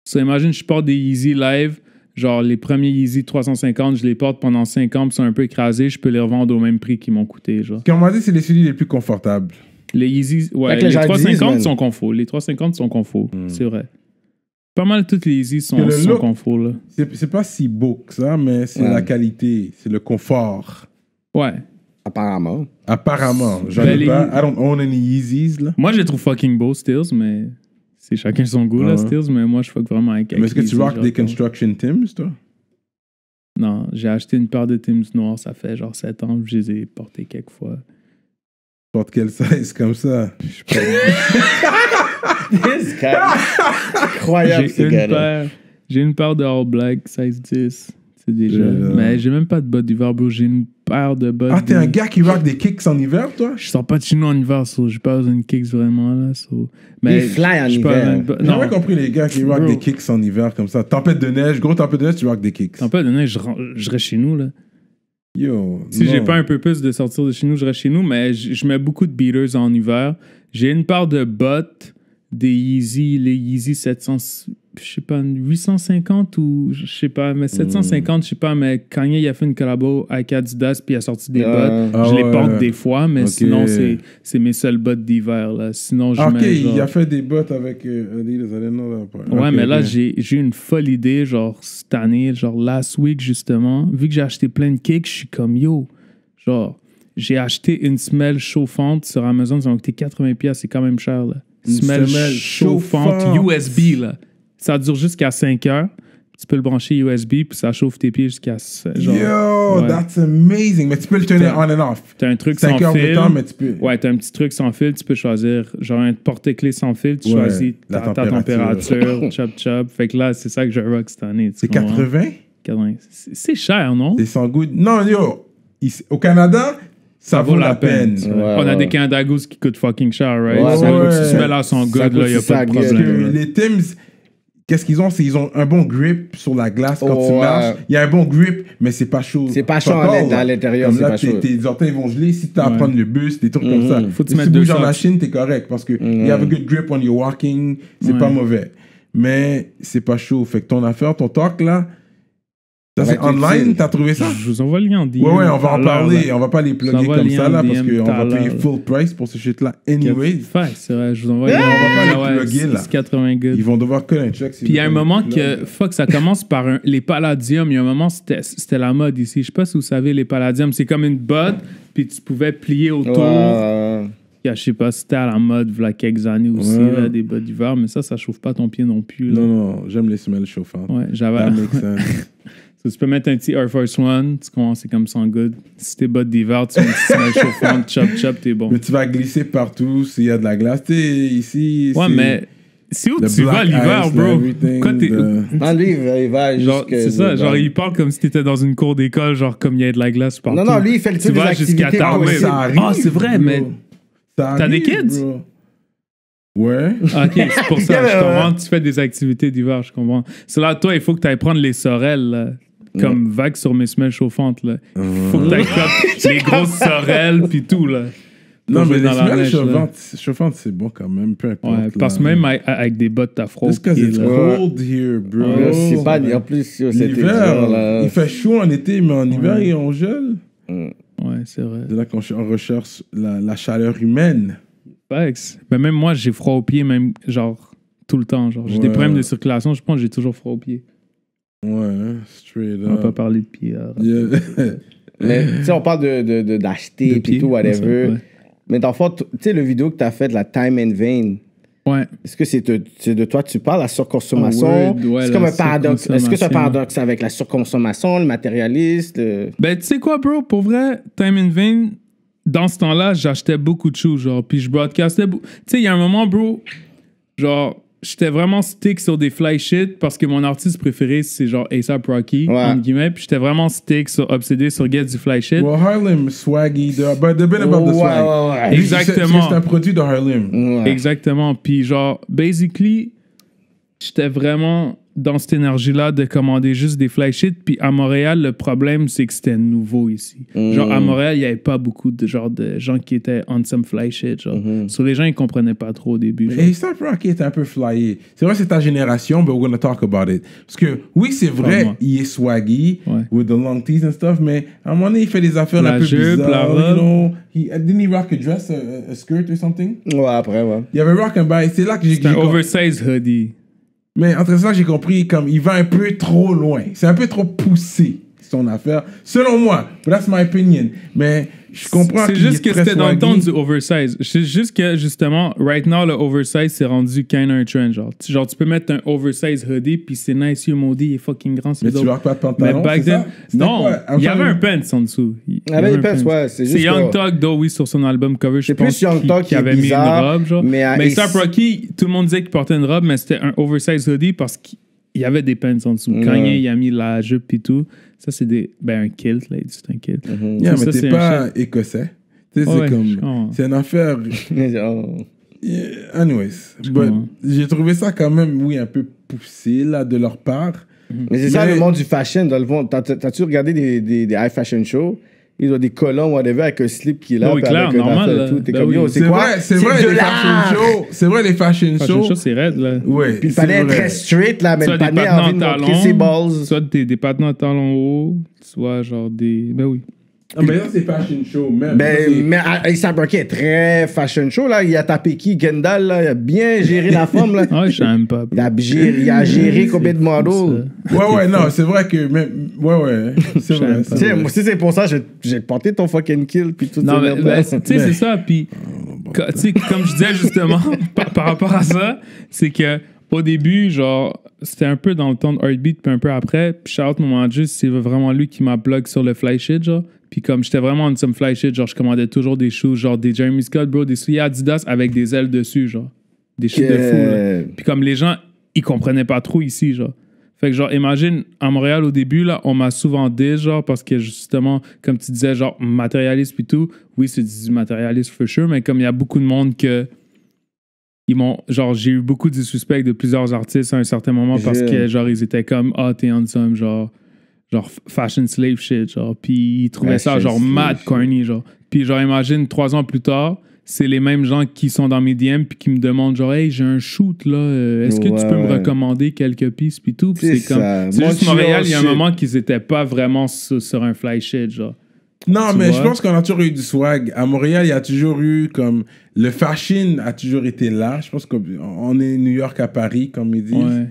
So, imagine, je porte des Yeezy live, genre les premiers Yeezy 350, je les porte pendant 5 ans, puis ils sont un peu écrasés, je peux les revendre au même prix qu'ils m'ont coûté, genre. Ce qu'on m'a dit, c'est les souliers les plus confortables. Les Yeezy, ouais, Fait que les les gens 350 disent, sont confort. Les 350 sont confort, c'est vrai. Pas mal toutes les Yeezy sont, Que le sont look- confort, là. C'est pas si beau que ça, mais c'est Ouais. la qualité, c'est le confort. Ouais. Apparemment. Apparemment. J'en Ben, ai pas. I don't own any Yeezys, là. Moi, je les trouve fucking beaux, Stills, mais c'est chacun son goût, là, Ouais. Stills, mais moi, je fuck vraiment avec Mais est-ce que tu Yeezy, rock genre, des comme- Construction Tims, toi? Non, j'ai acheté une paire de Timbs noirs, ça fait genre 7 ans, je les ai portés quelques fois. N'importe quel size comme ça. Je sais pas. This guy. Incroyable, ce gars-là. J'ai une paire de All Black, size 10. C'est déjà. Là. Mais j'ai même pas de bottes d'hiver, bro. J'ai une paire de bottes. Ah, t'es de- un gars qui rock des kicks en hiver, toi? Je sors pas de chez nous en hiver, so j'ai pas besoin de kicks vraiment, là. So. Il fly en j'ai pas hiver. besoin de bo- J'ai Non, jamais compris les gars qui rock Bro. des kicks en hiver comme ça. Tempête de neige, gros tempête de neige, tu rock des kicks. t'en peux donner, je reste chez nous, là. Yo. Si non. j'ai pas un peu plus de sortir de chez nous, je reste chez nous, mais je mets beaucoup de beaters en hiver. J'ai une paire de bottes, des Yeezy, les Yeezy 700, je sais pas, 850 ou je sais pas, mais 750, je sais pas, mais Kanye il a fait une collabo avec Adidas puis il a sorti des bottes. Je les porte des fois, mais sinon c'est mes seules bottes d'hiver là. Sinon je mets genre... il a fait des bottes avec Adidas, Ouais, mais là j'ai eu une folle idée genre cette année, genre last week justement, vu que j'ai acheté plein de kicks, je suis comme yo, genre j'ai acheté une semelle chauffante sur Amazon, ça m'a coûté 80$, c'est quand même cher là. Une semelle chauffante USB là. Ça dure jusqu'à 5 heures. Tu peux le brancher USB, puis ça chauffe tes pieds jusqu'à... Yo, that's amazing. Mais tu peux le tenir on and off. T'as un truc sans 5 heures fil. de temps, mais tu peux... Ouais, t'as un petit truc sans fil. Tu peux choisir, genre un porte-clés sans fil. Tu choisis ta température, chop. Fait que là, c'est ça que je rock cette année. C'est 80? C'est cher, non? C'est sans goût. Non, yo, au Canada... Ça vaut la peine. On a des Canada Goose qui coûtent fucking cher, right? Si tu mets là son good, là, il n'y a pas de problème. Les Timbs, qu'est-ce qu'ils ont? C'est ils ont un bon grip sur la glace quand tu marches. Il y a un bon grip, mais c'est pas chaud. C'est pas chaud à l'intérieur, c'est pas chaud. Tes orteils vont geler si tu as à prendre le bus, des trucs comme ça. Faut que tu si mettes tu deux bouges en socks. machine, t'es correct parce que you have a good grip when you're walking, c'est pas mauvais. Mais c'est pas chaud. Fait que ton affaire, ton talk là, ça c'est online, t'as trouvé ça? Je vous envoie le lien en DM. Ouais, on va en parler. On va pas les plugger comme ça là parce qu'on va payer full price pour ce shit là. Anyway. C'est vrai, je vous envoie le lien. On va pas les plugger là. C'est 80 good. Ils vont devoir coller un check. Puis il y a un moment que, ça commence par les palladiums. Il y a un moment, c'était la mode ici. Je sais pas si vous savez, les palladiums, c'est comme une botte, puis tu pouvais plier autour. Je sais pas, c'était à la mode, voilà quelques années aussi, là, des bottes d'hiver, mais ça chauffe pas ton pied non plus. Là. Non, j'aime les semelles chauffantes. Ouais, j'avais. Tu peux mettre un petit Air Force One, tu commences, c'est comme ça, good. Si t'es bottes d'hiver, tu mets une semelle chauffante, chop, t'es bon. Mais tu vas glisser partout s'il y a de la glace. T'es ici. Ouais, mais c'est où tu vas l'hiver, bro? Pourquoi t'es. Lui, il va genre, c'est ça, genre, il parle comme si t'étais dans une cour d'école, genre, comme il y a de la glace partout. Non, lui, il fait le truc des activités. Tu vas jusqu'à ta c'est vrai, mais. T'as des kids? Bro. Ouais. Ok, c'est pour ça, je comprends. Tu fais des activités d'hiver, je comprends. C'est là, toi, il faut que tu ailles prendre les sorelles, là, comme vague sur mes semelles chauffantes. Il faut que tu ailles les grosses sorelles, puis tout. Là, non, mais les semelles chauffantes, c'est bon quand même, peu importe. Ouais, parce que même avec des bottes, t'as froid. Just because it's cold here, bro. C'est pas, en plus, l'hiver, il fait chaud en été, mais en hiver, on gèle. Ouais, c'est vrai. C'est là qu'on recherche la chaleur humaine. Ben même moi, j'ai froid aux pieds, même genre tout le temps. Genre, j'ai des problèmes de circulation, je pense que j'ai toujours froid aux pieds. Ouais, straight up. On va pas parler de pieds. Mais tu sais, on parle d'acheter et tout, whatever. Ouais. Mais dans le fond, tu sais, le vidéo que tu as fait, la Time in Vain. Ouais. Est-ce que c'est de toi que tu parles, la surconsommation? C'est comme un paradoxe. Est-ce que c'est un paradoxe avec la surconsommation, le matérialiste? Ben, tu sais quoi, bro? Pour vrai, Time in Vain, dans ce temps-là, j'achetais beaucoup de choses, genre, puis je broadcastais. Tu sais, il y a un moment, bro, genre, j'étais vraiment stick sur des fly shit parce que mon artiste préféré, c'est genre A$AP Rocky, entre guillemets, puis j'étais vraiment obsédé sur Get du fly shit. Well, Harlem, Swaggy, but the bit about the swag. Ouais. Exactement. C'est un produit de Harlem. Ouais. Exactement. Puis genre, basically, j'étais vraiment dans cette énergie-là de commander juste des fly shit. Puis à Montréal, le problème, c'est que c'était nouveau ici. Genre, à Montréal, il n'y avait pas beaucoup de gens qui étaient on some fly shit. Genre. Sur les gens, ils comprenaient pas trop au début. Et A$AP Rocky est un peu flyé. C'est vrai, c'est ta génération, but we're gonna talk about it. Parce que, oui, c'est vrai, il est swaggy, with the long tees and stuff, mais à un moment donné, il fait des affaires un peu bizarres. La robe. Didn't he rock a dress, a skirt or something? Ouais, après, ouais. Il y avait rock and buy. C'est là que j'ai... C'est un oversized hoodie. Mais entre ça, j'ai compris, comme, il va un peu trop loin. C'est un peu trop poussé, son affaire. Selon moi. But that's my opinion. Mais je comprends c'est juste que c'était dans le temps du oversize. C'est juste que, justement, right now, le oversize, c'est rendu kind of un trend. Genre, tu peux mettre un oversize hoodie, puis c'est nice, you maudit, il est fucking grand. Mais tu rock pas de pantalon, mais back then, non, il y avait un pants en dessous. Il y avait un pants, ouais. C'est Young Thug, though, oui, sur son album cover, je pense. C'est plus Young Thug qui avait mis une robe, genre. Mais A$AP Rocky, tout le monde disait qu'il portait une robe, mais c'était un oversize hoodie parce qu'il y avait des pants en dessous. Kanye, il a mis la jupe et tout. Ça, c'est un kilt, là. C'est un kilt. Yeah, mais t'es pas écossais. Tu sais, c'est comme... C'est une affaire... Anyways. J'ai trouvé ça quand même, oui, un peu poussé, là, de leur part. Mais c'est ça, le monde du fashion. T'as-tu regardé des high fashion shows? Ils ont des collants, whatever, avec un slip qui est là. Oui, puis clair, avec un normal, affaire là. et tout. T'es Ben comme, oui. yo, c'est quoi? C'est vrai, de les fashion l'art! shows. C'est vrai, les fashion Fashion shows. show, c'est raide, là. Ouais, Puis le c'est panais est vrai. très straight, là, mais Soit le des panais a patinants envie en de montrer ses talons, balls. soit des patinants en talons hauts, soit genre des... Ben oui. Ah, mais là, c'est fashion show, même. Ben, C'est- mais A$AP Rocky est très fashion show, là. Il a tapé qui? Kendall, là. Il a bien géré la forme, là. Ah, je sais même pas. Il a géré combien de models? Ouais, non, c'est vrai que même. Ouais, c'est vrai. Tu sais, moi aussi, c'est pour ça que j'ai porté ton fucking kill, puis tout Non, mais, ça. ben, tu sais, c'est ça. Puis, tu sais, comme je disais justement, par rapport à ça, c'est que au début, genre, c'était un peu dans le temps de Heartbeat, puis un peu après. Puis, shout-out mon manager, c'est vraiment lui qui m'a blog sur le fly shit, genre. Puis, comme j'étais vraiment en some fly shit, genre, je commandais toujours des shoes, genre des Jeremy Scott, bro, des souliers Adidas avec des ailes dessus, genre. Des shit de fou, là. Puis, comme les gens, ils comprenaient pas trop ici, genre. Fait que, genre, imagine, à Montréal, au début, là, on m'a souvent dit, genre, parce que, justement, comme tu disais, genre, matérialiste puis tout, oui, c'est du matérialiste, for sure, mais comme il y a beaucoup de monde que... Ils m'ont... Genre, j'ai eu beaucoup de suspects de plusieurs artistes à un certain moment parce que, genre, ils étaient comme, ah, t'es on some, genre, fashion slave shit, genre. Puis ils trouvaient ça, Fashion genre, slave mad shit. corny, genre. Puis, genre, imagine, 3 ans plus tard, c'est les mêmes gens qui sont dans mes DM puis qui me demandent, genre, hey, j'ai un shoot, là, est-ce que tu peux me Ouais. recommander quelques pistes puis tout? Puis C'est c'est comme... ça. C'est juste Montreal Montréal, il y a un shit. moment qu'ils étaient pas vraiment sur un fly shit, genre. Non, Tu mais vois? je pense qu'on a toujours eu du swag. À Montréal, il y a toujours eu comme. Le fashion a toujours été là. Je pense qu'on est New York à Paris, comme ils disent. Ouais.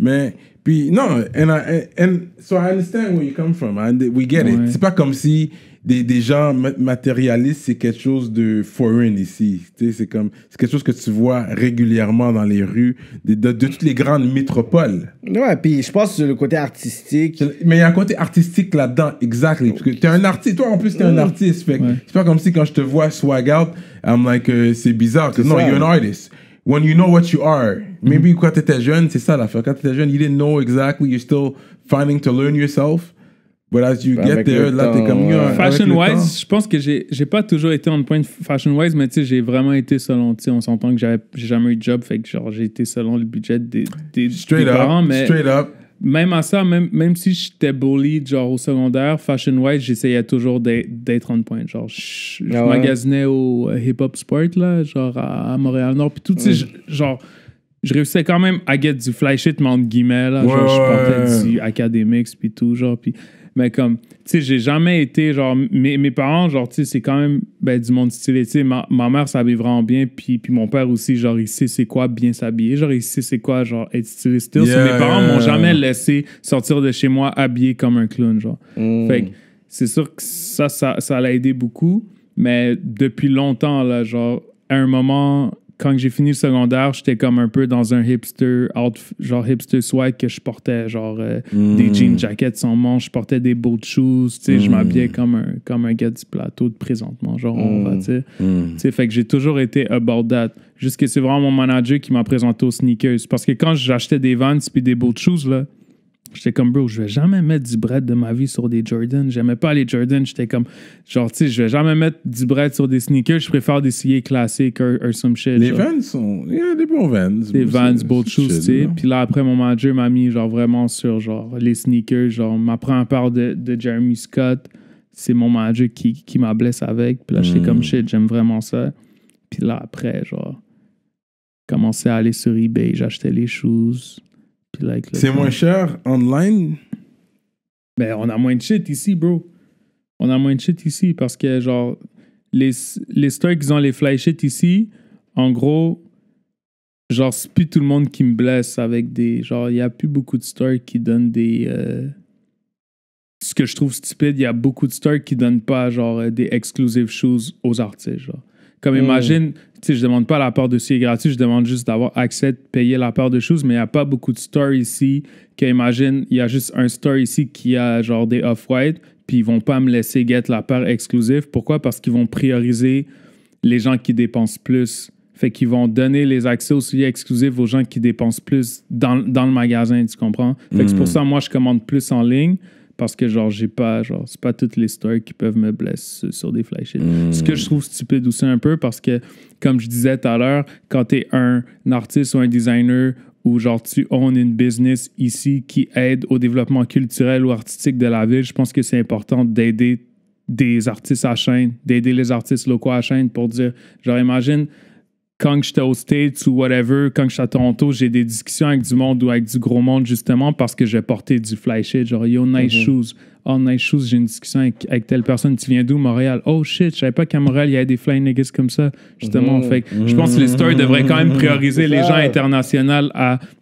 Mais, puis, non, and so I understand where you come from. We get Ouais. it. C'est pas comme si des gens matérialistes, c'est quelque chose de foreign ici. Tu sais, c'est quelque chose que tu vois régulièrement dans les rues de toutes les grandes métropoles. Ouais, puis je pense sur le côté artistique. Mais il y a un côté artistique là-dedans, exactly. Parce que t'es un artiste, toi en plus t'es un artiste. Fait que c'est pas comme si quand je te vois swag out, I'm like, c'est bizarre. C'est Non, ça. you're an artist. When you know what you are. Maybe quand t'étais jeune, c'est ça l'affaire. Quand t'étais jeune, you didn't know exactly, you're still finding to learn yourself. But as you get Avec there, le là t'es temps, comme, ouais. yo, avec le temps. Fashion-wise, je pense que j'ai pas toujours été on point fashion-wise, mais tu sais, j'ai vraiment été selon, tu sais, on s'entend que j'ai jamais eu de job, fait que genre, j'ai été selon le budget des Straight parents, up, mais straight up. même à ça, même si j'étais bullied, genre, au secondaire, fashion-wise, j'essayais toujours d'être on point, genre, je Ah ouais? magasinais au Hip-Hop Sport, là, genre, à Montréal-Nord, puis tout, tu sais, genre, je réussissais quand même à get du fly shit, mais entre guillemets, là, genre, je portais du academics, puis tout, genre, puis... Mais comme, tu sais, j'ai jamais été, genre, mes parents, genre, tu sais, c'est quand même ben, du monde stylé. Tu sais, ma mère s'habille vraiment bien, puis mon père aussi, genre, il sait c'est quoi bien s'habiller. Genre, il sait c'est quoi, genre, être stylé still. Yeah, Mes parents yeah. m'ont jamais laissé sortir de chez moi habillé comme un clown, genre. Fait que c'est sûr que ça l'a aidé beaucoup, mais depuis longtemps, là, genre, à un moment... Quand j'ai fini le secondaire, j'étais comme un peu dans un hipster genre hipster swag que je portais, genre des jean jackets sans manches, je portais des boat shoes, tu sais, je m'habillais comme un gars du plateau de présentement, genre on va dire. Tu sais, fait que j'ai toujours été about that. Juste que c'est vraiment mon manager qui m'a présenté aux sneakers. Parce que quand j'achetais des Vans puis des boat shoes, là, j'étais comme, bro, je vais jamais mettre du bread de ma vie sur des Jordan. J'aimais pas les Jordan. J'étais comme, genre, tu sais, je vais jamais mettre du bread sur des sneakers. Je préfère des souliers classiques or some shit. Les genre. Vans sont. Il y a des bons Vans. Des Vans, boat shoes, tu sais. Puis Puis là, après, mon manager m'a mis, genre, vraiment sur, genre, les sneakers. Genre, ma première paire de Jeremy Scott, c'est mon manager qui m'a blessé avec. Puis là, j'étais comme, shit, j'aime vraiment ça. Puis là, après, genre, commençais à aller sur eBay, j'achetais les shoes. Puis là, avec le c'est temps- moins cher online. Ben, on a moins de shit ici, bro. On a moins de shit ici parce que, genre, les stores qui ont les fly shit ici, en gros, genre, c'est plus tout le monde qui me blesse avec des... Genre, il n'y a plus beaucoup de stores qui donnent des... ce que je trouve stupide, il y a beaucoup de stores qui donnent pas, genre, des exclusive shoes aux artistes, genre. Comme imagine, tu sais, je demande pas la part de souliers gratuits, je demande juste d'avoir accès, de payer la part de choses, mais il n'y a pas beaucoup de stores ici qu'imagine, il y a juste un store ici qui a genre des off-white, puis ils vont pas me laisser get la part exclusive. Pourquoi? Parce qu'ils vont prioriser les gens qui dépensent plus. Fait qu'ils vont donner les accès aux souliers exclusifs aux gens qui dépensent plus dans le magasin, tu comprends? Fait que c'est pour ça, moi, je commande plus en ligne. Parce que, genre, j'ai pas, genre, c'est pas toutes les stores qui peuvent me blesser sur des fly shit. Ce que je trouve stupide aussi un peu, parce que, comme je disais tout à l'heure, quand t'es un artiste ou un designer ou, genre, tu owns une business ici qui aide au développement culturel ou artistique de la ville, je pense que c'est important d'aider des artistes à chaîne, d'aider les artistes locaux à chaîne pour dire, genre, imagine, quand j'étais aux States ou whatever, quand j'étais à Toronto, j'ai des discussions avec du monde ou avec du gros monde justement parce que j'ai porté du fly shit, genre, yo, nice shoes. Oh, nice shoes, j'ai une discussion avec telle personne. Tu viens d'où, Montréal? Oh shit, je savais pas qu'à Montréal, il y avait des fly niggas comme ça, justement. Fait que je pense que les stores devraient quand même prioriser les gens internationaux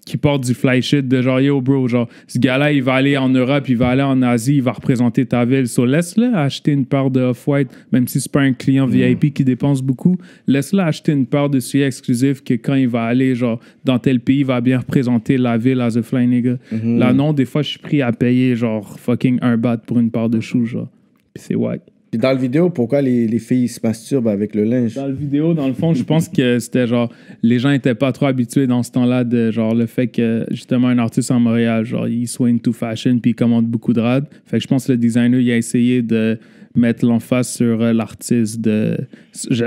qui portent du fly shit de genre, yo, bro, genre, ce gars-là, il va aller en Europe, il va aller en Asie, il va représenter ta ville. So, laisse-le acheter une paire de Off-White, même si c'est pas un client VIP qui dépense beaucoup. Laisse-le acheter une paire de souliers exclusifs que quand il va aller, genre, dans tel pays, il va bien représenter la ville as a fly nigga. Là, non, des fois, je suis pris à payer, genre, fucking un bat pour une paire de choux, genre. Puis c'est wack. Puis dans la vidéo, pourquoi les filles se masturbent avec le linge? Dans la vidéo, dans le fond, je pense que c'était genre, les gens étaient pas trop habitués dans ce temps-là de genre le fait que justement un artiste en Montréal, genre, il soit into fashion puis il commande beaucoup de rad. Fait que je pense que le designer, il a essayé de mettre l'emphase sur l'artiste de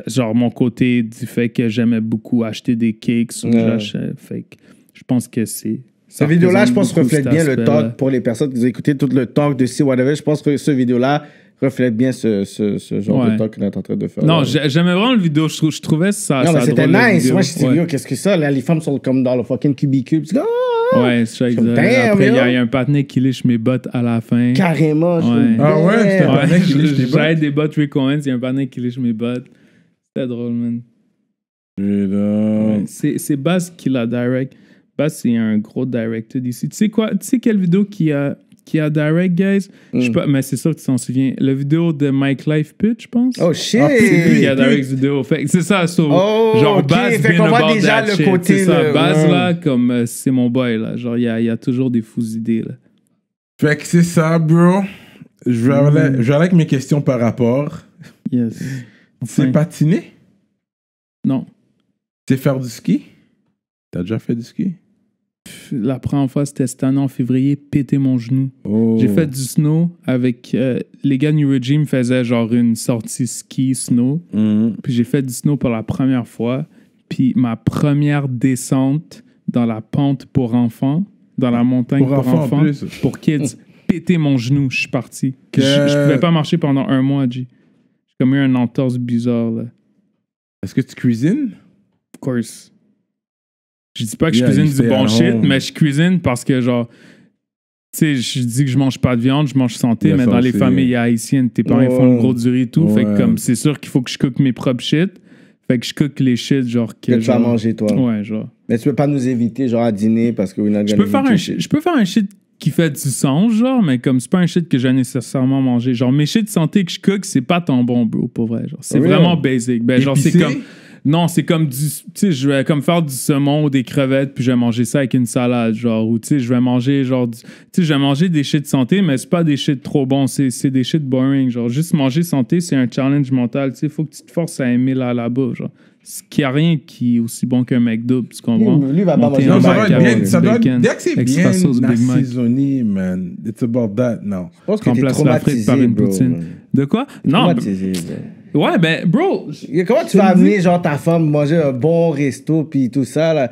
genre mon côté du fait que j'aimais beaucoup acheter des cakes ou fait que je pense que c'est. Cette vidéo-là, je pense, reflète bien le talk pour les personnes qui ont écouté tout le talk de C Whatever. Je pense que ce vidéo-là reflète bien ce genre de talk qu'on est en train de faire. Non, j'aimais vraiment le vidéo. Je trouvais ça. Non, mais c'était nice. Moi, je me suis dit, qu'est-ce que ça? Là, les femmes sont comme dans le fucking cubicule. Ouais, c'est ça, exact. Après, il y a un patinet qui liche mes bottes à la fin. Carrément. Ah ouais, c'était un patinet qui liche tes bottes. J'avais des bottes Rick Owens, il y a un patinet qui liche mes bottes. C'était drôle, man. C'est Baz qui l'a direct. Baz, c'est un gros director d'ici. Tu sais quoi? Tu sais quelle vidéo qui a direct, guys? Je sais pas, mais c'est sûr que tu t'en souviens. La vidéo de Mike Life Pit, je pense. Oh shit! C'est lui qui a direct cette vidéo. Fait c'est ça, genre Baz fait qu'on voit déjà le côté. C'est ça, Baz là, comme c'est mon boy là. Genre, il y a toujours des fous idées là. Fait que c'est ça, bro. Je vais aller avec mes questions par rapport. Yes. C'est patiner? Non. C'est faire du ski? T'as déjà fait du ski? La première fois, c'était cette année en février, péter mon genou. J'ai fait du snow avec... les gars New Regime faisaient genre une sortie ski snow. Puis j'ai fait du snow pour la première fois. Puis ma première descente dans la pente pour enfants, dans la montagne pour enfants, pour kids, péter mon genou, je suis parti. Je pouvais pas marcher pendant un mois, G. J'ai comme eu un entorse bizarre, là. Est-ce que tu cuisines? Of course. Je dis pas que je cuisine du bon shit, mais je cuisine parce que, genre, tu sais, je dis que je mange pas de viande, je mange santé, mais dans les familles haïtiennes, tes parents font le gros du riz et tout. Fait que, comme, c'est sûr qu'il faut que je cook mes propres shit. Fait que je cook les shit, genre, que tu vas manger, toi. Ouais, genre. Mais tu peux pas nous éviter, genre, à dîner parce que je peux faire un shit qui fait du sens, genre, mais comme c'est pas un shit que j'ai nécessairement mangé. Genre, mes shit santé que je cook, c'est pas tant bon, bro, pour vrai. Genre, c'est vraiment basic. Ben, genre, c'est comme. Non, c'est comme du... Tu sais, je vais comme faire du saumon ou des crevettes, puis je vais manger ça avec une salade, genre. Ou, tu sais, je vais manger, genre... Tu sais, je vais manger des shit santé, mais c'est pas des shit trop bons. C'est des shit boring, genre. Juste manger santé, c'est un challenge mental. Tu sais, faut que tu te forces à aimer là-bas, genre. Ce qui a rien qui est aussi bon qu'un McDo, tu comprends? Lui va pas manger un bacon. Ça doit être... Dès que c'est bien assaisonné, man. It's about that, no. Je pense que t'es traumatisé, par une poutine. De quoi? Non, ouais, ben, bro... Comment tu vas amener, genre, ta femme manger un bon resto pis tout ça, là?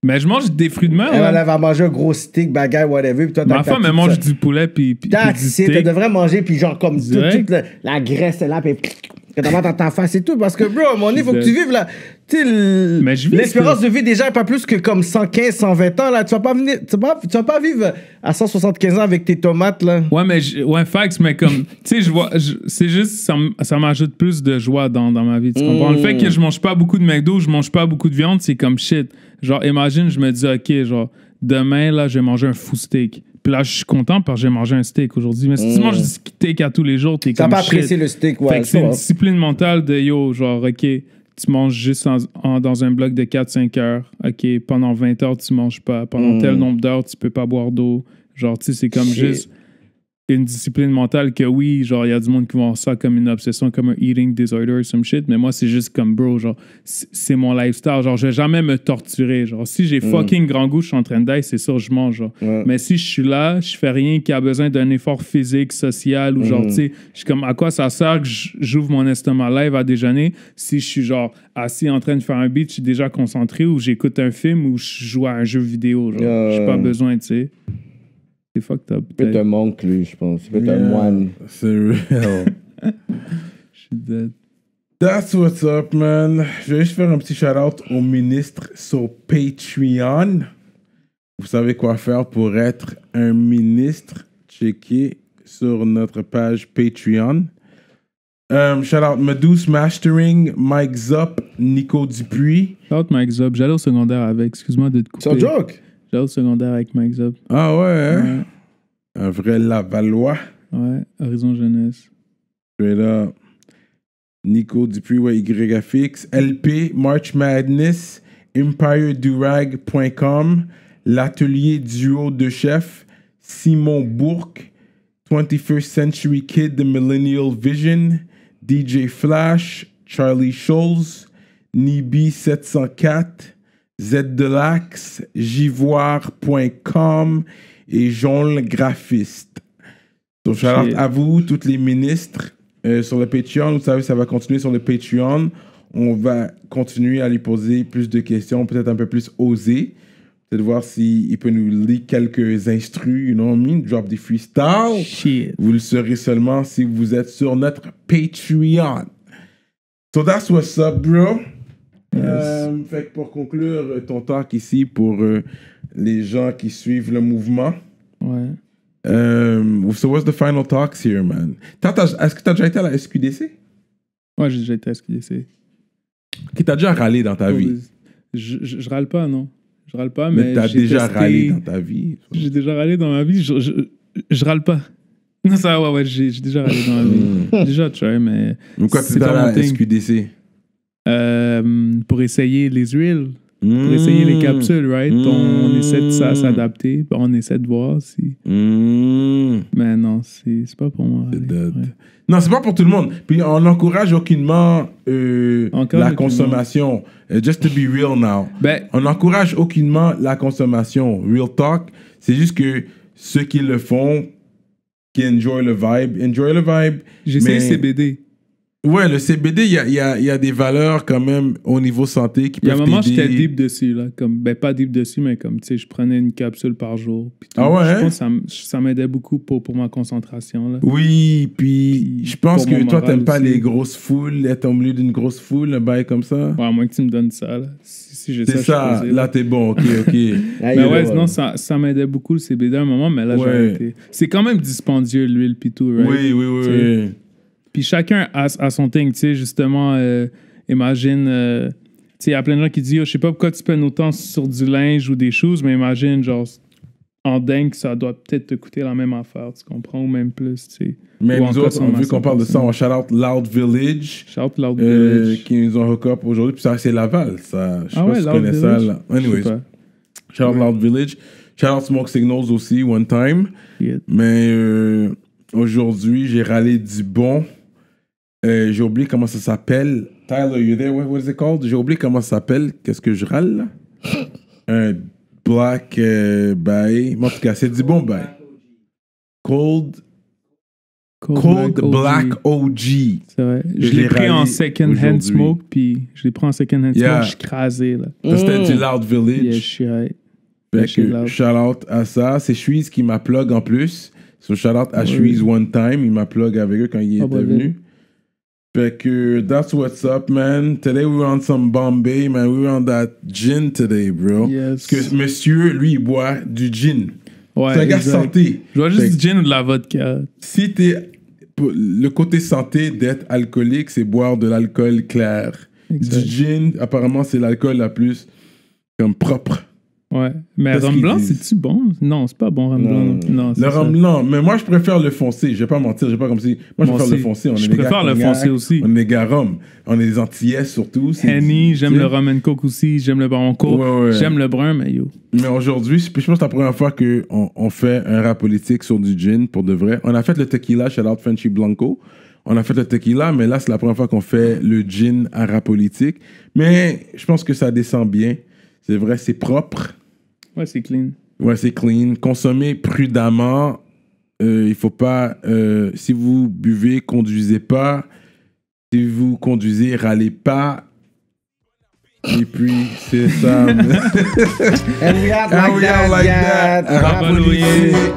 Mais je mange des fruits de mer. Elle va manger un gros steak, bagaille, whatever. Puis toi, ma femme, elle mange du poulet puis du steak. Tu devrais manger, puis genre, comme toute la graisse est là, puis que t'as dans ta face et tout. Parce que, bro, à un moment donné, il faut que tu vives là. Tu sais, l'espérance de vie, déjà, n'est pas plus que comme 115, 120 ans, là. Tu vas pas vivre à 175 ans avec tes tomates, là. Ouais, mais facts, mais comme, tu sais, c'est juste, ça m'ajoute plus de joie dans ma vie, tu comprends? Le fait que je mange pas beaucoup de McDo, je mange pas beaucoup de viande, c'est comme shit. Genre, imagine, je me dis, OK, genre, demain, là, je vais manger un fou steak. Puis là, je suis content parce que j'ai mangé un steak aujourd'hui. Mais si tu manges du steak à tous les jours, t'es comme shit. T'as pas apprécié le steak, ouais. Fait que c'est une discipline mentale de, yo, genre, OK, tu manges juste dans un bloc de 4-5 heures. OK, pendant 20 heures, tu manges pas. Pendant tel nombre d'heures, tu peux pas boire d'eau. Genre, tu sais, c'est comme juste une discipline mentale que oui, genre, il y a du monde qui voit ça comme une obsession, comme un eating disorder, some shit, mais moi, c'est juste comme, bro, genre, c'est mon lifestyle, genre, je vais jamais me torturer, genre, si j'ai fucking grand goût, je suis en train d'aller, c'est sûr, je mange, genre, mais si je suis là, je fais rien qui a besoin d'un effort physique, social, ou genre, tu sais, je suis comme, à quoi ça sert que j'ouvre mon estomac live à déjeuner si je suis, genre, assis en train de faire un beat, je suis déjà concentré, ou j'écoute un film, ou je joue à un jeu vidéo, genre, j'ai pas besoin, tu sais. C'est fucked up. C'est peut-être un monk, lui, je pense. C'est peut-être un moine. C'est real. dead. That's what's up, man. Je vais juste faire un petit shout-out au ministre sur Patreon. Vous savez quoi faire pour être un ministre. Checkez sur notre page Patreon. Shout-out Meduse Mastering, Mike Zop, Nico Dupuis. Shout Mike Zop. J'allais au secondaire avec. Excuse-moi de te couper. C'est un joke. J'allais au secondaire avec Mike Zop. Ah ouais, hein? Ouais. Un vrai Lavallois. Ouais, Horizon Jeunesse. Straight up. Nico Dupuis, ouais, YFX. LP, March Madness, EmpireDurag.com, l'atelier duo de chef, Simon Bourque, 21st Century Kid, The Millennial Vision, DJ Flash, Charlie Scholes, Nibi704, Z Delax, Jivoire.com et Jean le graphiste. Donc, shout-out à vous, tous les ministres sur le Patreon. Vous savez, ça va continuer sur le Patreon. On va continuer à lui poser plus de questions, peut-être un peu plus osées. Peut-être voir s'il peut nous lire quelques instrus, you know what I mean? Drop des freestyles. Shit. Vous le saurez seulement si vous êtes sur notre Patreon. So that's what's up, bro. Fait que pour conclure ton talk ici, pour les gens qui suivent le mouvement, Ouais. so what's the final talks here, man? Est-ce que t'as déjà été à la SQDC? Ouais, j'ai déjà été à SQDC. Qui t'a déjà râlé dans ta vie? Je râle pas, non. Je râle pas, Mais mais t'as j'ai déjà testé- râlé dans ta vie? J'ai déjà râlé dans ma vie. Je râle pas. Non, ça, ouais, j'ai déjà râlé dans ma vie. J'ai déjà try, mais Pourquoi c'est tu es à pas la mon thing. SQDC? Pour essayer les reels, pour essayer les capsules, right? On essaie de ça, s'adapter, on essaie de voir si... Mais non, c'est pas pour moi. allez, dead. ouais. Non, c'est pas pour tout le monde. Puis on n'encourage aucunement la aucunement. consommation. Just to be real now. Ben, On n'encourage aucunement la consommation. Real talk. C'est juste que ceux qui le font, qui enjoy le vibe. j'ai essayé Mais- CBD. Ouais, le CBD, il y a des valeurs quand même au niveau santé qui Il y a peuvent un moment, t'aider. j'étais deep dessus, là. Comme, ben, pas deep dessus, mais comme, tu sais, je prenais une capsule par jour. Puis tout. Ah ouais, Je hein? pense que ça m'aidait beaucoup pour ma concentration, là. Oui, puis je pense pour que mon toi, moral t'aimes pas aussi. les grosses foules, être au milieu d'une grosse foule, un bail comme ça. Ouais, à moins que tu me donnes ça, là. Si j'ai ça, C'est je suis ça, posé, là t'es bon, ok. Mais ouais, sinon, ça m'aidait beaucoup le CBD à un moment, mais là, j'ai Ouais. arrêté. C'est quand même dispendieux, l'huile, pis tout, right? Oui. Puis chacun a son thing, tu sais, justement, imagine, tu sais, il y a plein de gens qui disent, yo, je sais pas pourquoi tu peines autant sur du linge ou des choses, mais imagine, genre, en dingue, ça doit peut-être te coûter la même affaire, tu comprends, ou même plus, tu sais. Mais Ou en nous autres, consommation vu qu'on parle de ça, on shout out Loud Village, Shout Loud Village. qui nous ont hook up aujourd'hui. Puis ça, c'est Laval, ça. Je sais Ah pas ouais, si tu Loud connais ça. Village? Là. Je sais Anyways, pas. shout out Loud Village. Shout out Smoke Signals aussi, one time. Yeah. Mais aujourd'hui, j'ai râlé du bon. J'ai oublié comment ça s'appelle. Tyler, you there? What is it called? J'ai oublié comment ça s'appelle. Qu'est-ce que je râle là? Un black bail. En tout cas, c'est du bon bail. Cold Black OG. C'est vrai. Je Je l'ai l'ai pris en râlé second-hand aujourd'hui. smoke, puis je l'ai pris en second-hand Yeah. smoke, je suis crasé, là. Ça, c'était du Loud Village. Yeah, je suis high. Fait chez que Loud. shout out à ça. C'est Shreeze qui m'a plug en plus. So shout out à Shreeze one time. Il m'a plug avec eux quand il était bah, venu. Fait que that's what's up, man. Today we were on some Bombay, man. We were on that gin today, bro. Yes. Parce que monsieur, lui, il boit du gin. Ouais, C'est un gars exact. santé. Je vois Fait juste que du gin ou de la vodka. si t'es... Le côté santé d'être alcoolique, c'est boire de l'alcool clair. Exact. Du gin, apparemment, c'est l'alcool la plus comme propre. Ouais. Mais Qu'est-ce rhum qu'ils blanc, disent? c'est-tu bon? Non, c'est pas bon, rhum blanc. Non, c'est Le ça. rhum blanc, mais moi je préfère le foncé. Je vais pas mentir, je vais pas comme si. Moi je Moi préfère le aussi. foncé. On Je est des préfère gars le cognac, foncé aussi. On est des gars rhum. On est des Antillais surtout. c'est- Henny, j'aime tu sais. le rum and coke aussi, j'aime le baron coke, Ouais. j'aime le brun, mais yo. Mais aujourd'hui, je pense que c'est la première fois qu'on fait un rap politique sur du gin pour de vrai. On a fait le tequila, shout out Frenchy Blanco. On a fait le tequila, mais là c'est la première fois qu'on fait le gin à rap politique. Mais je pense que ça descend bien. C'est vrai, c'est propre. Ouais, c'est clean. Ouais, c'est clean. Consommez prudemment. Il faut pas. Si vous buvez, conduisez pas. Si vous conduisez, râlez pas. Et puis, c'est ça. And we out And we out like that. that. Rap Ravalouillé. politique.